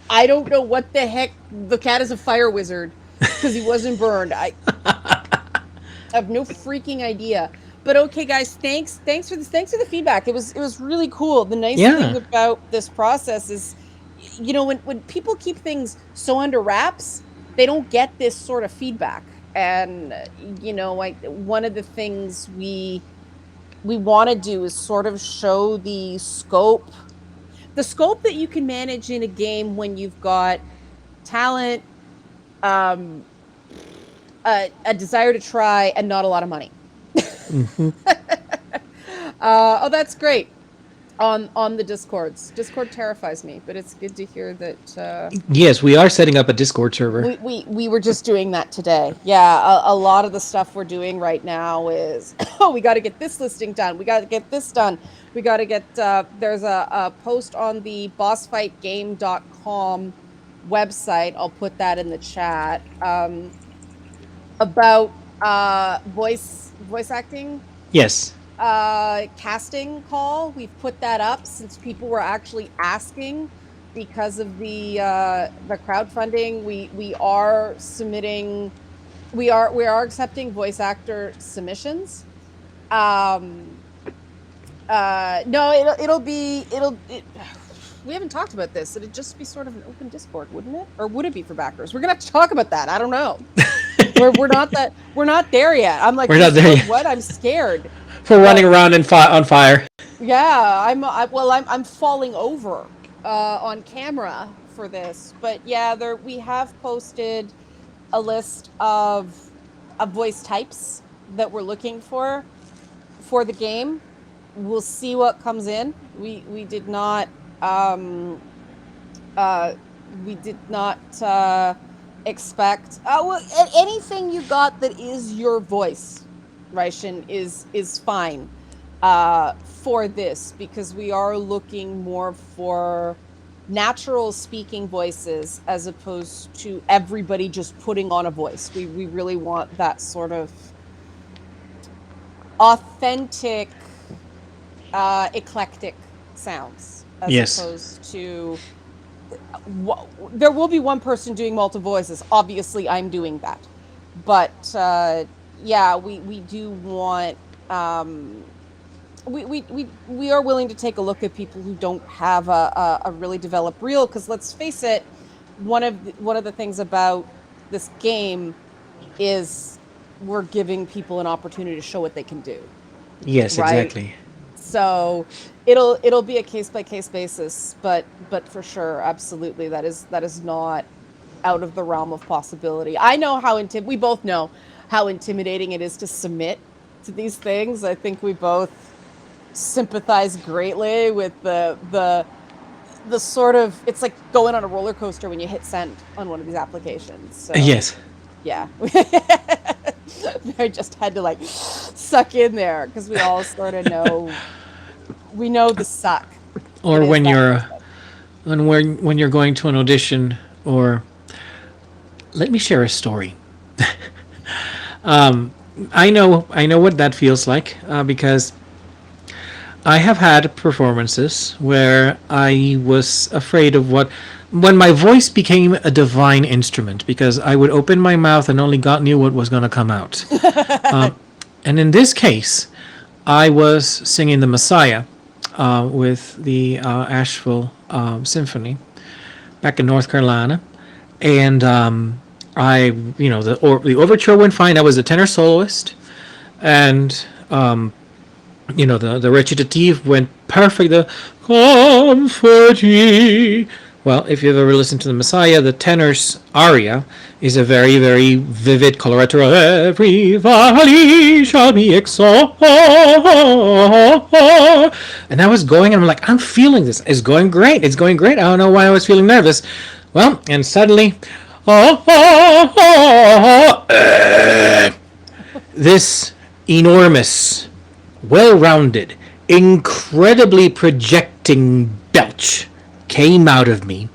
I don't know what the heck. The cat is a fire wizard because he wasn't burned. I have no freaking idea. But okay, guys, thanks for this. Thanks for the feedback. It was really cool. The nice thing about this process is, you know, when people keep things so under wraps, they don't get this sort of feedback. And you know, like one of the things we want to do is sort of show the scope that you can manage in a game when you've got talent, a desire to try, and not a lot of money. Oh, that's great. On the Discords. Discord terrifies me, but it's good to hear that. Yes, we are setting up a Discord server. We were just doing that today. Yeah, a lot of the stuff we're doing right now is, oh, we got to get this listing done. We got to get this done. We got to get. There's a post on the BOSSFIGHTgame.com website. I'll put that in the chat. About voice acting. Yes. Casting call. We've put that up since people were actually asking because of the crowdfunding. We are submitting. We are accepting voice actor submissions. No, we haven't talked about this. It'd just be sort of an open Discord, wouldn't it? Or would it be for backers? We're gonna have to talk about that. I don't know. we're not there yet. I'm like, we're not there yet. What? I'm scared. For running around on fire. Yeah, I'm falling over on camera for this. But yeah, we have posted a list of voice types that we're looking for the game. We'll see what comes in. We did not expect anything you got that is your voice, Raishin, is fine for this, because we are looking more for natural speaking voices as opposed to everybody just putting on a voice. We really want that sort of authentic, eclectic sounds as Yes. opposed to there will be one person doing multiple voices. Obviously, I'm doing that, but yeah, we do want we are willing to take a look at people who don't have a really developed reel, because let's face it, one of the things about this game is we're giving people an opportunity to show what they can do, Yes, right? exactly. So it'll be a case by case basis, but for sure, absolutely, that is not out of the realm of possibility. I know how we both know how intimidating it is to submit to these things. I think we both sympathize greatly with the sort of, it's like going on a roller coaster when you hit send on one of these applications. So Yes. yeah. I just had to like suck in there because we all sort of know, we know the suck. Or It is when that you're person. when you're going to an audition, or let me share a story. I know what that feels like, because I have had performances where I was afraid of when my voice became a divine instrument, because I would open my mouth and only God knew what was going to come out. And in this case, I was singing the Messiah with the Asheville Symphony back in North Carolina, and the overture went fine. I was a tenor soloist, and the recitative went perfect. The comfort ye. Well, if you've ever listened to the Messiah, the tenor's aria is a very, very vivid coloratura. Every valley shall be exalted. And I was going, and I'm like, I'm feeling this. It's going great. It's going great. I don't know why I was feeling nervous. Well, and suddenly, this enormous, well-rounded, incredibly projecting belch came out of me.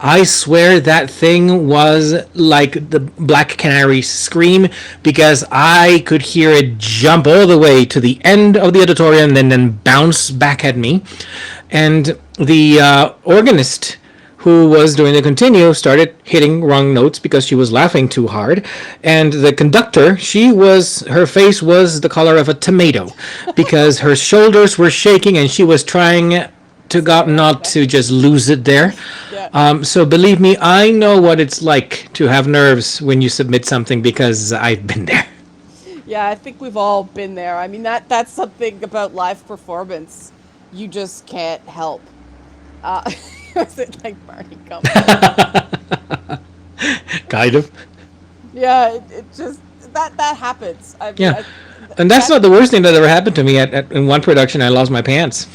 I swear that thing was like the Black Canary scream, because I could hear it jump all the way to the end of the auditorium and then bounce back at me. And the organist who was doing the continue started hitting wrong notes because she was laughing too hard, and the conductor, her face was the color of a tomato because her shoulders were shaking and she was trying to God not to just lose it there. Yeah. So believe me, I know what it's like to have nerves when you submit something, because I've been there. Yeah, I think we've all been there. I mean, that's something about live performance you just can't help. Was it like Barney Gumble? Kind of. Yeah, it just that happens. I mean, Yeah. And that's not the worst thing that ever happened to me. In one production, I lost my pants.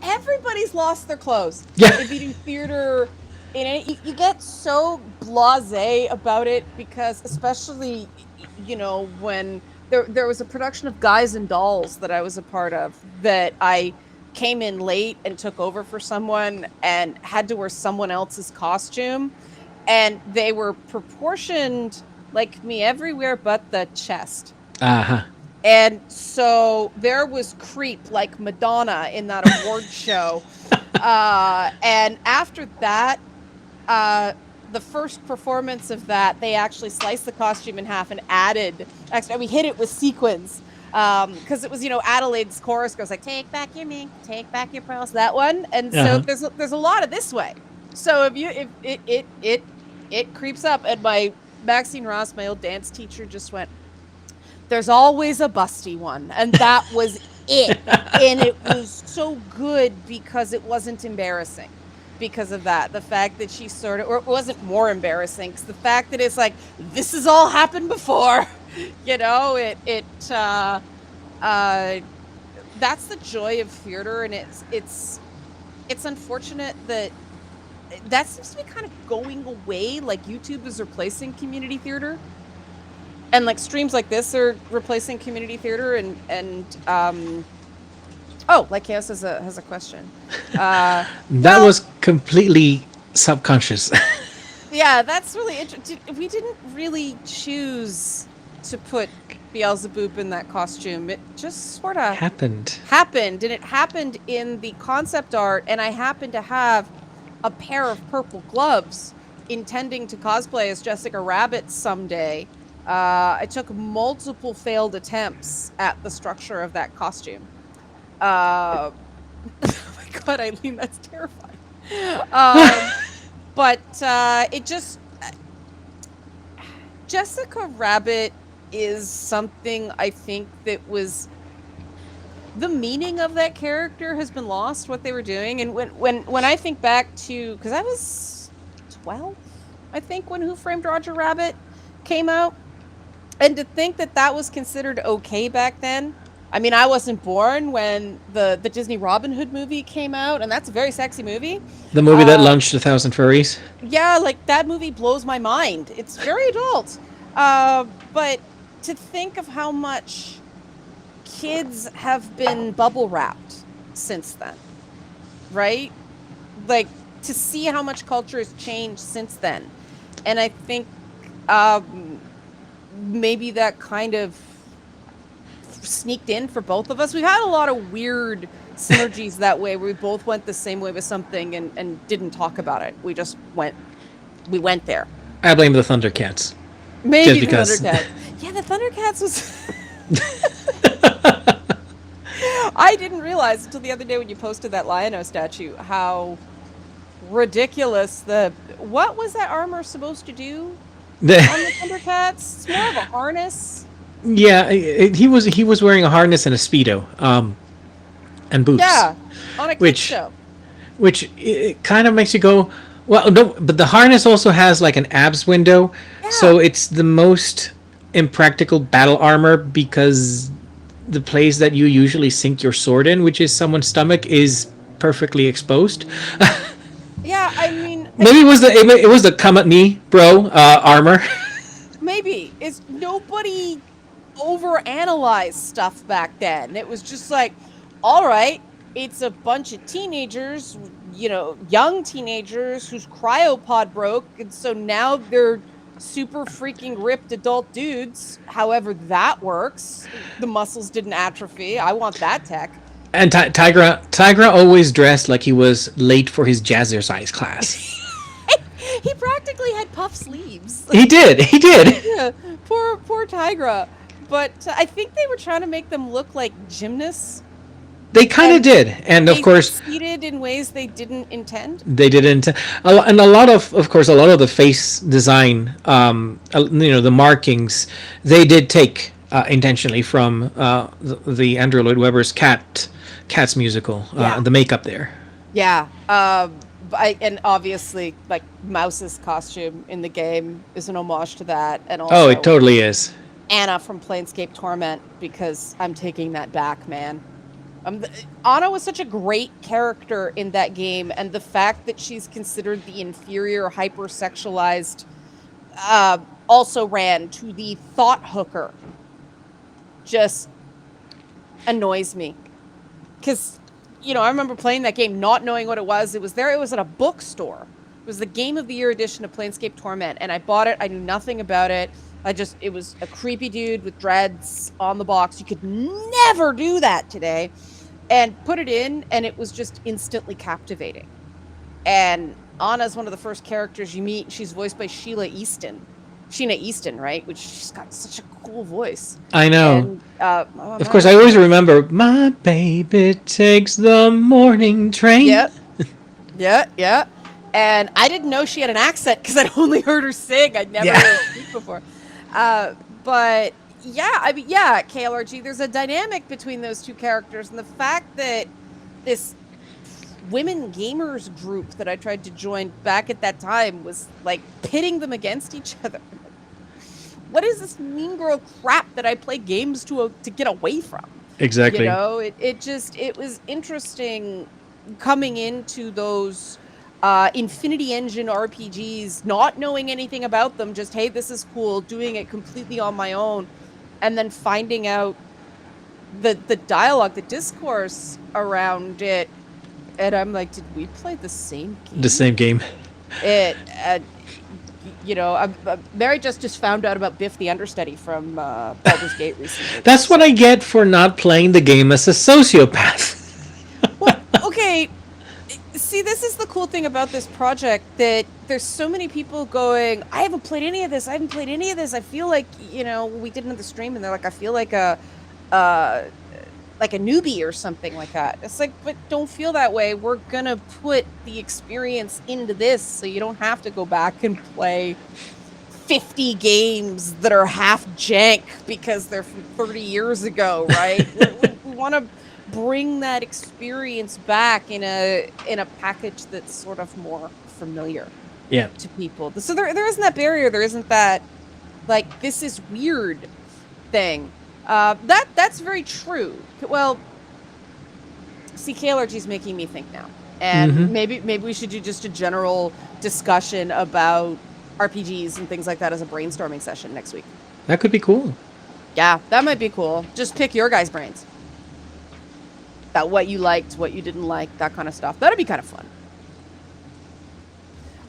Everybody's lost their clothes. Yeah. If you do theater, you get so blasé about it, because especially when there was a production of Guys and Dolls that I was a part of, that I came in late and took over for someone and had to wear someone else's costume, and they were proportioned like me everywhere but the chest. Uh-huh. And so there was creep like Madonna in that award show. And after that, the first performance of that, they actually sliced the costume in half and added extra. We hit it with sequins, because it was, Adelaide's chorus goes like, "Take back your mink, take back your pearls," that one. And so there's a lot of this way. So if it creeps up, and my Maxine Ross, my old dance teacher, just went, "There's always a busty one," and that was it. And it was so good because it wasn't embarrassing. Because of that, the fact that she sort of, or it wasn't more embarrassing, because the fact that it's like, this has all happened before, that's the joy of theater. And it's unfortunate that seems to be kind of going away. Like, YouTube is replacing community theater, and like streams like this are replacing community theater, and Oh, like Chaos has a question. That Well, was completely subconscious. yeah, that's really interesting. We didn't really choose to put Beelzebub in that costume. It just sort of Happened. happened, and it happened in the concept art, and I happened to have a pair of purple gloves intending to cosplay as Jessica Rabbit someday. I took multiple failed attempts at the structure of that costume. Oh my god, Eileen, that's terrifying. But it just Jessica Rabbit is something I think that was the meaning of that character has been lost, what they were doing. And when I think back to, because I was 12, I think, when Who Framed Roger Rabbit came out, and to think that that was considered okay back then. I mean, I wasn't born when the Disney Robin Hood movie came out, and that's a very sexy movie. The movie that launched 1,000 furries. Yeah, like that movie blows my mind. It's very adult. But to think of how much kids have been bubble wrapped since then, right? Like, to see how much culture has changed since then. And I think maybe that kind of sneaked in for both of us. We've had a lot of weird synergies that way, where we both went the same way with something and didn't talk about it. We went there. I blame the Thundercats. Maybe Just because. the Thundercats. Yeah, the Thundercats was... I didn't realize until the other day when you posted that Lion-O statue how ridiculous what was that armor supposed to do on the Thundercats? It's more of a harness. Yeah, he was wearing a harness and a Speedo, and boots. Yeah, on a kid show. Which it kind of makes you go, well, no, but the harness also has like an abs window, so it's the most impractical battle armor because the place that you usually sink your sword in, which is someone's stomach, is perfectly exposed. Yeah, I mean, maybe it was the come at me, bro, armor. Maybe it's nobody overanalyzed stuff back then. It was just like, all right, it's a bunch of teenagers, young teenagers whose cryopod broke, and so now they're super freaking ripped adult dudes. However that works, the muscles didn't atrophy. I want that tech. And Tigra always dressed like he was late for his jazzercise class. He practically had puff sleeves. He did. Yeah, poor Tigra. But I think they were trying to make them look like gymnasts. They kind of did, and of course, succeeded in ways they didn't intend. They didn't, and a lot of the face design, the markings, they did take intentionally from the Andrew Lloyd Webber's Cats musical, the makeup there. Yeah, and obviously, like, Mouse's costume in the game is an homage to that, and also it totally is. Anna from Planescape Torment, because I'm taking that back, man. Anna was such a great character in that game, and the fact that she's considered the inferior, hypersexualized, also ran to the thought hooker, just annoys me. Because, I remember playing that game, not knowing what it was. It was at a bookstore. It was the Game of the Year edition of Planescape Torment, and I bought it. I knew nothing about it. It was a creepy dude with dreads on the box. You could never do that today. And put it in, and it was just instantly captivating. And Anna's one of the first characters you meet. She's voiced by Sheena Easton, right? Which, she's got such a cool voice. I know. And, of course, I always remember, my baby takes the morning train. Yep. Yeah. And I didn't know she had an accent because I'd only heard her sing. I'd never heard her speak before. But yeah, KLRG, there's a dynamic between those two characters, and the fact that this women gamers group that I tried to join back at that time was like pitting them against each other. What is this mean girl crap that I play games to get away from? Exactly. It was interesting coming into those Infinity Engine RPGs, not knowing anything about them, just, hey, this is cool, doing it completely on my own, and then finding out the dialogue, the discourse around it, and I'm like, did we play the same game? The same game. It, Mary just found out about Biff the Understudy from Baldur's Gate recently. That's what I get for not playing the game as a sociopath. Well, okay. See, this is the cool thing about this project, that there's so many people going, I haven't played any of this. I feel like, we did another stream and they're like, I feel like a newbie or something like that. It's like, but don't feel that way. We're gonna put the experience into this so you don't have to go back and play 50 games that are half jank because they're from 30 years ago, right? we want to bring that experience back in a package that's sort of more familiar to people. So there isn't that barrier. There isn't that, like, this is weird thing. That's very true. Well, see, KLRG's making me think now, and maybe we should do just a general discussion about RPGs and things like that as a brainstorming session next week. That could be cool. Yeah, that might be cool. Just pick your guys' brains about what you liked, what you didn't like, that kind of stuff. That'd be kind of fun.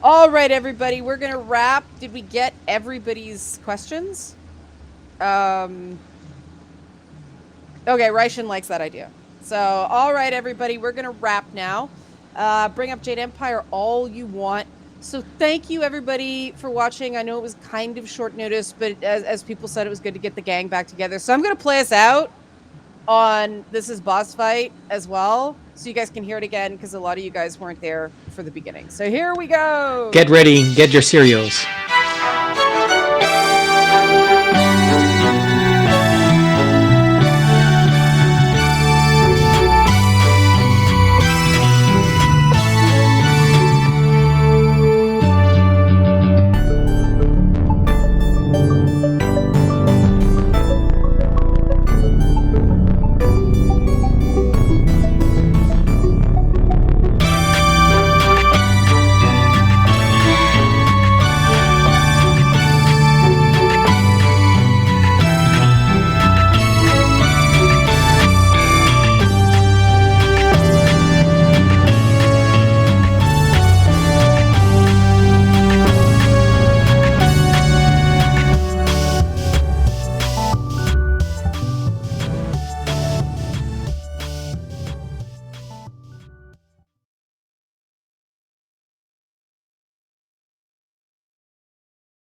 All right, everybody, we're gonna wrap. Did we get everybody's questions? Okay, Raishin likes that idea. So, all right, everybody, we're going to wrap now. Bring up Jade Empire all you want. So thank you, everybody, for watching. I know it was kind of short notice, but as people said, it was good to get the gang back together. So I'm going to play us out on This Is Boss Fight as well, so you guys can hear it again, because a lot of you guys weren't there for the beginning. So here we go. Get ready. Get your cereals.